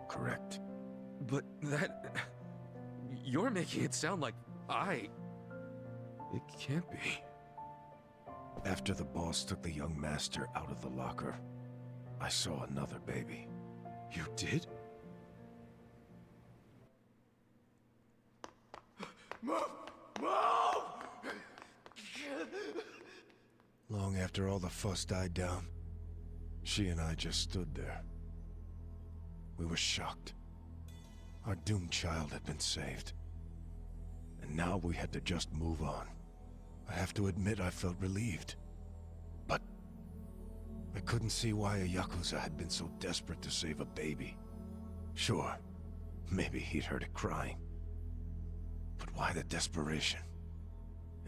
correct? But that... You're making it sound like I... It can't be. After the boss took the young master out of the locker, I saw another baby. You did? Move! Move! Long after all the fuss died down, she and I just stood there. We were shocked. Our doomed child had been saved. And now we had to just move on. I have to admit I felt relieved. But I couldn't see why a Yakuza had been so desperate to save a baby. Sure, maybe he'd heard it crying. But why the desperation?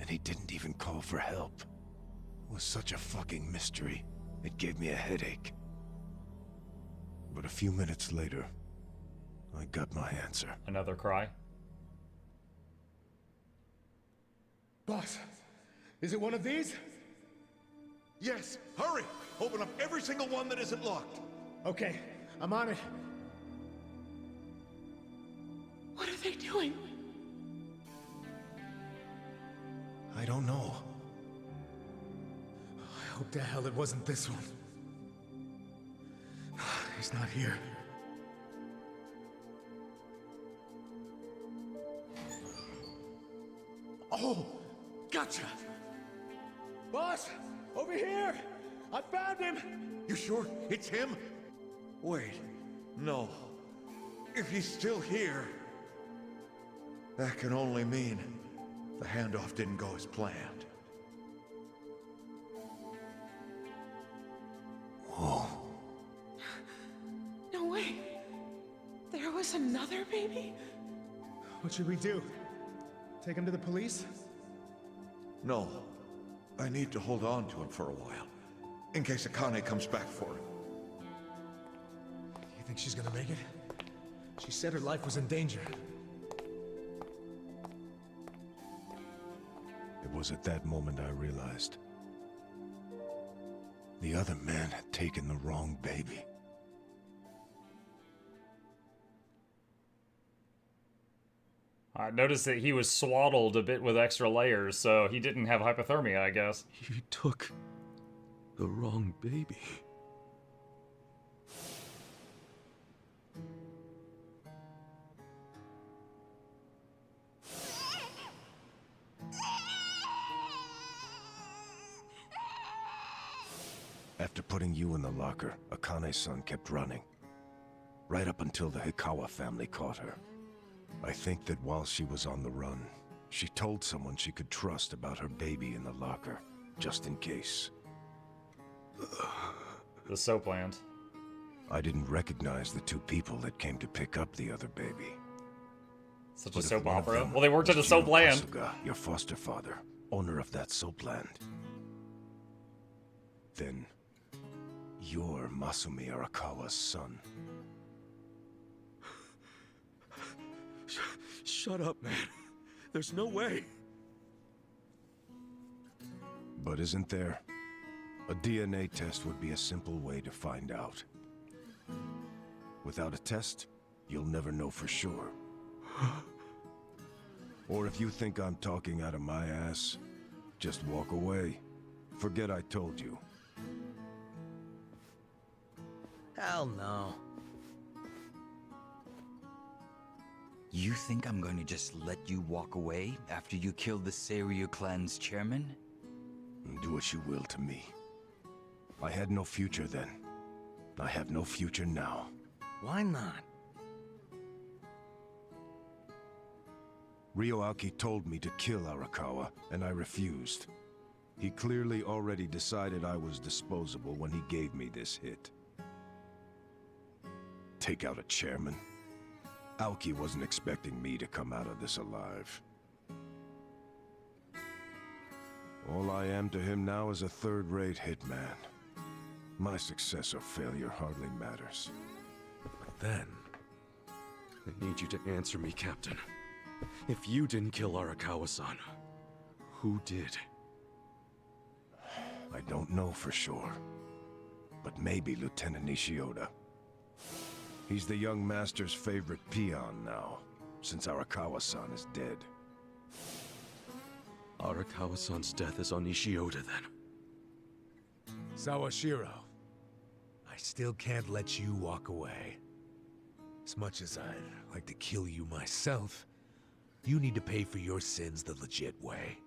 And he didn't even call for help. It was such a fucking mystery. It gave me a headache. But a few minutes later, I got my answer. Another cry? Boss, is it one of these? Yes, hurry! Open up every single one that isn't locked. Okay, I'm on it. What are they doing? I don't know. I hope to hell it wasn't this one. He's not here. Oh, gotcha! Boss, over here! I found him! You sure it's him? Wait, no. If he's still here, that can only mean the handoff didn't go as planned. Whoa. No way. There was another baby? What should we do? Take him to the police? No. I need to hold on to him for a while, in case Akane comes back for him. You think she's gonna make it? She said her life was in danger. It was at that moment I realized. The other man had taken the wrong baby. I noticed that he was swaddled a bit with extra layers, so he didn't have hypothermia, I guess. You took the wrong baby. After putting you in the locker, Akane's son kept running. Right up until the Hikawa family caught her. I think that while she was on the run, she told someone she could trust about her baby in the locker, just in case. The soap land. I didn't recognize the two people that came to pick up the other baby. Such But a if soap one of opera. them Well, they worked at a was soap Jun land. Kasuga, your foster father, owner of that soap land, then you're Masumi Arakawa's son. Shut up, man. There's no way. But isn't there? A DNA test would be a simple way to find out. Without a test, you'll never know for sure. Or if you think I'm talking out of my ass, just walk away. Forget I told you. Hell no. You think I'm going to just let you walk away after you killed the Seiryu clan's chairman? Do what you will to me. I had no future then. I have no future now. Why not? Aoki told me to kill Arakawa, and I refused. He clearly already decided I was disposable when he gave me this hit. Take out a chairman? Aoki wasn't expecting me to come out of this alive. All I am to him now is a third-rate hitman. My success or failure hardly matters. But then... I need you to answer me, Captain. If you didn't kill Arakawa-san, who did? I don't know for sure, but maybe Lieutenant Nishioda. He's the young master's favorite peon now, since Arakawa-san is dead. Arakawa-san's death is on Nishioda, then. Sawashiro, I still can't let you walk away. As much as I'd like to kill you myself, you need to pay for your sins the legit way.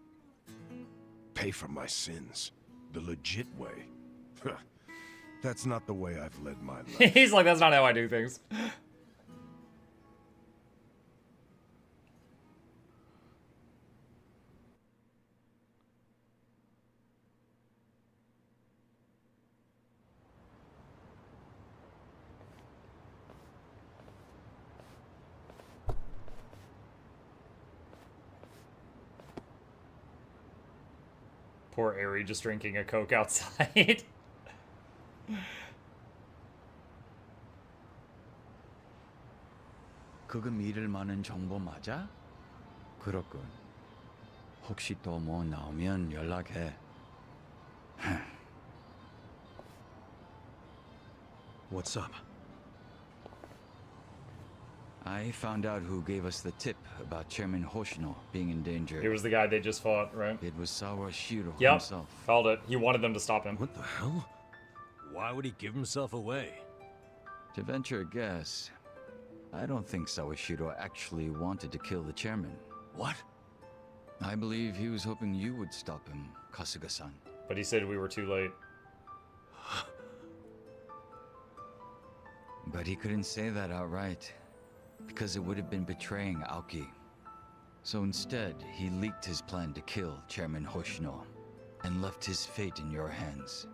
Pay for my sins? The legit way? That's not the way I've led my life. He's like, that's not how I do things. Poor Eri just drinking a Coke outside. 그거 믿을 만한 정보 맞아? 그렇군. 혹시 또 뭐 나오면 연락해. What's up? I found out who gave us the tip about Chairman Hoshino being in danger. It was the guy they just fought, right? It was Sawashiro himself. Called it. He wanted them to stop him. What the hell? Why would he give himself away? To venture a guess, I don't think Sawashiro actually wanted to kill the chairman. What? I believe he was hoping you would stop him, Kasuga-san. But he said we were too late. But he couldn't say that outright, because it would have been betraying Aoki. So instead, he leaked his plan to kill Chairman Hoshino, and left his fate in your hands.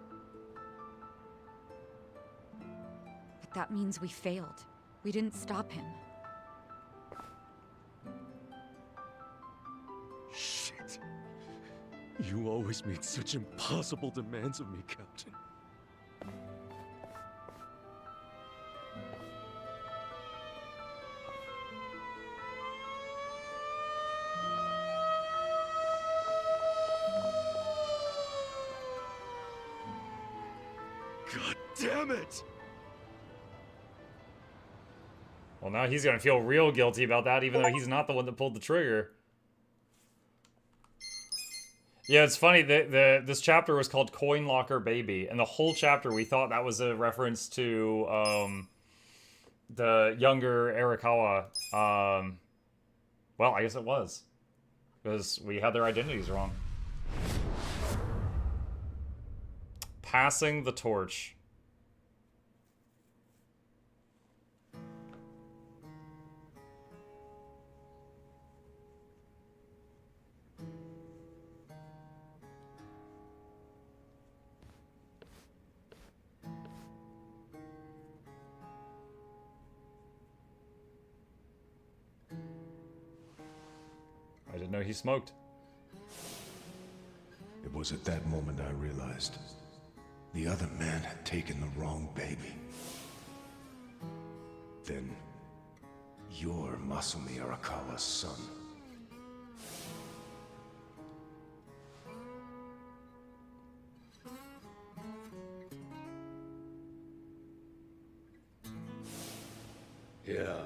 But that means we failed. We didn't stop him. Shit. You always made such impossible demands of me, Captain. God damn it! Well, now he's gonna feel real guilty about that, even though he's not the one that pulled the trigger. Yeah, it's funny that this chapter was called Coin Locker Baby, and the whole chapter we thought that was a reference to the younger Arakawa. Well, I guess it was, because we had their identities wrong. Passing the torch. I didn't know he smoked. It was at that moment I realized the other man had taken the wrong baby. Then, you're Masumi Arakawa's son. Yeah.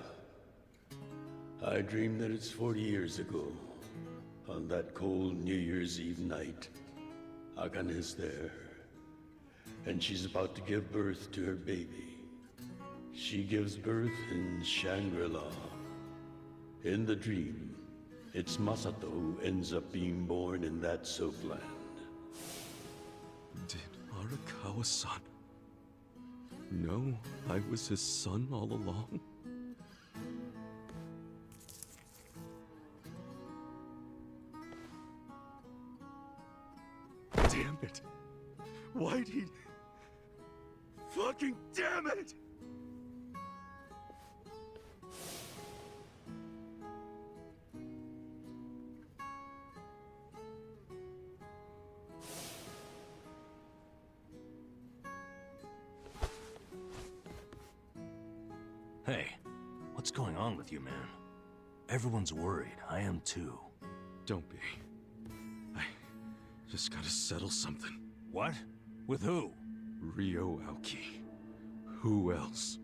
I dreamed that it's 40 years ago. On that cold New Year's Eve night, Akane's there. And she's about to give birth to her baby. She gives birth in Shangri-La. In the dream, it's Masato who ends up being born in that soapland. Did Arakawa-san know I was his son all along? Damn it! Why'd he... Fucking damn it! Hey, what's going on with you, man? Everyone's worried. I am too. Don't be. I just gotta settle something. What? With who? Ryo Aoki. Who else?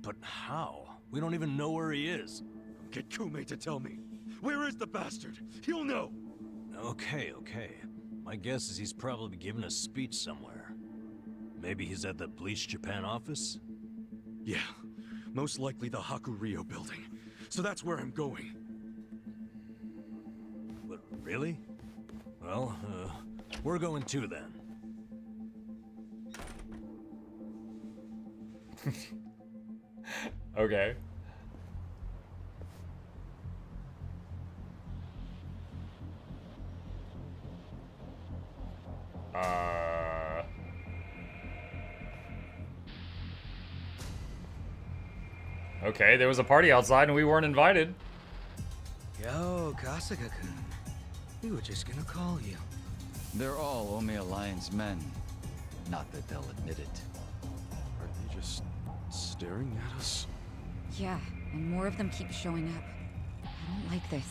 But how? We don't even know where he is. Get Kume to tell me. Where is the bastard? He'll know. Okay. My guess is he's probably giving a speech somewhere. Maybe he's at the Bleach Japan office? Yeah, most likely the Hakuryo building. So that's where I'm going. What, really? Well, we're going too then. Okay. Okay, there was a party outside and we weren't invited. Yo, Kasuga-kun. We were just gonna call you. They're all Omi Alliance men. Not that they'll admit it. Are they just staring at us? Yeah, and more of them keep showing up. I don't like this.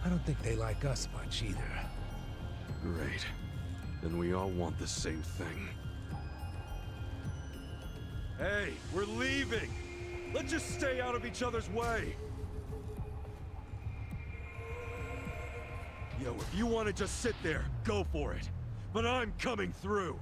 I don't think they like us much either. Great. Then we all want the same thing. Hey, we're leaving! Let's just stay out of each other's way! Yo, if you want to just sit there, go for it. But I'm coming through!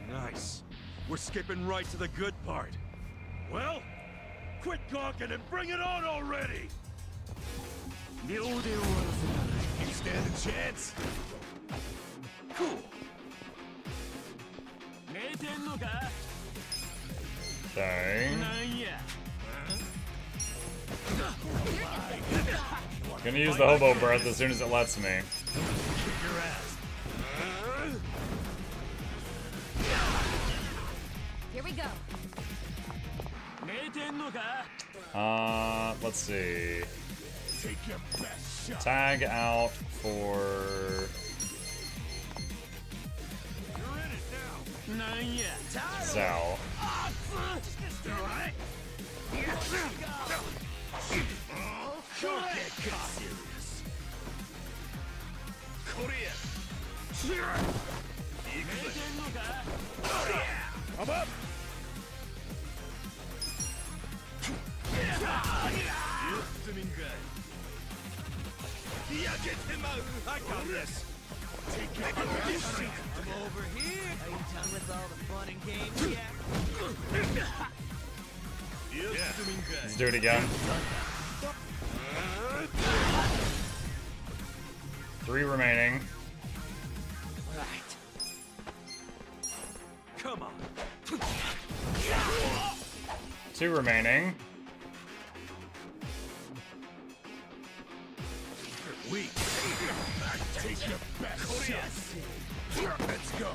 Nice. We're skipping right to the good part. Well, quit gawking and bring it on already! You stand a chance? Cool. Dang. Gonna use the hobo breath as soon as it lets me. Here we go. Let's see. Take your best shot. Tag out for... You're in it now. Zhao. I'm up. I got this. Take care of this. I'm over here. Are you done with all the fun and games yet? Let's do it again. 3 remaining. Right. Come on. 2 remaining. Weak. Take your best shot. Let's go.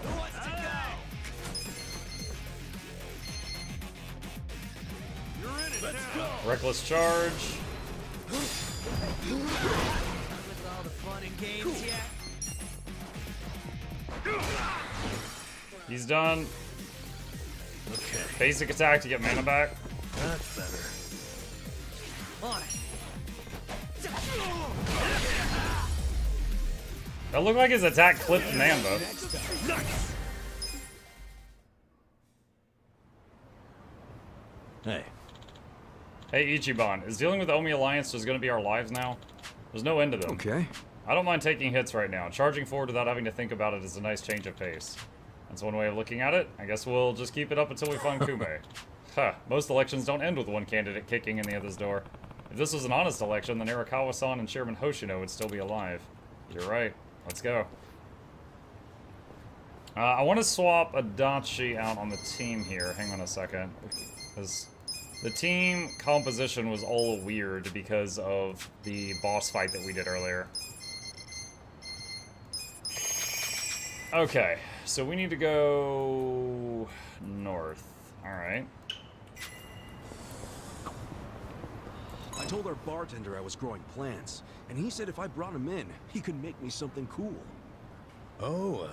You're in it. Let's go. Reckless charge. With all the fun and games yet? He's done. Okay. Basic attack to get mana back. That's better. On it. That looked like his attack clipped Nanba. Hey. Hey Ichiban, is dealing with the Omi Alliance just gonna be our lives now? There's no end to them. Okay. I don't mind taking hits right now. Charging forward without having to think about it is a nice change of pace. That's one way of looking at it. I guess we'll just keep it up until we find Kume. Huh, most elections don't end with one candidate kicking in the other's door. If this was an honest election, then Arakawa-san and Chairman Hoshino would still be alive. You're right. Let's go. I want to swap Adachi out on the team here. Hang on a second. Because the team composition was all weird because of the boss fight that we did earlier. Okay, so we need to go north. Alright. I told our bartender I was growing plants, and he said if I brought him in, he could make me something cool. Oh,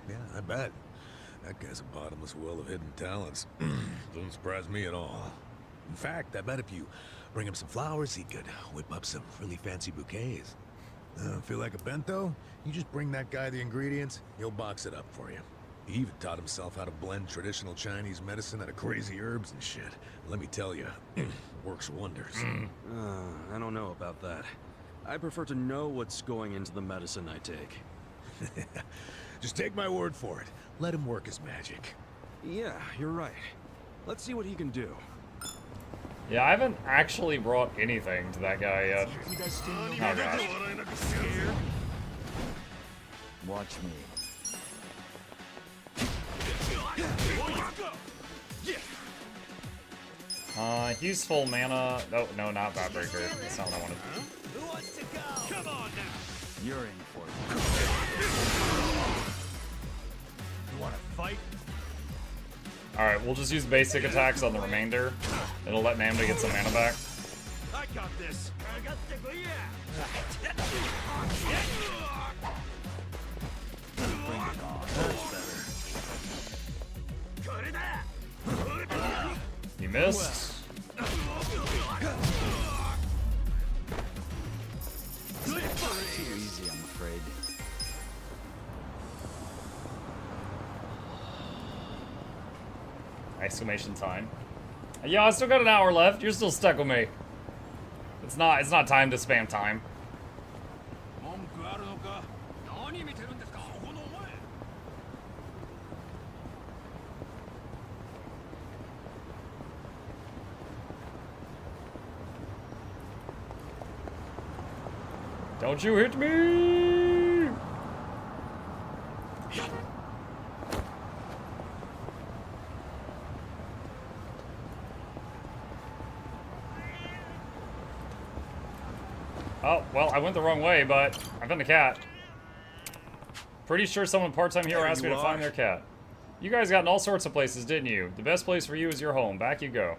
yeah, I bet. That guy's a bottomless well of hidden talents. Doesn't surprise me at all. In fact, I bet if you bring him some flowers, he could whip up some really fancy bouquets. Feel like a bento? You just bring that guy the ingredients, he'll box it up for you. He even taught himself how to blend traditional Chinese medicine out of crazy herbs and shit. Let me tell you, works wonders. I don't know about that. I prefer to know what's going into the medicine I take. Just take my word for it. Let him work his magic. Yeah, you're right. Let's see what he can do. Yeah, I haven't actually brought anything to that guy yet. Oh gosh. Watch me. He's full mana. Oh, no, not Vibreaker. That's not what I wanted. Who wants to go? Come on now. You're in for it. You want to fight? Alright, we'll just use basic attacks on the remainder. It'll let Nanba get some mana back. I got this. I got the Bring it on. That's better. He missed. Too easy, I'm afraid. Exclamation time. Yeah, I still got an hour left. You're still stuck with me. It's not time to spam time. Don't you hit me! Oh, well, I went the wrong way, but I found a cat. Pretty sure someone part-time here asked me to find their cat. You guys got in all sorts of places, didn't you? The best place for you is your home. Back you go.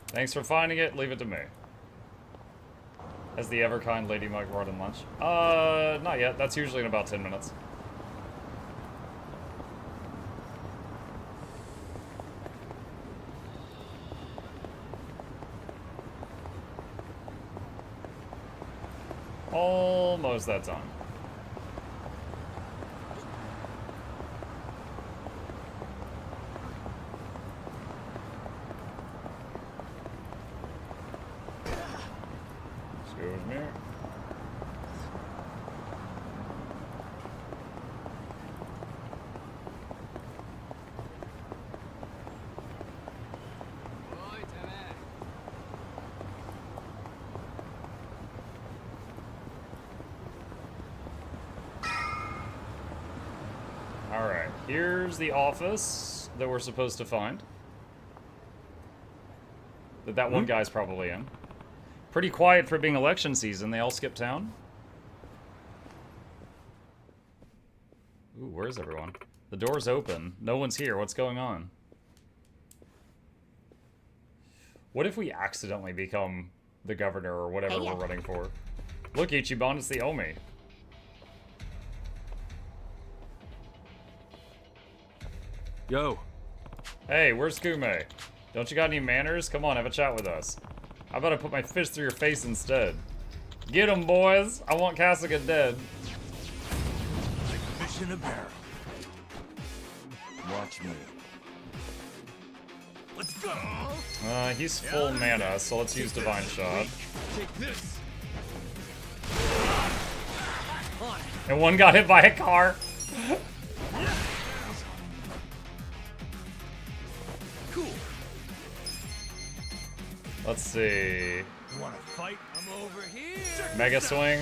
Thanks for finding it. Leave it to me. Has the ever-kind Lady Mug brought in lunch? Not yet. That's usually in about 10 minutes. Almost that time. Excuse me. Alright, here's the office that we're supposed to find. That one guy's probably in. Pretty quiet for being election season. They all skip town. Ooh, where's everyone? The door's open. No one's here. What's going on? What if we accidentally become the governor or whatever we're running for? Look, Ichiban, it's the Omi. Yo. Hey, where's Kume? Don't you got any manners? Come on, have a chat with us. How about I put my fist through your face instead? Get 'em, boys! I want Kasuga dead. Like fish in a barrel. Watch me. Let's go. He's full mana, so let's use Divine Shot. Take this. And one got hit by a car. Cool. Let's see. You want to fight? I'm over here. Mega Swing.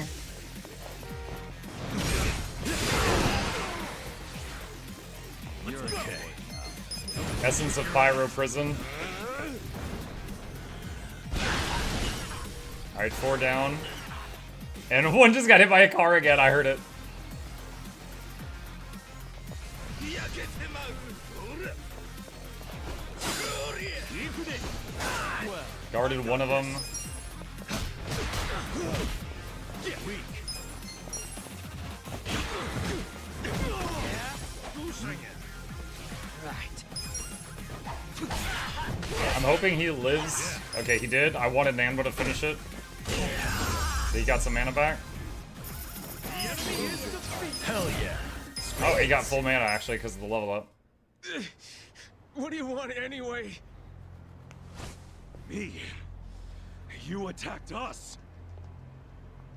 You're okay. Essence of Pyro Prison. Alright, 4 down. And one just got hit by a car again, I heard it. Guarded one of them. I'm hoping he lives. Okay, he did. I wanted Nanba to finish it. So he got some mana back. Hell yeah. Oh, he got full mana actually because of the level up. What do you want anyway? Me? You attacked us?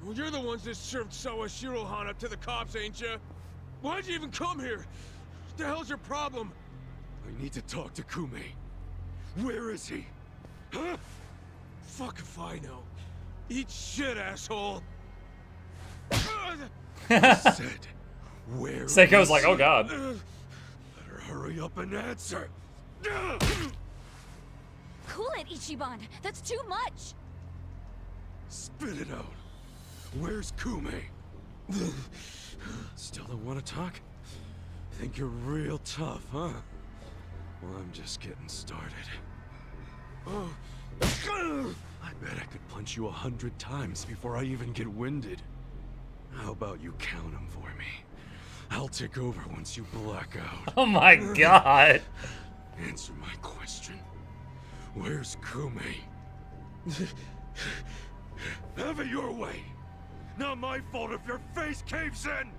Well, you're the ones that served Sawashiro Han up to the cops, ain't you? Why'd you even come here? What the hell's your problem? I need to talk to Kume. Where is he? Huh? Fuck if I know. Eat shit, asshole. I said, where Seiko's is like, he? oh god. Better hurry up and answer. Cool it, Ichiban. That's too much. Spit it out. Where's Kume? Still don't want to talk? Think you're real tough, huh? Well, I'm just getting started. Oh. I bet I could punch you 100 times before I even get winded. How about you count them for me? I'll take over once you black out. Oh my god. Answer my question. Where's Kume? Have it your way. Not my fault if your face caves in.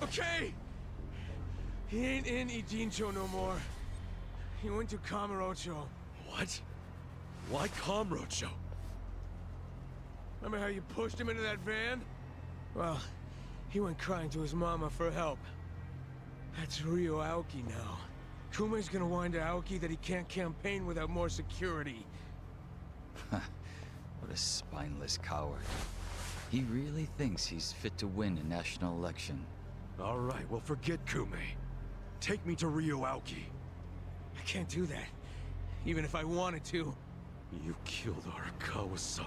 Okay. He ain't in Ijincho no more. He went to Kamurocho. What? Why Kamurocho? Remember how you pushed him into that van? Well, he went crying to his mama for help. That's Ryo Aoki now. Kume's gonna whine to Aoki that he can't campaign without more security. What a spineless coward. He really thinks he's fit to win a national election. All right, well forget Kume. Take me to Ryo Aoki. I can't do that, even if I wanted to. You killed Arakawa-san.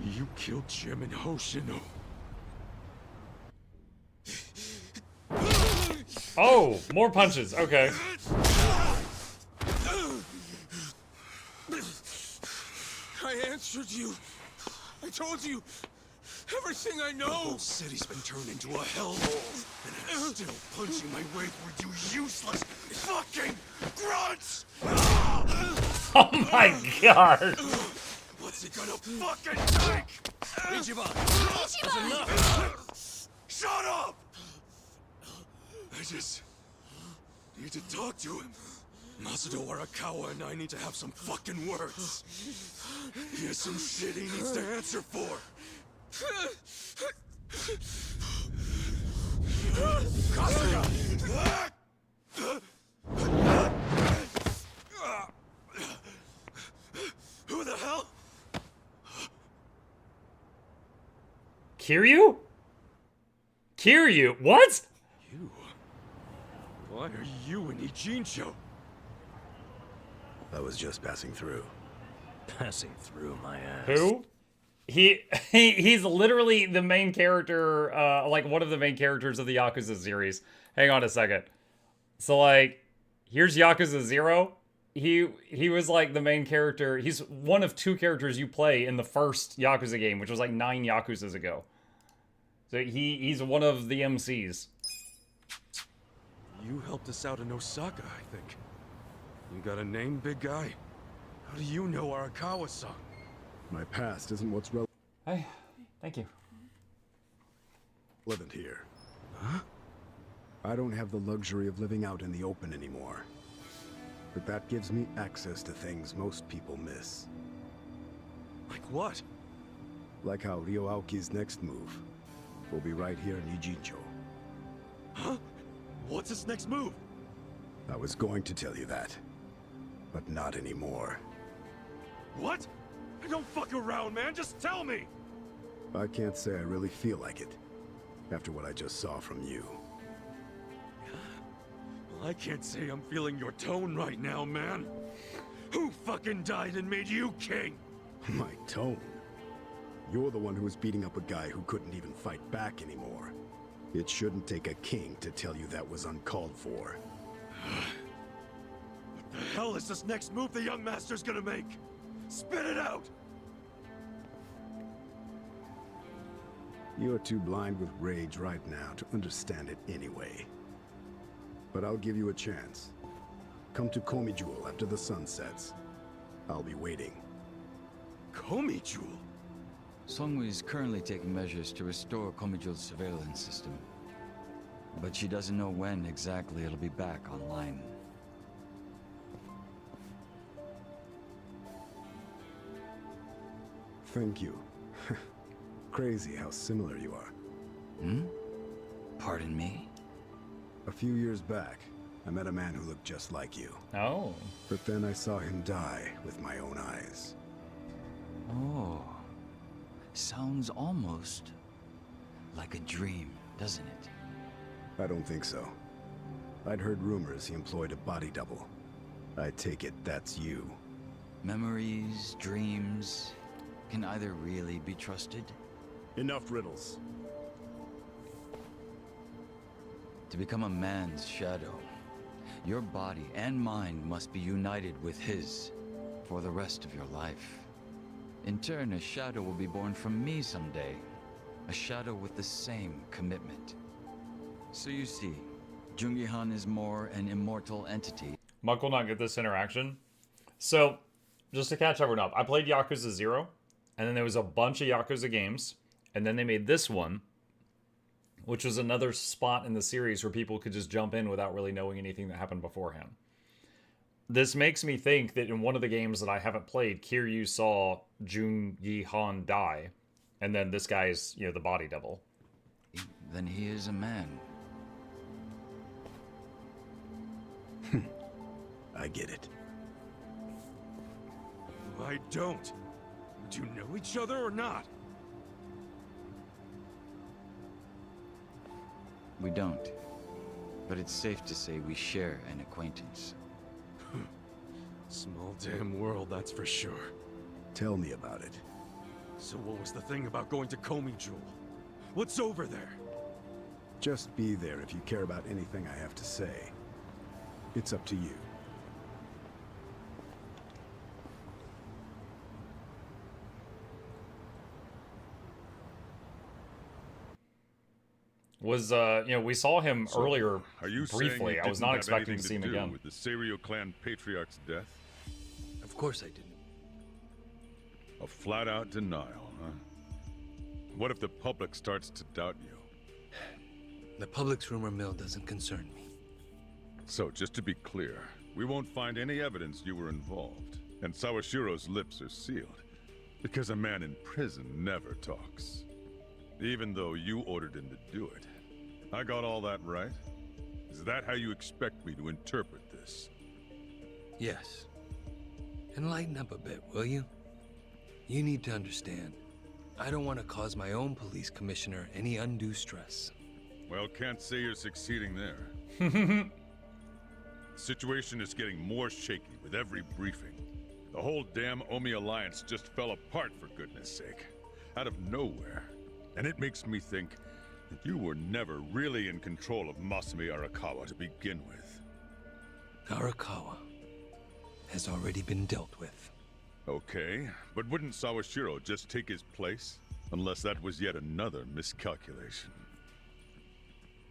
You killed Jim and Hoshino. Oh, more punches. Okay. I answered you. I told you everything I know. The whole city's been turned into a hellhole, and I'm still punching my way through you useless fucking grunts! Oh my god. What's he gonna fucking think? Ichiban! Enough! Shut up! I just need to talk to him. Masudo Arakawa and I need to have some fucking words. He has some shit he needs to answer for. Who the hell? Kiryu? Kiryu? What? You? Why are you in Ijincho? I was just passing through. Passing through my ass. Who? He's literally the main character, like one of the main characters of the Yakuza series. Hang on a second. So like, here's Yakuza 0. He was like the main character. He's one of 2 characters you play in the first Yakuza game, which was like 9 Yakuzas ago. So he's one of the MCs. You helped us out in Osaka, I think. You got a name, big guy? How do you know Arakawa-san? My past isn't what's relevant. Hey, thank you. Relevant here. Huh? I don't have the luxury of living out in the open anymore. But that gives me access to things most people miss. Like what? Like how Ryo Aoki's next move will be right here in Ijincho. Huh? What's his next move? I was going to tell you that, but not anymore. What? Don't fuck around, man. Just tell me. I can't say I really feel like it, after what I just saw from you. Well, I can't say I'm feeling your tone right now, man. Who fucking died and made you king? My tone? You're the one who was beating up a guy who couldn't even fight back anymore. It shouldn't take a king to tell you that was uncalled for. What the hell is this next move the young master's gonna make? Spit it out! You're too blind with rage right now to understand it anyway. But I'll give you a chance. Come to Komi Jewel after the sun sets. I'll be waiting. Komi Jewel? Songwoo is currently taking measures to restore Komijul's surveillance system. But she doesn't know when exactly it'll be back online. Thank you. Crazy how similar you are. Hmm? Pardon me? A few years back, I met a man who looked just like you. Oh. But then I saw him die with my own eyes. Oh. Sounds almost like a dream, doesn't it? I don't think so. I'd heard rumors he employed a body double. I take it that's you. Memories, dreams, can either really be trusted? Enough riddles. To become a man's shadow, your body and mind must be united with his for the rest of your life. In turn, a shadow will be born from me someday. A shadow with the same commitment. So you see, Jun-gi Han is more an immortal entity. Muck will not get this interaction. So, just to catch everyone up, I played Yakuza 0, and then there was a bunch of Yakuza games, and then they made this one, which was another spot in the series where people could just jump in without really knowing anything that happened beforehand. This makes me think that in one of the games that I haven't played, Kiryu saw Jun-gi Han die, and then this guy is, you know, the body double. Then he is a man. I get it. I don't. Do you know each other or not? We don't. But it's safe to say we share an acquaintance. Small damn world, that's for sure. Tell me about it. So what was the thing about going to Komi Jewel? What's over there? Just be there if you care about anything I have to say. It's up to you. Was, you know, we saw him earlier Are you briefly. I was not expecting to see him again. With the Serio clan patriarch's death? Of course I didn't. A flat-out denial, huh? What if the public starts to doubt you? The public's rumor mill doesn't concern me. So, just to be clear, we won't find any evidence you were involved, and Sawashiro's lips are sealed, because a man in prison never talks. Even though you ordered him to do it. I got all that right? Is that how you expect me to interpret this? Yes. And lighten up a bit, will you? You need to understand, I don't want to cause my own police commissioner any undue stress. Well, can't say you're succeeding there. The situation is getting more shaky with every briefing. The whole damn Omi Alliance just fell apart, for goodness sake. Out of nowhere. And it makes me think that you were never really in control of Masumi Arakawa to begin with. Arakawa has already been dealt with. Okay, but wouldn't Sawashiro just take his place? Unless that was yet another miscalculation.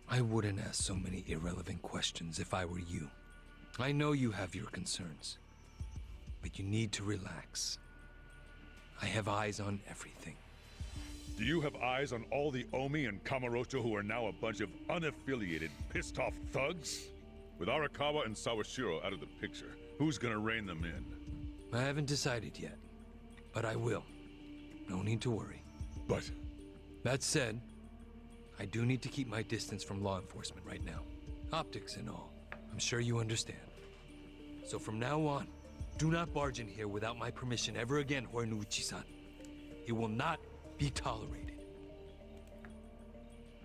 I wouldn't ask so many irrelevant questions if I were you. I know you have your concerns, but you need to relax. I have eyes on everything. Do you have eyes on all the Omi and Kamurocho who are now a bunch of unaffiliated, pissed-off thugs? With Arakawa and Sawashiro out of the picture, who's gonna rein them in? I haven't decided yet, but I will. No need to worry. But... That said, I do need to keep my distance from law enforcement right now. Optics and all. I'm sure you understand. So from now on, do not barge in here without my permission ever again, Horiguchi-san. It will not be tolerated.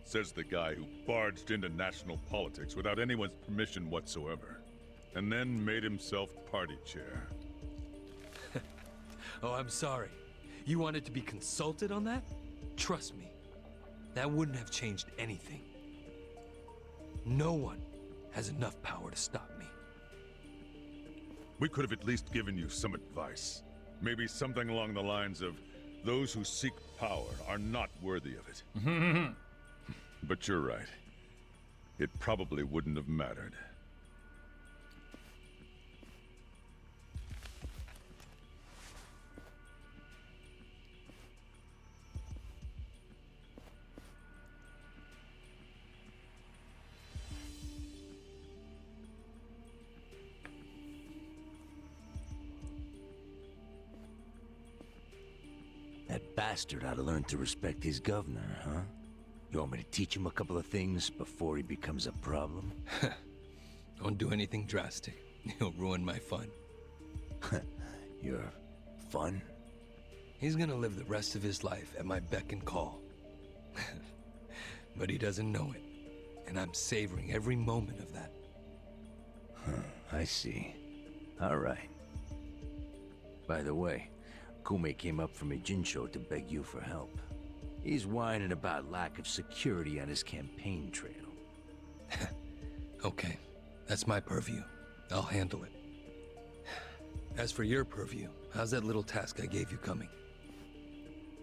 Says the guy who barged into national politics without anyone's permission whatsoever. And then made himself party chair. Oh, I'm sorry. You wanted to be consulted on that? Trust me, that wouldn't have changed anything. No one has enough power to stop me. We could have at least given you some advice. Maybe something along the lines of, those who seek power are not worthy of it. But you're right. It probably wouldn't have mattered. That bastard ought to learn to respect his governor, huh? You want me to teach him a couple of things before he becomes a problem? Don't do anything drastic. He'll ruin my fun. Your fun? He's gonna live the rest of his life at my beck and call. But he doesn't know it. And I'm savoring every moment of that. I see. All right. By the way, Kume came up from Ijincho to beg you for help. He's whining about lack of security on his campaign trail. Okay, that's my purview. I'll handle it. As for your purview, how's that little task I gave you coming?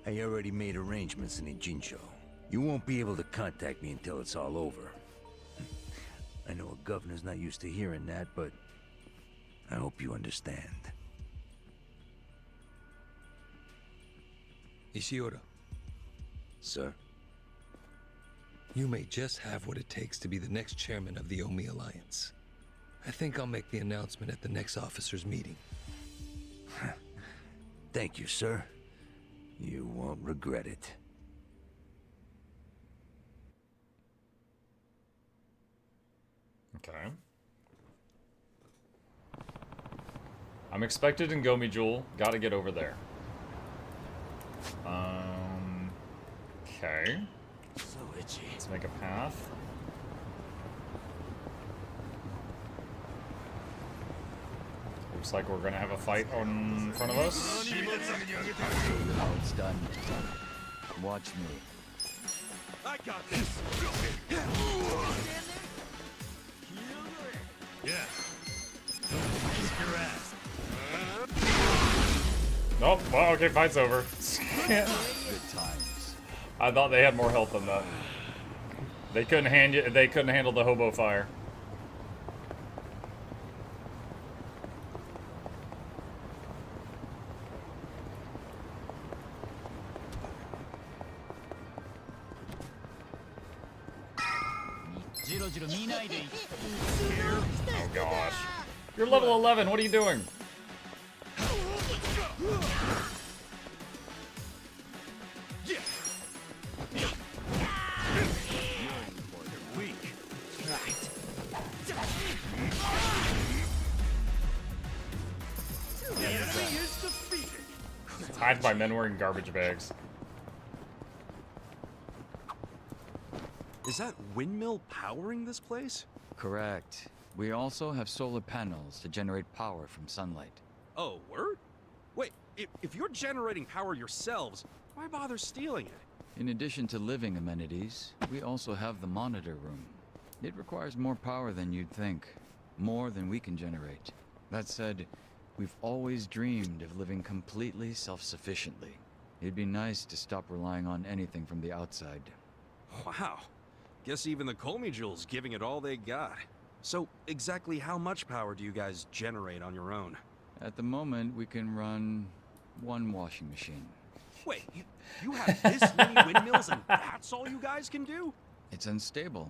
I already made arrangements in Ijincho. You won't be able to contact me until it's all over. I know a governor's not used to hearing that, but I hope you understand. Ishiura. Sir? You may just have what it takes to be the next chairman of the Omi Alliance. I think I'll make the announcement at the next officers' meeting. Thank you, sir. You won't regret it. Okay. I'm expected in Gomi Jewel. Gotta get over there. Okay. So itchy. Let's make a path. Looks like we're gonna have a fight in front of us. Now it's done. Watch me. I got this. Yeah. Kick your ass. Nope. Well, okay, fight's over. Good times. I thought they had more health than that. They couldn't handle the hobo fire. Oh gosh. You're level 11, what are you doing? Hide by men wearing garbage bags. Is that windmill powering this place? Correct. We also have solar panels to generate power from sunlight. Oh, word? Wait, if you're generating power yourselves, why bother stealing it? In addition to living amenities, we also have the monitor room. It requires more power than you'd think. More than we can generate. That said, we've always dreamed of living completely self-sufficiently. It'd be nice to stop relying on anything from the outside. Wow. Guess even the Komi Jewel's giving it all they got. So, exactly how much power do you guys generate on your own? At the moment, we can run one washing machine. Wait, you have this many windmills and that's all you guys can do? It's unstable.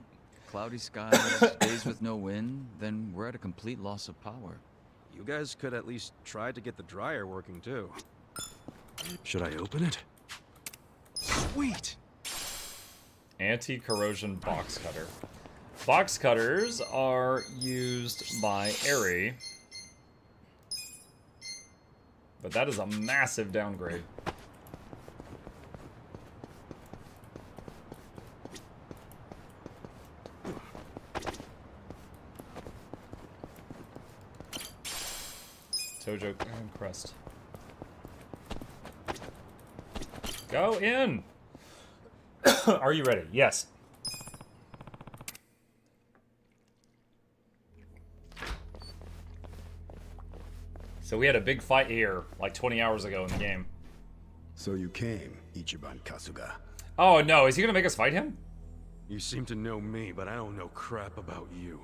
Cloudy skies, days with no wind, then we're at a complete loss of power. You guys could at least try to get the dryer working too. Should I open it? Sweet! Anti-corrosion box cutter. Box cutters are used by Eri, but that is a massive downgrade. Tojo and crust. Go in. Are you ready? Yes. So we had a big fight here like 20 hours ago in the game. So you came, Ichiban Kasuga. Oh no, is he gonna make us fight him? You seem to know me, but I don't know crap about you.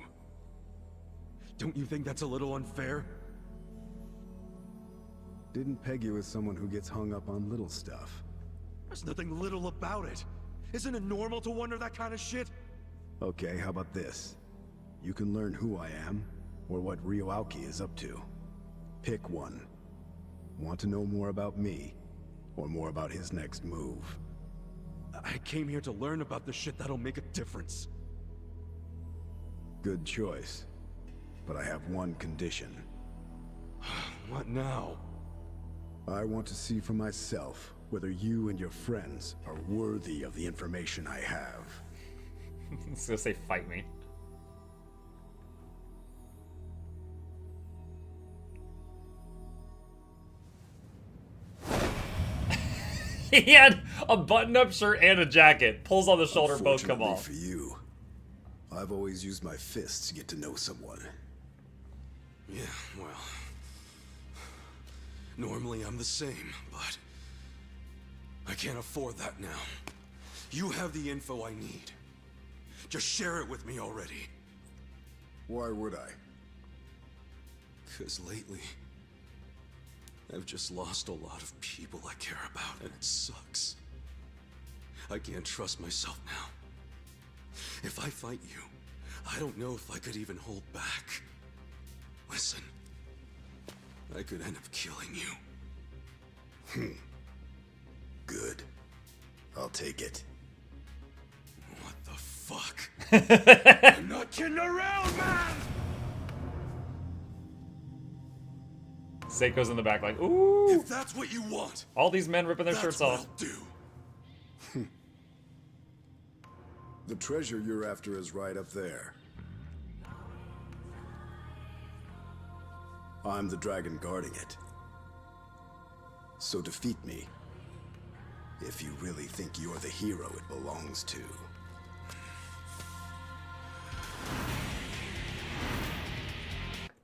Don't you think that's a little unfair? Didn't peg you as someone who gets hung up on little stuff. There's nothing little about it. Isn't it normal to wonder that kind of shit? Okay, how about this? You can learn who I am, or what Ryo Aoki is up to. Pick one. Want to know more about me, or more about his next move? I came here to learn about the shit that'll make a difference. Good choice. But I have one condition. What now? I want to see for myself whether you and your friends are worthy of the information I have. It's gonna say fight me. He had a button-up shirt and a jacket. Pulls on the shoulder, both come off. For you, I've always used my fists to get to know someone. Yeah, well... Normally I'm the same, but... I can't afford that now. You have the info I need. Just share it with me already. Why would I? 'Cause lately... I've just lost a lot of people I care about, and it sucks. I can't trust myself now. If I fight you, I don't know if I could even hold back. Listen, I could end up killing you. Good. I'll take it. What the fuck? I'm not kidding around, man! Seiko's in the back like, ooh! If that's what you want, all these men ripping their that's shirts what off. I'll do. The treasure you're after is right up there. I'm the dragon guarding it. So defeat me. If you really think you're the hero it belongs to.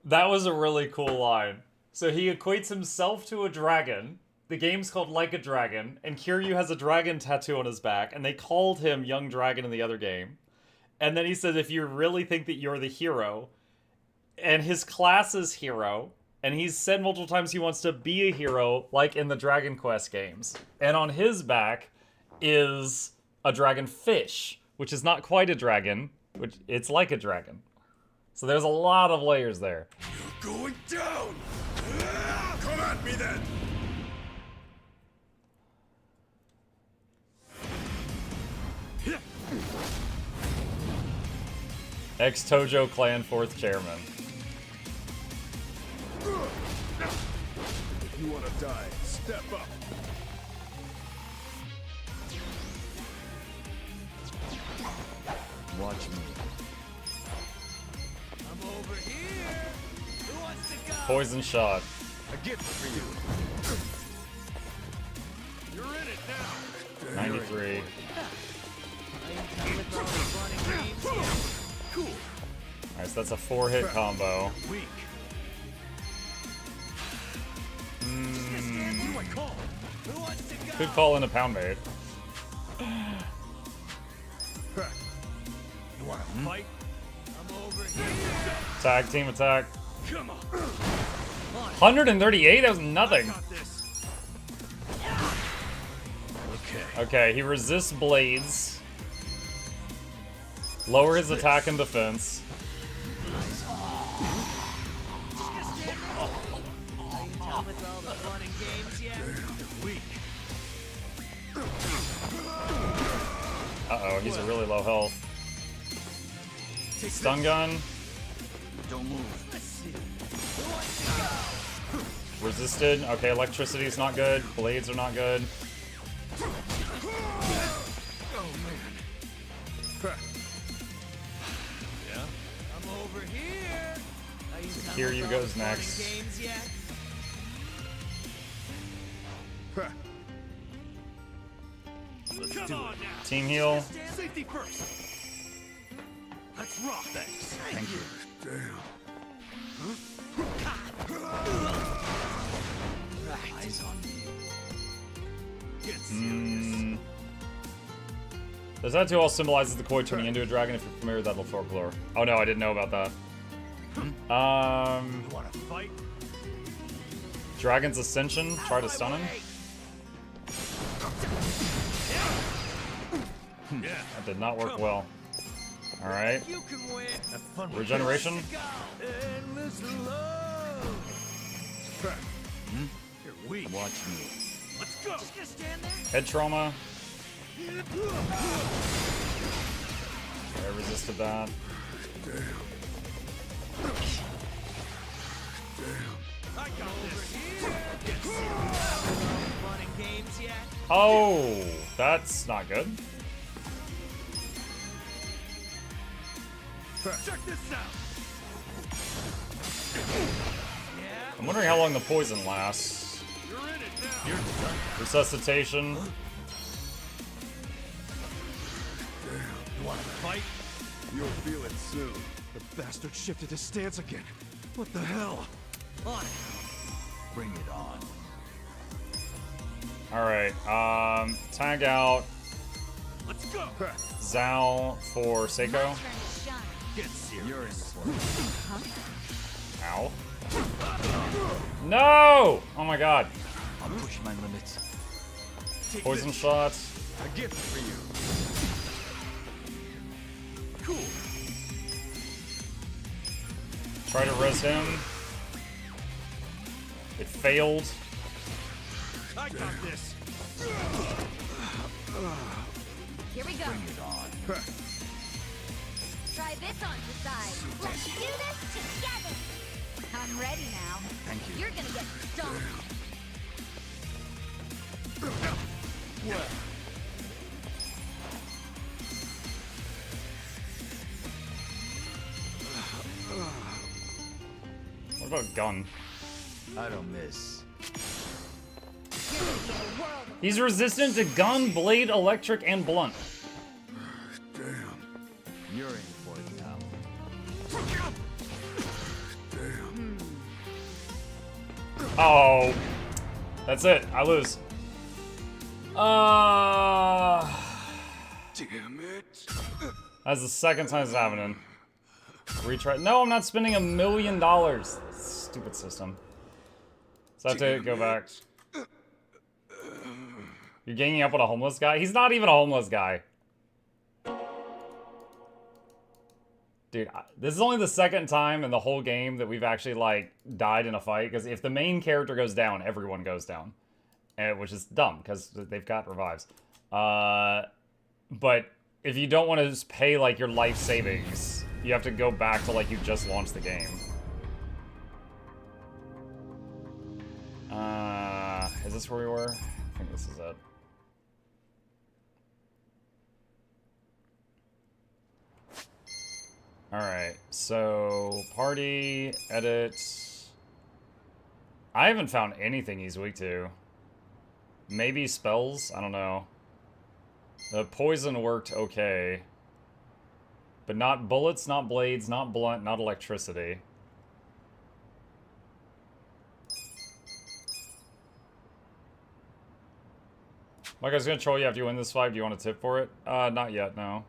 That was a really cool line. So he equates himself to a dragon. The game's called Like a Dragon, and Kiryu has a dragon tattoo on his back, and they called him Young Dragon in the other game. And then he said, if you really think that you're the hero, and his class is hero, and he's said multiple times he wants to be a hero, like in the Dragon Quest games. And on his back is a dragon fish, which is not quite a dragon, which it's like a dragon. So there's a lot of layers there. You're going down! Come at me then! Ex-Tojo Clan 4th Chairman. If you want to die, step up. Watch me. I'm over here. Who wants to go? Poison shot. A gift for you. You're in it now. 93. Cool. Alright, so that's a 4-hit combo. Weak. What do I call? Who wants to go? Could call in a pound bait. You want to fight? I'm over here. Tag team attack. Come on. 138? That was nothing. Okay. Okay, he resists blades. Lower his attack and defense. Uh-oh, he's a really low health. Stun gun. Don't move. Resisted. Okay, electricity's not good. Blades are not good. Oh man. Yeah. I'm over here. Kiryu goes next. Games yet? Come on now. Team heal. Safety first. Let's rock. Thanks. Thank you. Damn. Eyes on me. Get serious. The tattoo all symbolizes the koi turning into a dragon if you're familiar with that little folklore. Oh no, I didn't know about that. You wanna fight? Dragon's Ascension. Try to stun him. That did not work well. Alright. Regeneration. You're weak. Watch me. Let's go. Just gonna stand there. Head trauma. I resisted that. I got this. Fun and games yet? Oh, that's not good. Check this out. I'm wondering how long the poison lasts. You're in it now. You're done. Resuscitation. You wanna fight? You'll feel it soon. The bastard shifted his stance again. What the hell? On it. Bring it on. Alright, tag out Let's go. Zhao for Seiko. Get serious. You're in for it. Ow. No! Oh my god. I'll push my limits. Poison shot. A gift for you. Cool. Try to res him. It failed. I got this. Here we go. Bring it on. Try this on the side. Let's do this together. I'm ready now. Thank you. You're gonna get stomped. What about a gun? I don't miss. He's resistant to gun, blade, electric, and blunt. Damn. You're in for it now. Damn. Oh. That's it. I lose. Damn it. That's the second time it's happening. Retry. No, I'm not spending $1 million. Stupid system. So I have to go back. You're ganging up on a homeless guy? He's not even a homeless guy. Dude, this is only the second time in the whole game that we've actually, like, died in a fight. Because if the main character goes down, everyone goes down. Which is dumb, because they've got revives. But if you don't want to just pay, like, your life savings, you have to go back to, like, you just launched the game. Is this where we were? I think this is it. Alright, so party, edit. I haven't found anything he's weak to. Maybe spells? I don't know. The poison worked okay. But not bullets, not blades, not blunt, not electricity. Like I was gonna troll you after you win this fight. Do you want a tip for it? Not yet, no.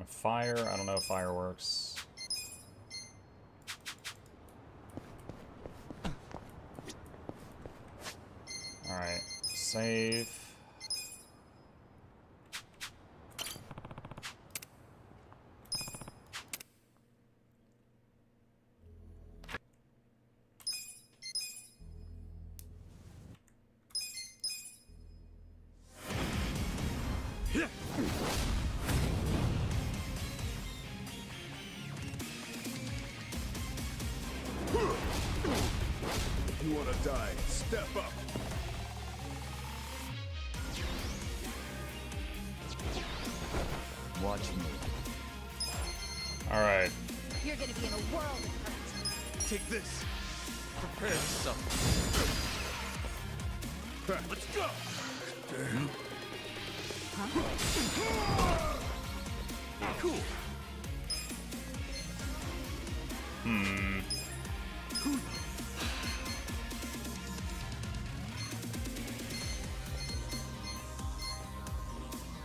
Fire? I don't know if fire works. Alright, save. You wanna die? Step up. Watch me. Alright. You're gonna be in a world of hurt. Take this. Prepare to suffer. Let's go. Cool.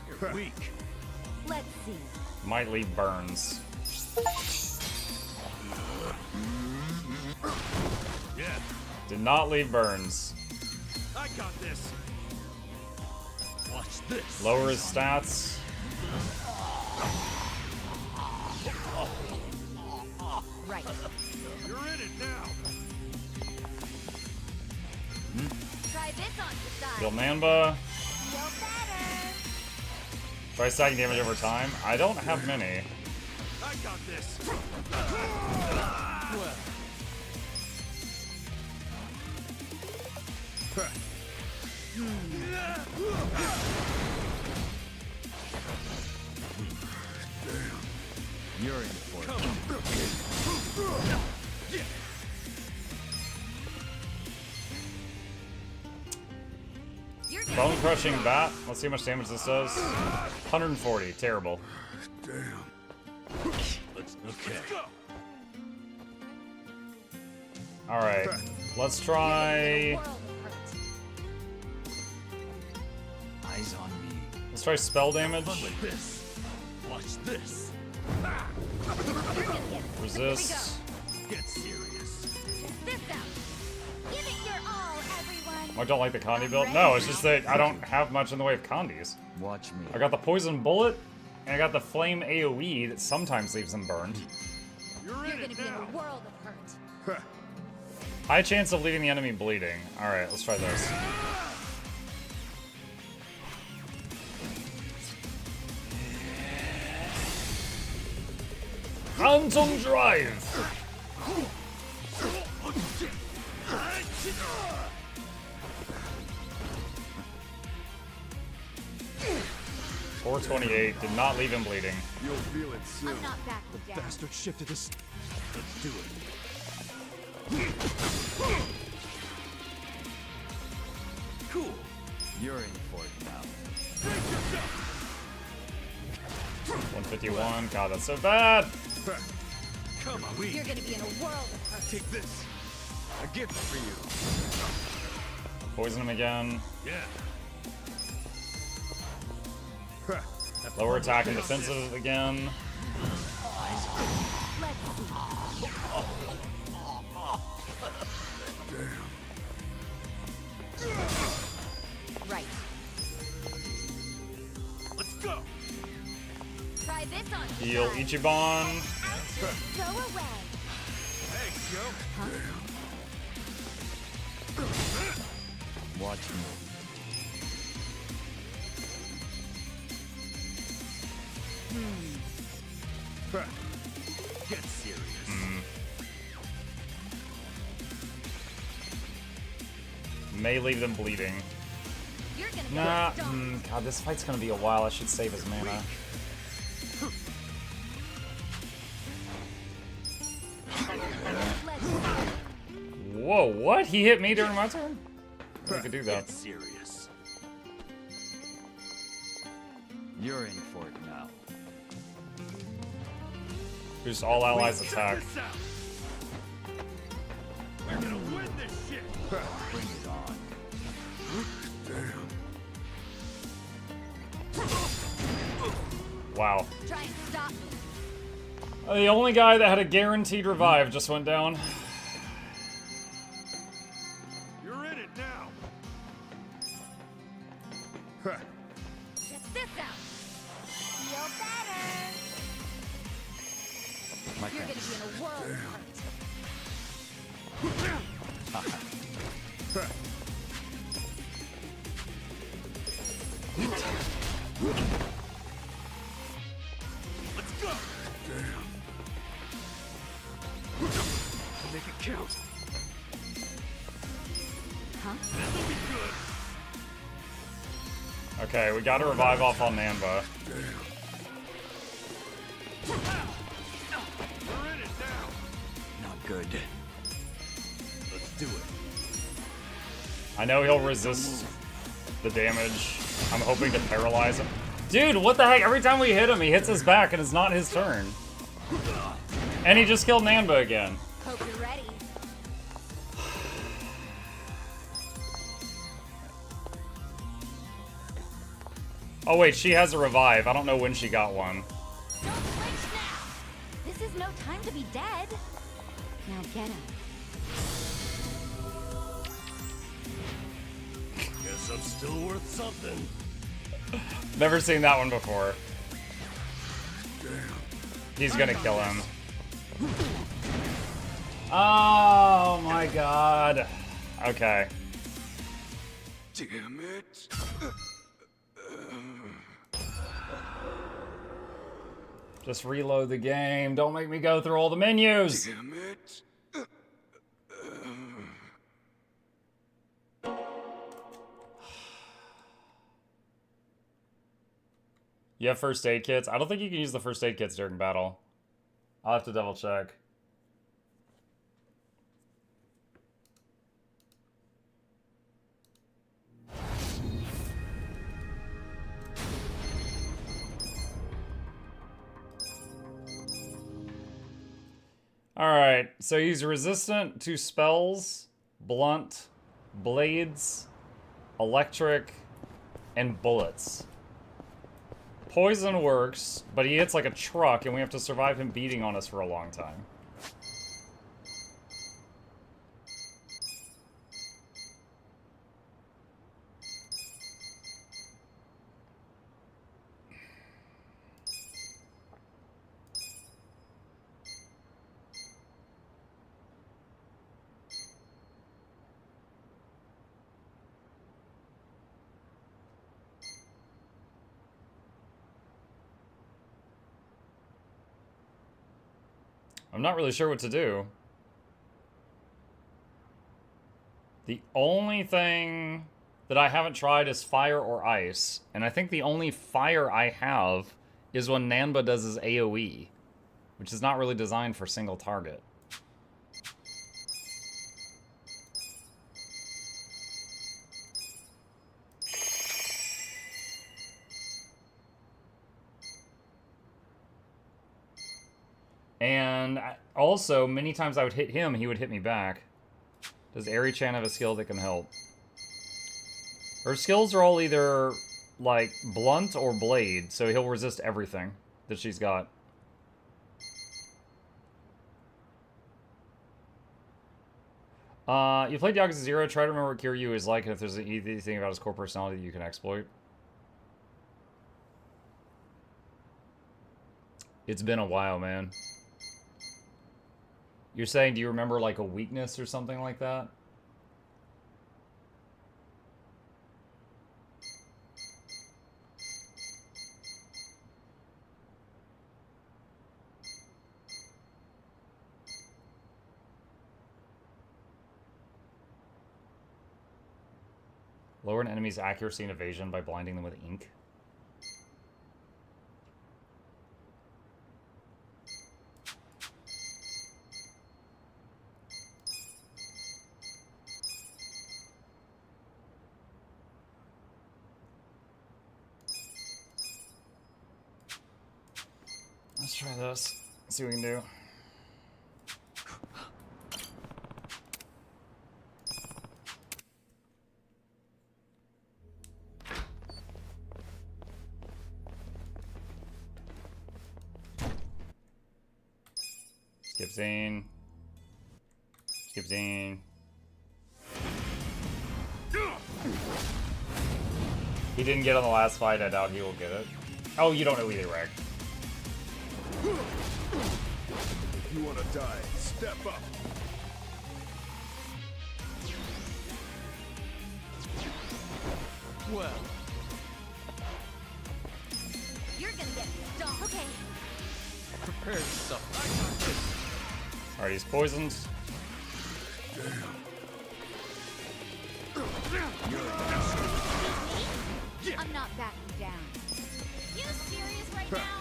You're weak. Let's see. Might leave burns. Yeah. Did not leave burns. I got this. Watch this. Lower his stats. Right. You're in it now. Try this on the side. Kill Nanba. Feel better. Try stacking damage over time. I don't have many. I got this. Well. You're in for it. Bone crushing bat. Let's see how much damage this does. 140. Terrible. Okay. Alright. Let's try. Eyes on me. Let's try spell damage. With this. Watch this. Resist. Get serious. This out. Give it your all, everyone. I don't like the Condi build. No, it's just that I don't have much in the way of Condis. Watch me. I got the poison bullet, and I got the flame AoE that sometimes leaves them burned. You're You're in gonna it be in now. a world of hurt. High chance of leaving the enemy bleeding. Alright, let's try this. Phantom Drive! 428 did not leave him bleeding. You'll feel it soon. I'm not backing down. Bastard shifted this. Let's do it. Cool. You're in for it now. 151. God, that's so bad. Come on, You're gonna be in a world of hurt. take this. A gift for you. Poison him again. Yeah. Lower attack and defensive again. Let's see. Right. Let's go. Try this on the Heal side. Ichiban. Go away. Thanks, Joe. Watch me. Get serious. May leave them bleeding. You're gonna be Nah. stoned. God, this fight's gonna be a while. I should save his mana. Let's Whoa, what? He hit me during my turn? I could do that. Get serious. You're in for it now. Boost all allies attack. Check this out. We're gonna win this shit. Bring it on. Wow. try and stop me. The only guy that had a guaranteed revive just went down. You're in it now. Check this out. Feel better. My You're gonna thanks. be in a world of Let's go. Make it count. Huh? This'll be good. Okay, we got to revive off on Nanba. good. Let's do it. I know he'll resist the damage. I'm hoping to paralyze him. Dude, what the heck? Every time we hit him, he hits us back and it's not his turn. And he just killed Nanba again. Hope you're ready. Oh wait, she has a revive. I don't know when she got one. Don't flinch now. This is no time to be dead. Now get him. Guess I'm still worth something. Never seen that one before. He's gonna kill him. Oh my god. Okay. Damn it. Just reload the game. Don't make me go through all the menus. Damn it. You have first aid kits? I don't think you can use the first aid kits during battle. I'll have to double check. Alright, so he's resistant to spells, blunt, blades, electric, and bullets. Poison works, but he hits like a truck and we have to survive him beating on us for a long time. I'm not really sure what to do. The only thing that I haven't tried is fire or ice. And I think the only fire I have is when Nanba does his AoE, which is not really designed for single target. And also, many times I would hit him, he would hit me back. Does Eri-chan have a skill that can help? Her skills are all either, like, blunt or blade, so he'll resist everything that she's got. You played Yakuza 0, try to remember what Kiryu is like and if there's anything about his core personality that you can exploit. It's been a while, man. You're saying, do you remember like a weakness or something like that? Lower an enemy's accuracy and evasion by blinding them with ink. Let's try this. See what we can do. Skip Zane. Skip Zane. He didn't get on the last fight. I doubt he will get it. Oh, you don't know either, Reg. If you want to die, step up. Well. You're gonna get stomped. Okay. Prepare yourself. Alright, he's poisoned. I'm not backing down. You serious right now?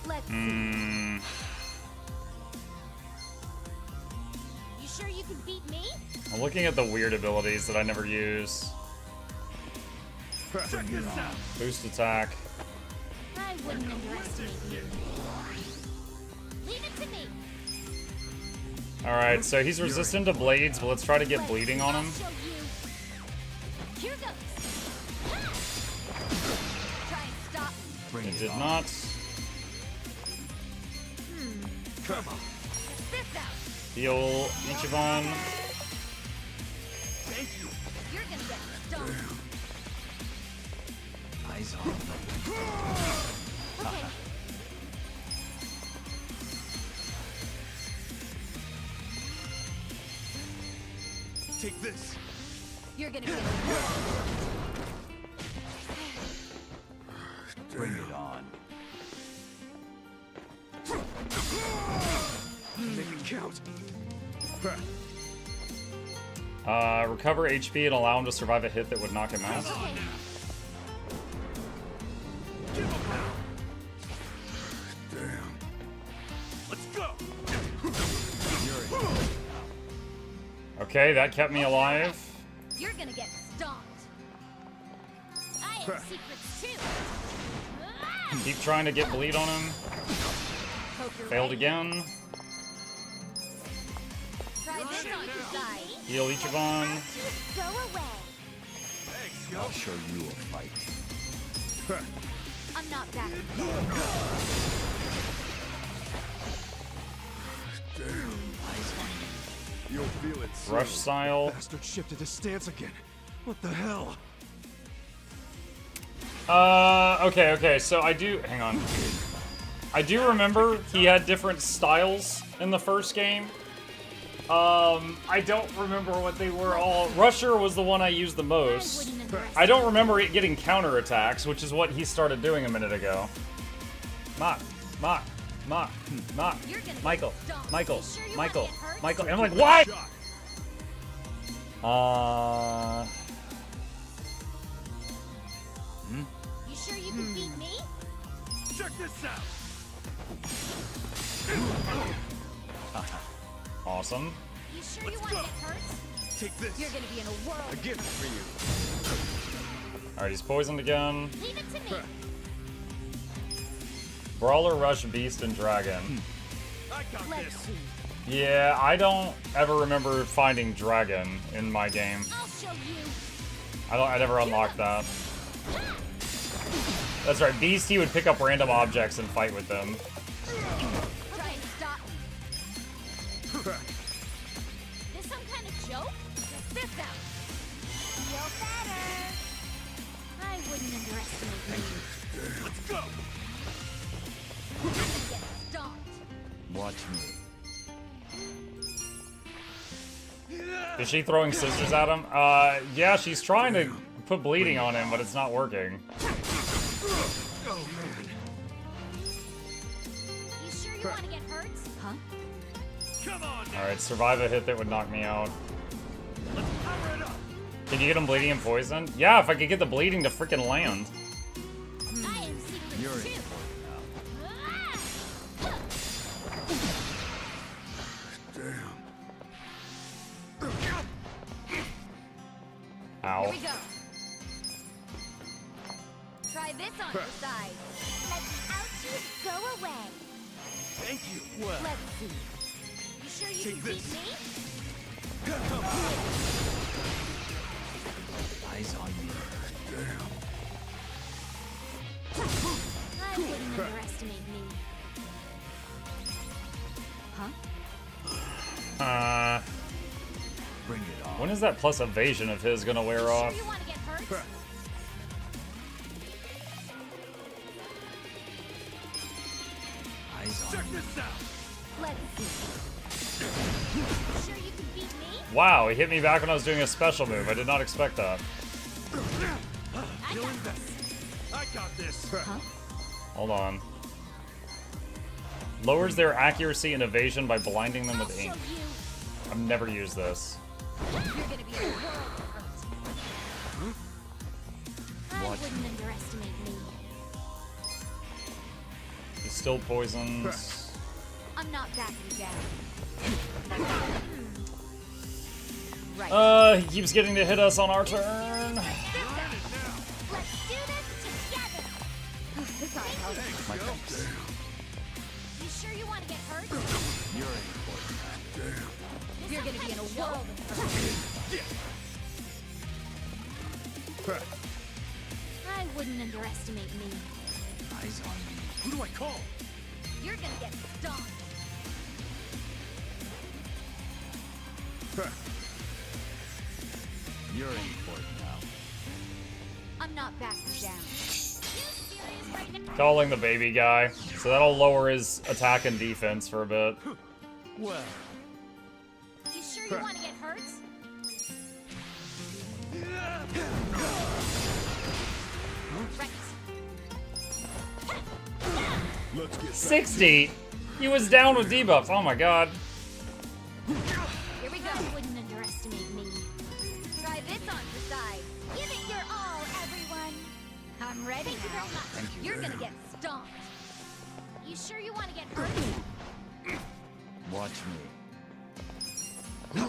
Let's Hmm. You sure you can beat me? I'm looking at the weird abilities that I never use. Check this out. Boost attack. I wouldn't underestimate you. Leave it to me. Alright, so he's resistant to blades, but let's try to get bleeding on him. Show you. Here goes. Try and stop me. It did not. Come on. This out. Heal Ichiban. Thank you. You're gonna get stung. Eyes on. Okay. Take this. You're gonna get Bring it on. Make it count. Recover HP and allow him to survive a hit that would knock him out. Let's go. Okay, that kept me alive. You're gonna get stomped. I have secrets too. Keep trying to get bleed on him. Hope you're Failed ready. again. Try this on your side. Heal Ichiban. Go away. I'll show you a fight. I'm not back. You'll feel it soon. Rush style. Bastard shifted his stance again. What the hell? Okay, so I do, hang on. I do remember he had different styles in the first game. I don't remember what they were all. Rusher was the one I used the most. I don't remember it getting counterattacks, which is what he started doing a minute ago. Mock. Michael. And I'm like, what? You sure you can beat me? Check this out. Awesome. You sure you want to get hurt? Take this. You're gonna be in a world. A gift for you. Alright, he's poisoned again. Leave it to me. Brawler, Rush, Beast, and Dragon. I got Let's this. see. Yeah, I don't ever remember finding Dragon in my game. I'll show you. I never unlocked that. That's right, Beast, he would pick up random objects and fight with them. Try and stop me. This some kind of joke? Check this out. Feel better. I wouldn't underestimate you. Let's go. You're gonna get stomped. Watch me. Is she throwing scissors at him? Yeah, she's trying to put bleeding on him, but it's not working. Oh man. You sure you want to get hurt? Huh? Come on. Alright, survive a hit that would knock me out. Let's power it up. Can you get him bleeding and poisoned? Yeah, if I could get the bleeding to freaking land. I am secret too. Ow. Here we go. Try this on your side. Let the ouchies go away. Thank you. Well. Let's see. You sure you Take can this. beat me? Eyes on me. I wouldn't underestimate me. Huh? Bring it on. When is that plus evasion of his gonna wear off? Sure you want to get hurt? Eyes on Check me. this out. Let's see. You sure you can beat me? Wow, he hit me back when I was doing a special move. I did not expect that. Doing this. I got this. Huh? Hold on. Lowers their accuracy and evasion by blinding them with I'll show ink. you. I've never used this. You're gonna be in a world of hurt. I Watch wouldn't underestimate me. He's still poisoned. I'm not backing down. He keeps getting to hit us on our turn. Let's do this together. My thanks. You sure you want to get hurt? You're in for it now. You're gonna be in a world of hurt. I wouldn't underestimate me. Eyes on me. Who do I call? You're gonna get stomped. You're in for it now. I'm not backing down. Calling the baby guy. So that'll lower his attack and defense for a bit. Well. You sure you want to get hurt? Right. Let's get 60? He was down with debuffs. Oh my god. Here we go. Wouldn't underestimate me. Try this on for size. Give it your all, everyone. I'm ready. Thank you very much. Thank you. You're gonna get stomped. You sure you want to get hurt? Watch me.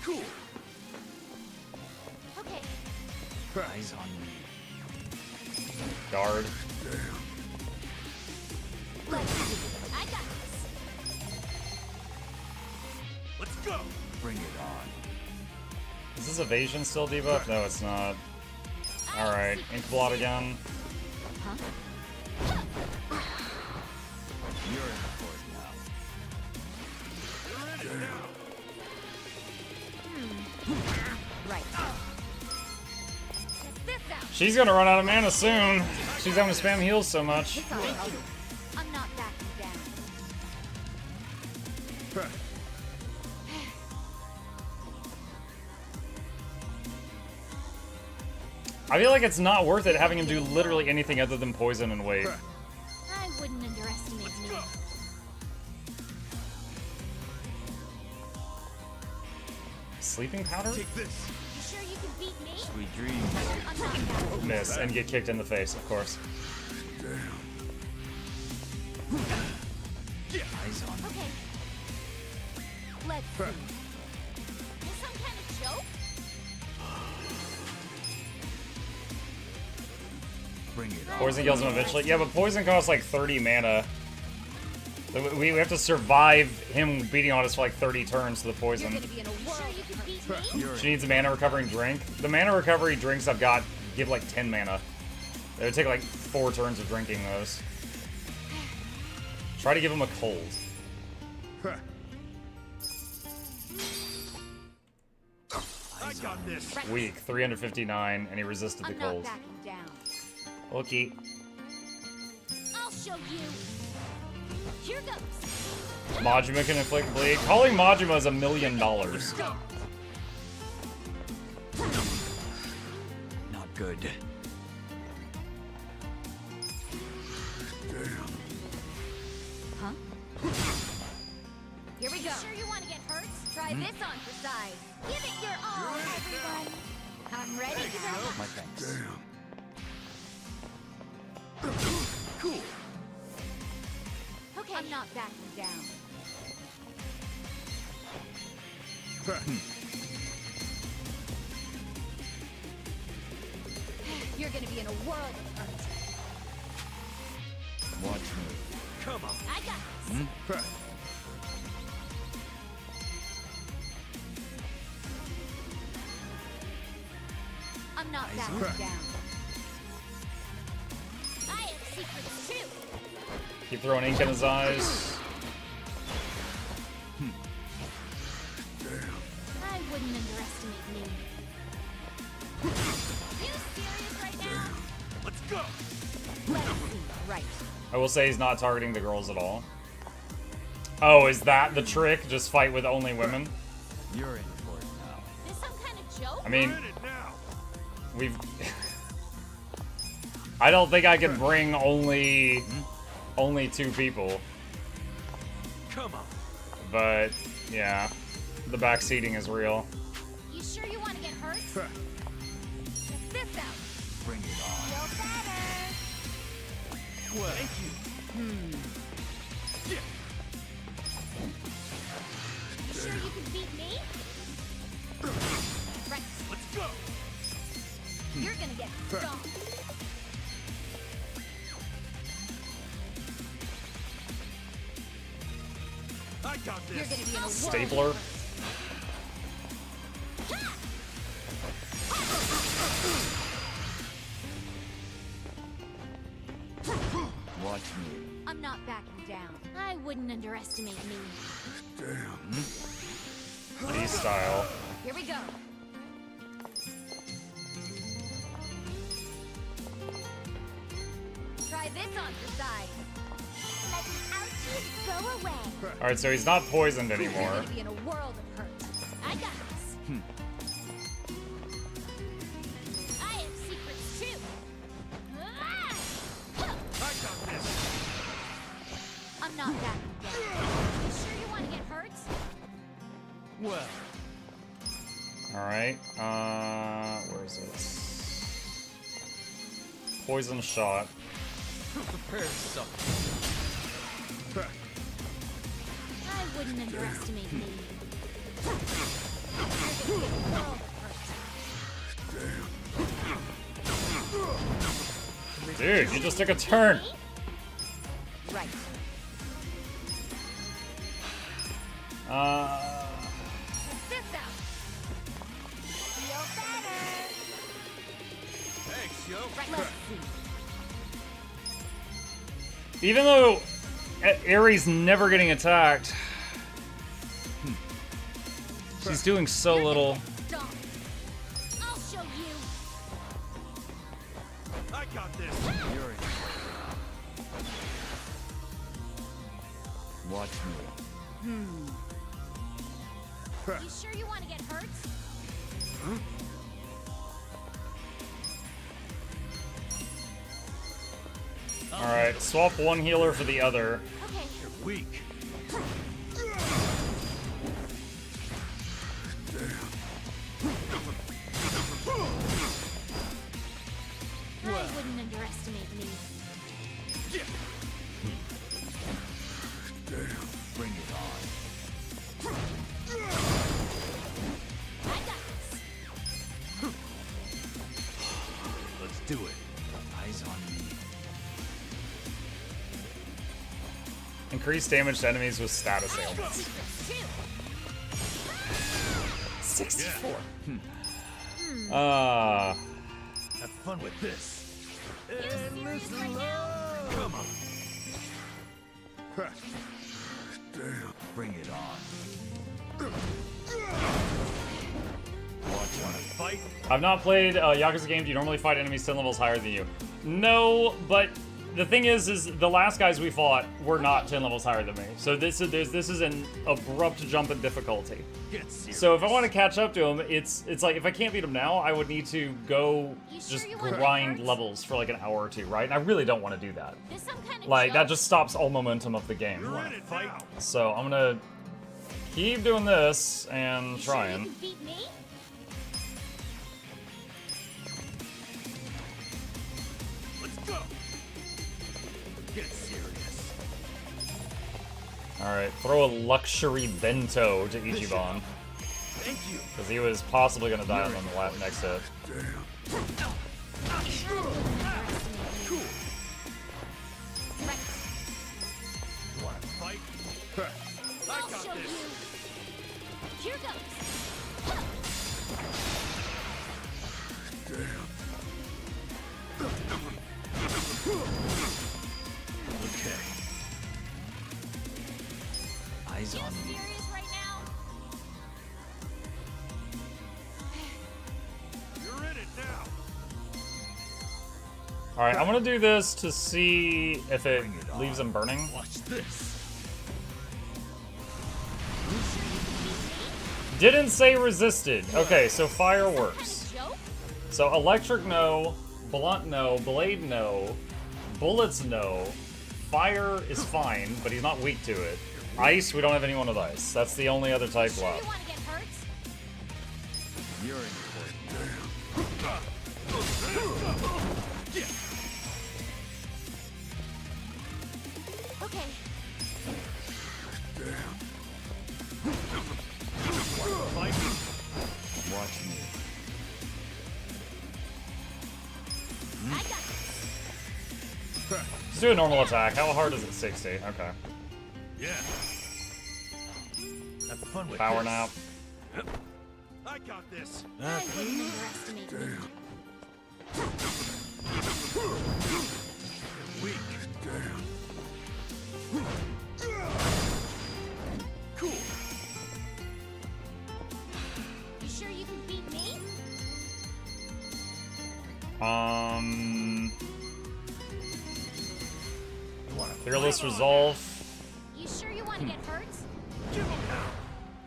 Cool. Okay. Eyes on me. Guard. Let's see. I got this. Let's go. Bring it on. Is this evasion still debuffed? No, it's not. Alright, ink blot again. Huh? You're in for it now. Right. Check this out. She's gonna run out of mana soon. She's having to spam heals so much. I'm not backing down. I feel like it's not worth it having him do literally anything other than poison and wait. I wouldn't underestimate me. Sleeping powder? You sure you can beat me? Sweet dreams. I'm not backing. Miss and get kicked in the face, of course. Eyes on me. Okay. Let's see. Is some kind of joke? Bring it on. Poison kills him eventually. Yeah, but poison costs like 30 mana. We have to survive him beating on us for like 30 turns to the poison. You're gonna be in a world you can beat me? She needs a mana recovering drink. The mana recovery drinks I've got give like 10 mana. It would take like 4 turns of drinking those. Try to give him a cold. I got this. Weak, 359, and he resisted the I'm cold. not backing down. Okay. I'll show you. Here goes. Majima can inflict bleed. Calling Majima is $1 million. Not good. Huh? Here we go. Sure you want to get hurt? Try this on for size. Give it your all, everyone. I'm ready to go. My thanks. Cool. Okay. I'm not backing down. You're gonna be in a world of hurt. Watch me. Come on. I got this. I'm not backing down. I have secrets too. Keep throwing ink in his eyes. I wouldn't underestimate me. You serious right now? Let's go. Let's see. Right. I will say he's not targeting the girls at all. Oh, is that the trick? Just fight with only women? You're in for it now. Is some kind of joke? I mean, We're in it now. we've... I don't think I can bring only 2 people. Come on. But, yeah. The backseating is real. You sure you want to get hurt? Check this out. Bring it on. Feel better. Thank you. You sure you can beat me? Right. Let's go. You're gonna get stomped. I got this. You're gonna be in a world. Stapler. Watch me. I'm not backing down. I wouldn't underestimate me. D-style. Here we go. Try this on for size. Let the ouchies go away. Alright, so he's not poisoned You're anymore. gonna be in a world of hurt. I got this. I have secrets too. Ah! I got this. I'm not backing down. You sure you want to get hurt? Well. Alright, where is this? Poison shot. Prepare yourself. I wouldn't underestimate me. You're gonna be in a world of hurt. Dude, you just took a turn. Right. This out. Feel better. Thanks, yo. Right. Let's see. Even though Ares never getting attacked, she's doing so little. Stomp. I'll show you. I got this. You're in. Watch me. You sure you want to get hurt? Alright, swap one healer for the other. Okay. You're weak. I wouldn't underestimate me. Bring it on. I got this. Let's do it. Eyes on me. Increase damage to enemies with status I have ailments. secrets too. 64. Have fun with this. You serious right now? Come on. Bring it on. Wanna fight? I've not played a Yakuza game. Do you normally fight enemies 10 levels higher than you? No, but the thing is the last guys we fought were not 10 levels higher than me. So this is an abrupt jump in difficulty. Get serious. So if I want to catch up to him, it's like if I can't beat him now, I would need to go just grind levels for like an hour or two, right? And I really don't want to do that. This some kind of Like that joke? just stops all momentum of the game. You're in it, fight. So I'm gonna keep doing this and You sure you trying. can beat me? Let's go. Get serious. Alright, throw a luxury bento to Ichiban. Thank you. Because he was possibly gonna die on the next hit. Cool. You wanna fight? I I'll got show this. you. Here goes. Okay. Eyes You on me. serious right now? You're in it now. Alright, I'm gonna do this to see if it leaves him burning. Watch this. Didn't say resisted. Okay, so fire works. Joke? So electric no, blunt no, blade no, bullets no, fire is fine, but he's not weak to it. Ice, we don't have anyone with ice. That's the only other type Sure left. you want to get hurt? You're in for it. Just do a normal attack. How hard is it? 60. Okay. Yeah. Have fun with Power this. nap. I got this. I wouldn't underestimate me. Weak. Cool. You sure you can beat me? Fearless Resolve. You sure you want to get hurt?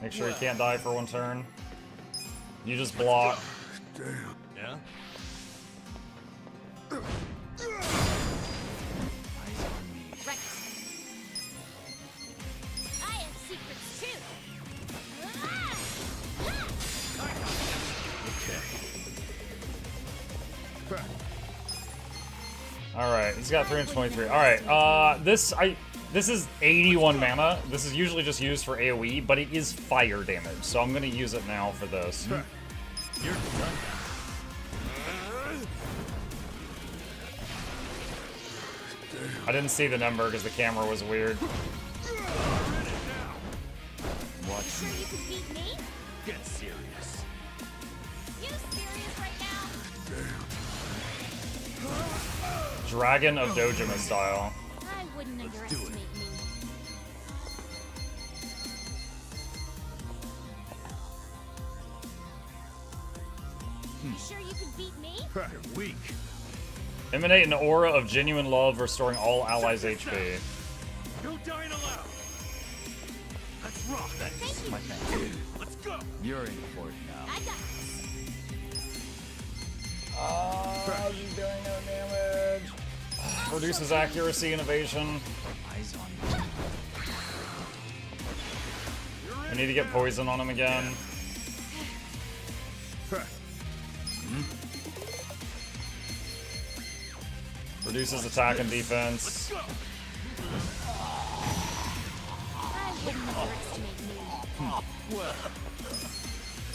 Make sure he can't die for one turn. You just block. Yeah. Right. I have secrets too. Alright, he's got 323. Alright, this is 81 mana. This is usually just used for AoE, but it is fire damage, so I'm gonna use it now for this. You're done. I didn't see the number because the camera was weird. Watch. Sure you can beat me? Get serious. You serious right now? Dragon of Dojima style. I wouldn't underestimate me. You sure you can beat me? You're weak. Emanate an aura of genuine love, restoring all allies' HP. No dying allowed. Let's rock. Thanks, my man. Let's go. You're in for it now. I got this. She's doing no damage. Reduces accuracy and evasion. Eyes on me. I need to get poison on him again. Reduces attack and defense. I wouldn't underestimate me.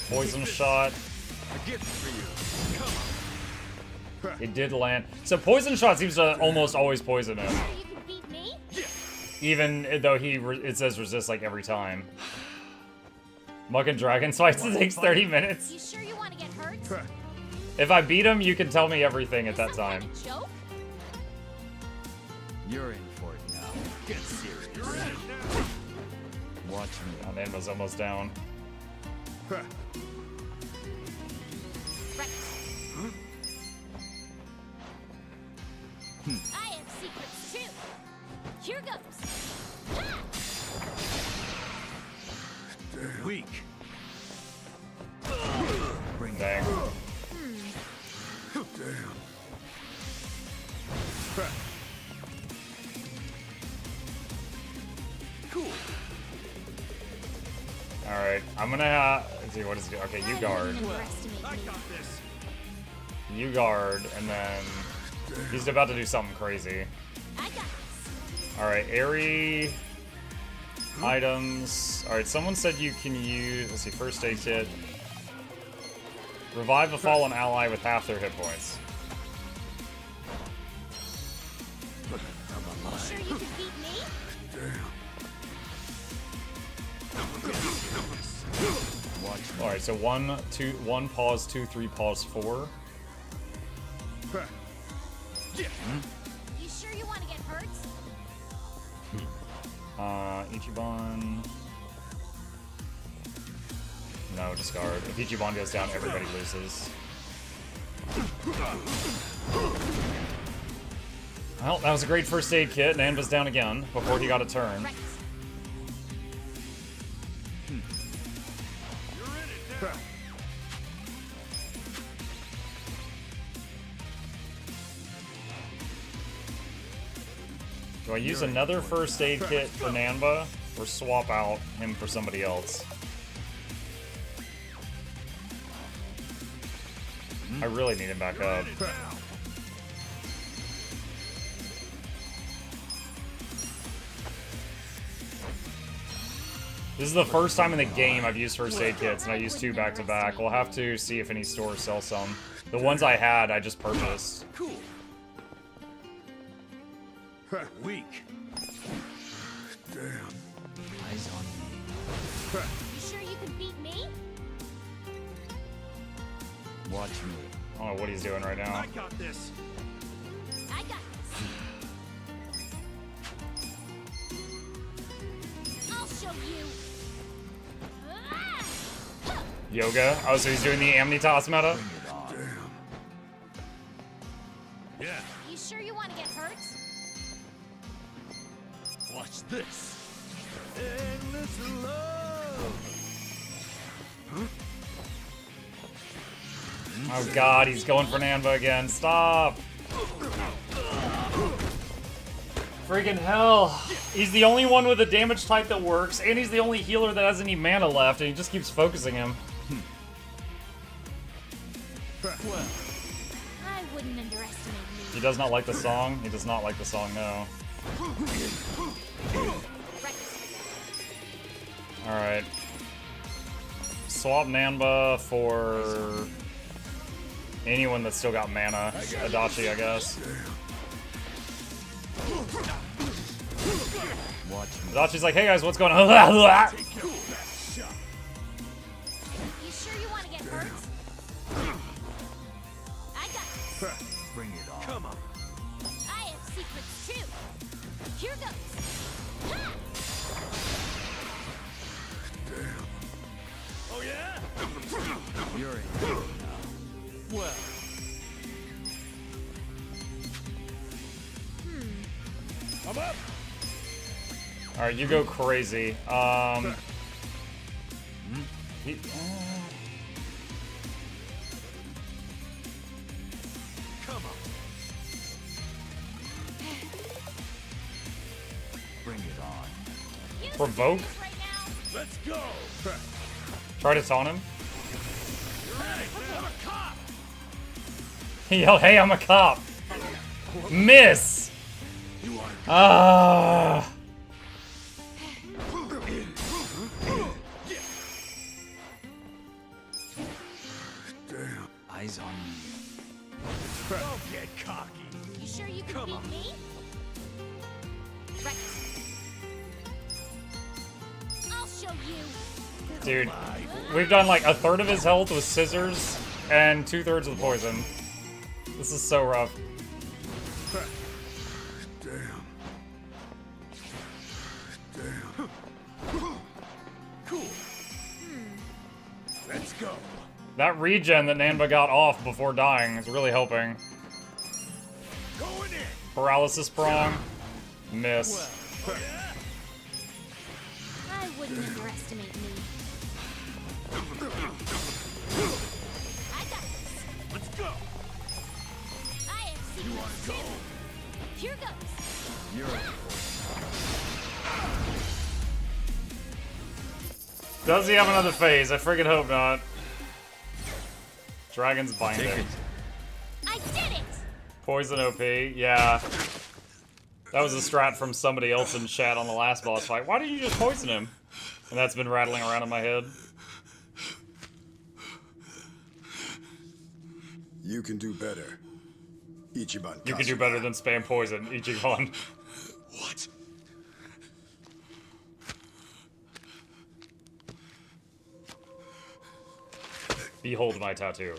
Poison shot. A gift for you. It did land. So poison shot seems to almost always poison him. Sure you can beat me? Even though it says resist like every time. Muck and Dragon Slice takes 30 minutes. You sure you want to get hurt? If I beat him, you can tell me everything at that time. Joke? You're in for it now. Get serious. Watch me. Oh, Nanba's almost down. Right. I have secrets too. Here goes. Weak. Bring dang. Cool. Alright, I'm gonna let's see, what is it? Okay, you guard. I got this. You guard, and then he's about to do something crazy. I got this. Alright, airy items. Alright, someone said you can use, let's see, first aid kit. Revive a fallen ally with half their hit points. Sure you can beat me? Alright, so 1 pause, 2, 3 pause, 4. You sure you want to get hurt? Ichiban. No, discard. If Ichiban goes down, everybody loses. Well, that was a great first aid kit. Nanba's down again before he got a turn. Right. Do I use another first aid kit for Nanba, or swap out him for somebody else? I really need him back up. This is the first time in the game I've used first aid kits, and I used 2 back to back. We'll have to see if any stores sell some. The ones I had, I just purchased. Cool. Weak. Damn. Eyes on me. You sure you can beat me? Watch me. I don't know what he's doing right now. I got this. I got this. I'll show you. Yoga? Oh, so he's doing the Amnitas meta? Yeah. You sure you want to get hurt? Watch this. Endless love. Oh god, he's going for Nanba again. Stop! Freaking hell. He's the only one with a damage type that works, and he's the only healer that has any mana left, and he just keeps focusing him. Well, I wouldn't underestimate me. He does not like the song? He does not like the song, no. Alright. Swap Nanba for anyone that's still got mana. Adachi, I guess. Adachi's like, hey guys, what's going on? You sure you want to get hurt? I got this. Bring it on. Come on. I have secrets too. Here goes. Ha! Oh yeah? You're in here now. Well. I'm up. Alright, you go crazy. He, Come on. Bring it on. provoke? Let's go. Try to taunt him. I'm a cop. He yelled, hey, I'm a cop. Miss! Ah. Damn. Eyes on me. Don't get cocky. You sure you can beat me? Right. I'll show you. Dude, we've done like a third of his health with scissors and 2/3 with poison. This is so rough. Damn. Damn. Cool. Let's go. That regen that Nanba got off before dying is really helping. Going in. Paralysis prong. Miss. I wouldn't underestimate me. I got this. Let's go. I have secrets too. Here goes. You're in. Does he have another phase? I friggin' hope not. Dragon's Binding. I did it. Poison OP, yeah. That was a strat from somebody else in chat on the last boss fight. Why didn't you just poison him? And that's been rattling around in my head. You can do better. Ichiban. You can do better than spam poison, Ijincho. What? Behold my tattoo.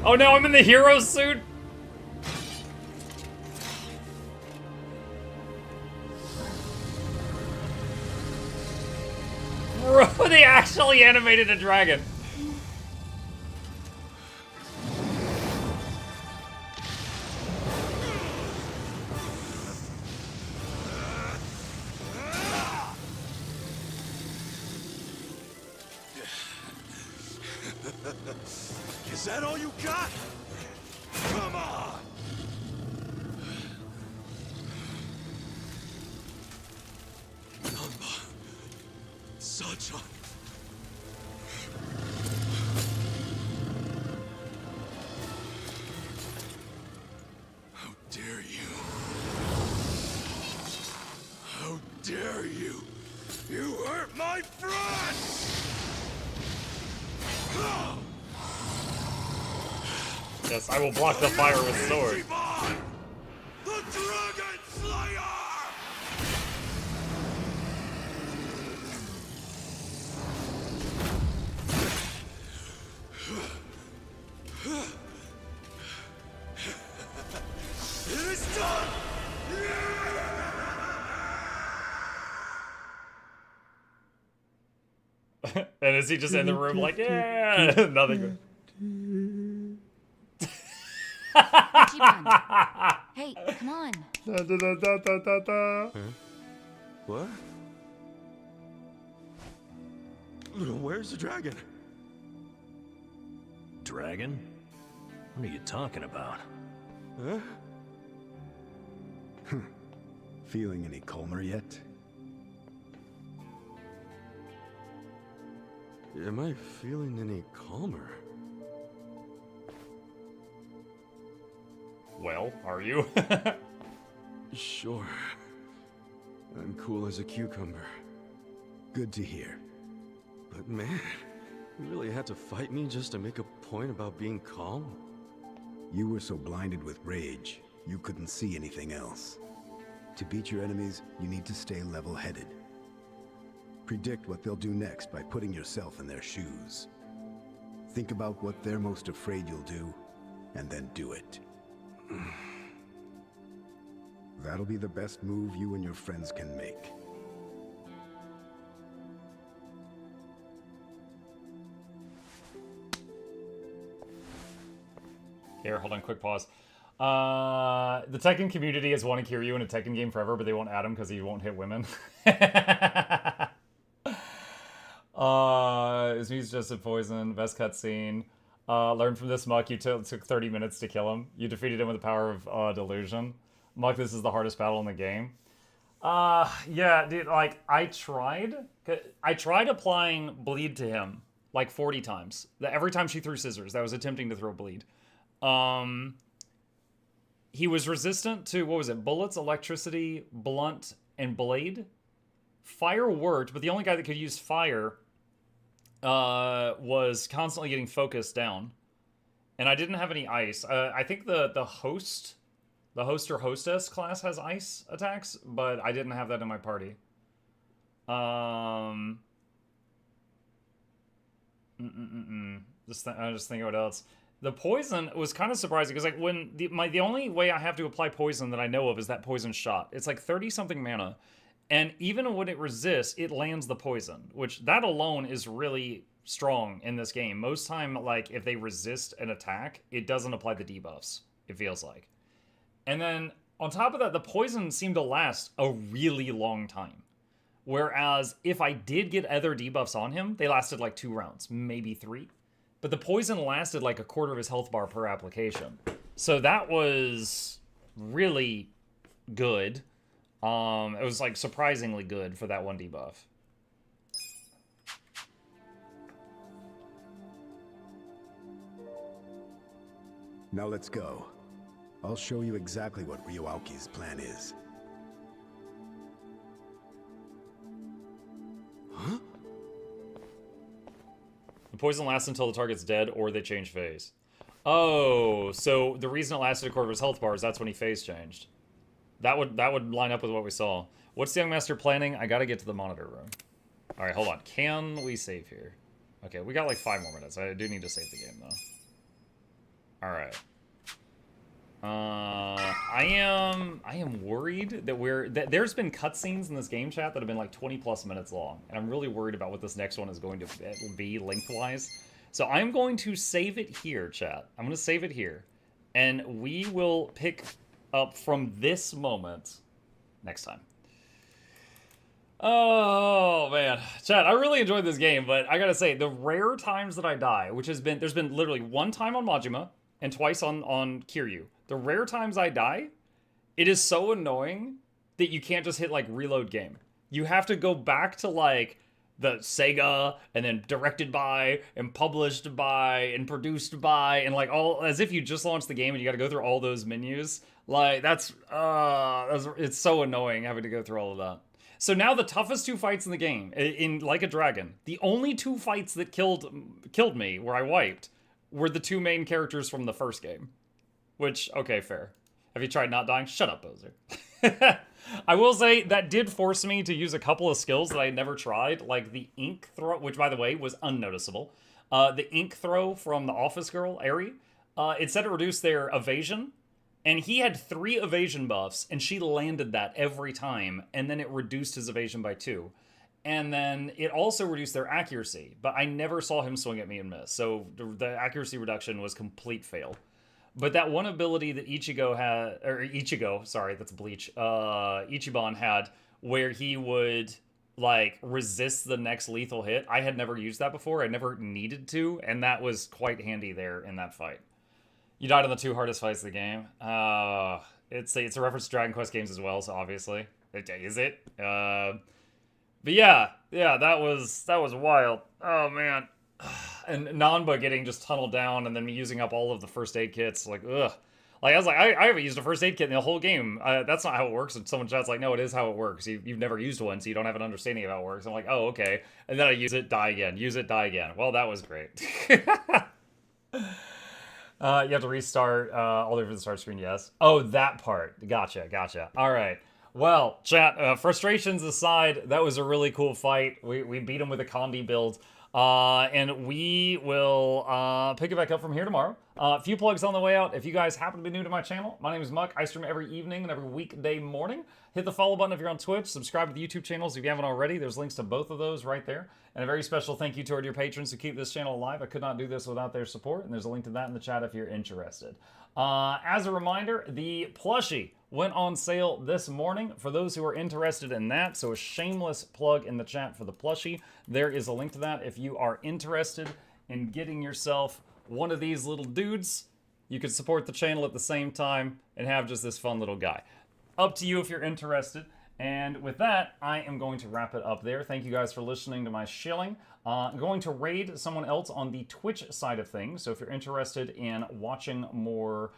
Oh no, I'm in the hero suit? Bro, they actually animated a dragon. Is that all you got? Come on! Nanba. Sacha. Yes, I will block the fire with sword. The Dragon Slayer! It is done! And is he just in the room like, yeah, nothing good. Hey, come on. What? Where's the dragon? Dragon? What are you talking about? Huh? Feeling any calmer yet? Am I feeling any calmer? Well, are you? Sure. I'm cool as a cucumber. Good to hear. But man, you really had to fight me just to make a point about being calm? You were so blinded with rage, you couldn't see anything else. To beat your enemies, you need to stay level-headed. Predict what they'll do next by putting yourself in their shoes. Think about what they're most afraid you'll do, and then do it. That'll be the best move you and your friends can make. Here, hold on, quick pause. The Tekken community has wanted Kiryu in a Tekken game forever, but they won't add him because he won't hit women. His music's just a poison. Best cutscene. Learn from this, Muck. You took 30 minutes to kill him. You defeated him with the power of delusion. Muck, this is the hardest battle in the game. Yeah, dude, like, I tried applying bleed to him like 40 times. Every time she threw scissors, that was attempting to throw bleed. He was resistant to, what was it, bullets, electricity, blunt, and blade. Fire worked, but the only guy that could use fire was constantly getting focused down. And I didn't have any ice. I think the host or hostess class has ice attacks, but I didn't have that in my party. I'm just thinking what else. The poison was kind of surprising because, like, when the only way I have to apply poison that I know of is that poison shot. It's like 30-something mana, and even when it resists, it lands the poison, which that alone is really strong in this game. Most time, like, if they resist an attack, it doesn't apply the debuffs, it feels like. And then on top of that, the poison seemed to last a really long time. Whereas if I did get other debuffs on him, they lasted like 2 rounds, maybe 3. But the poison lasted like a quarter of his health bar per application. So that was really good. It was like surprisingly good for that one debuff. Now let's go. I'll show you exactly what Aoki's plan is. Huh? The poison lasts until the target's dead or they change phase. Oh, so the reason it lasted a quarter of his health bars, that's when he phase changed. That would line up with what we saw. What's the young master planning? I gotta get to the monitor room. Alright, hold on. Can we save here? Okay, we got like 5 more minutes. I do need to save the game though. Alright. I am worried that there's been cutscenes in this game chat that have been like 20+ minutes long, and I'm really worried about what this next one is going to be lengthwise. So I'm going to save it here, chat. I'm going to save it here, and we will pick up from this moment next time. Oh man, chat, I really enjoyed this game, but I gotta say, the rare times that I die, which has been, there's been literally 1 time on Majima and twice on Kiryu. The rare times I die, it is so annoying that you can't just hit like reload game. You have to go back to like the Sega and then directed by and published by and produced by and like all as if you just launched the game and you got to go through all those menus. Like that's it's so annoying having to go through all of that. So now the toughest 2 fights in the game, in Like a Dragon, the only 2 fights that killed me, where I wiped, were the 2 main characters from the first game. Which, okay, fair. Have you tried not dying? Shut up, Bozer. I will say that did force me to use a couple of skills that I had never tried, like the ink throw, which, by the way, was unnoticeable. The ink throw from the office girl, Eri, it said it reduced their evasion, and he had 3 evasion buffs, and she landed that every time, and then it reduced his evasion by 2. And then it also reduced their accuracy, but I never saw him swing at me and miss, so the accuracy reduction was complete fail. But that one ability that Ichigo had, or Ichigo, sorry, that's Bleach, Ichiban had, where he would, like, resist the next lethal hit, I had never used that before, I never needed to, and that was quite handy there in that fight. You died in the 2 hardest fights of the game. It's a reference to Dragon Quest games as well, so obviously. Is it? But yeah, that was wild. Oh, man. And Nanba getting just tunneled down and then me using up all of the first aid kits. Like, ugh. Like, I was like, I haven't used a first aid kit in the whole game. That's not how it works. And someone chat's like, no, it is how it works. You've never used one, so you don't have an understanding of how it works. I'm like, oh, okay. And then I use it, die again. Use it, die again. Well, that was great. You have to restart all the way from the start screen, yes. Oh, that part. Gotcha. All right. Well, chat, frustrations aside, that was a really cool fight. We beat him with a Condi build. And we will pick it back up from here tomorrow. A few plugs on the way out. If you guys happen to be new to my channel, my name is Muck. I stream every evening and every weekday morning. Hit the follow button if you're on Twitch. Subscribe to the YouTube channels if you haven't already. There's links to both of those right there. And a very special thank you to our dear patrons who keep this channel alive. I could not do this without their support, and there's a link to that in the chat if you're interested. As a reminder, the plushie went on sale this morning for those who are interested in that. So a shameless plug in the chat for the plushie. There is a link to that if you are interested in getting yourself one of these little dudes. You can support the channel at the same time and have just this fun little guy. Up to you if you're interested. And with that, I am going to wrap it up there. Thank you guys for listening to my shilling. I'm going to raid someone else on the Twitch side of things. So if you're interested in watching more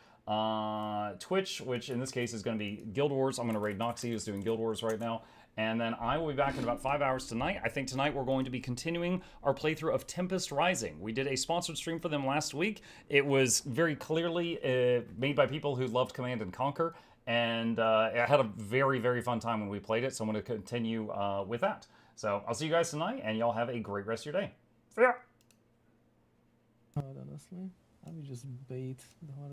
Twitch, which in this case is going to be Guild Wars, I'm going to raid Noxxi, who's doing Guild Wars right now. And then I will be back in about 5 hours tonight. I think tonight we're going to be continuing our playthrough of Tempest Rising. We did a sponsored stream for them last week. It was very clearly made by people who loved Command and Conquer. And I had a very, very fun time when we played it. So I'm going to continue with that. So I'll see you guys tonight, and y'all have a great rest of your day. See ya! Honestly, I would just bait the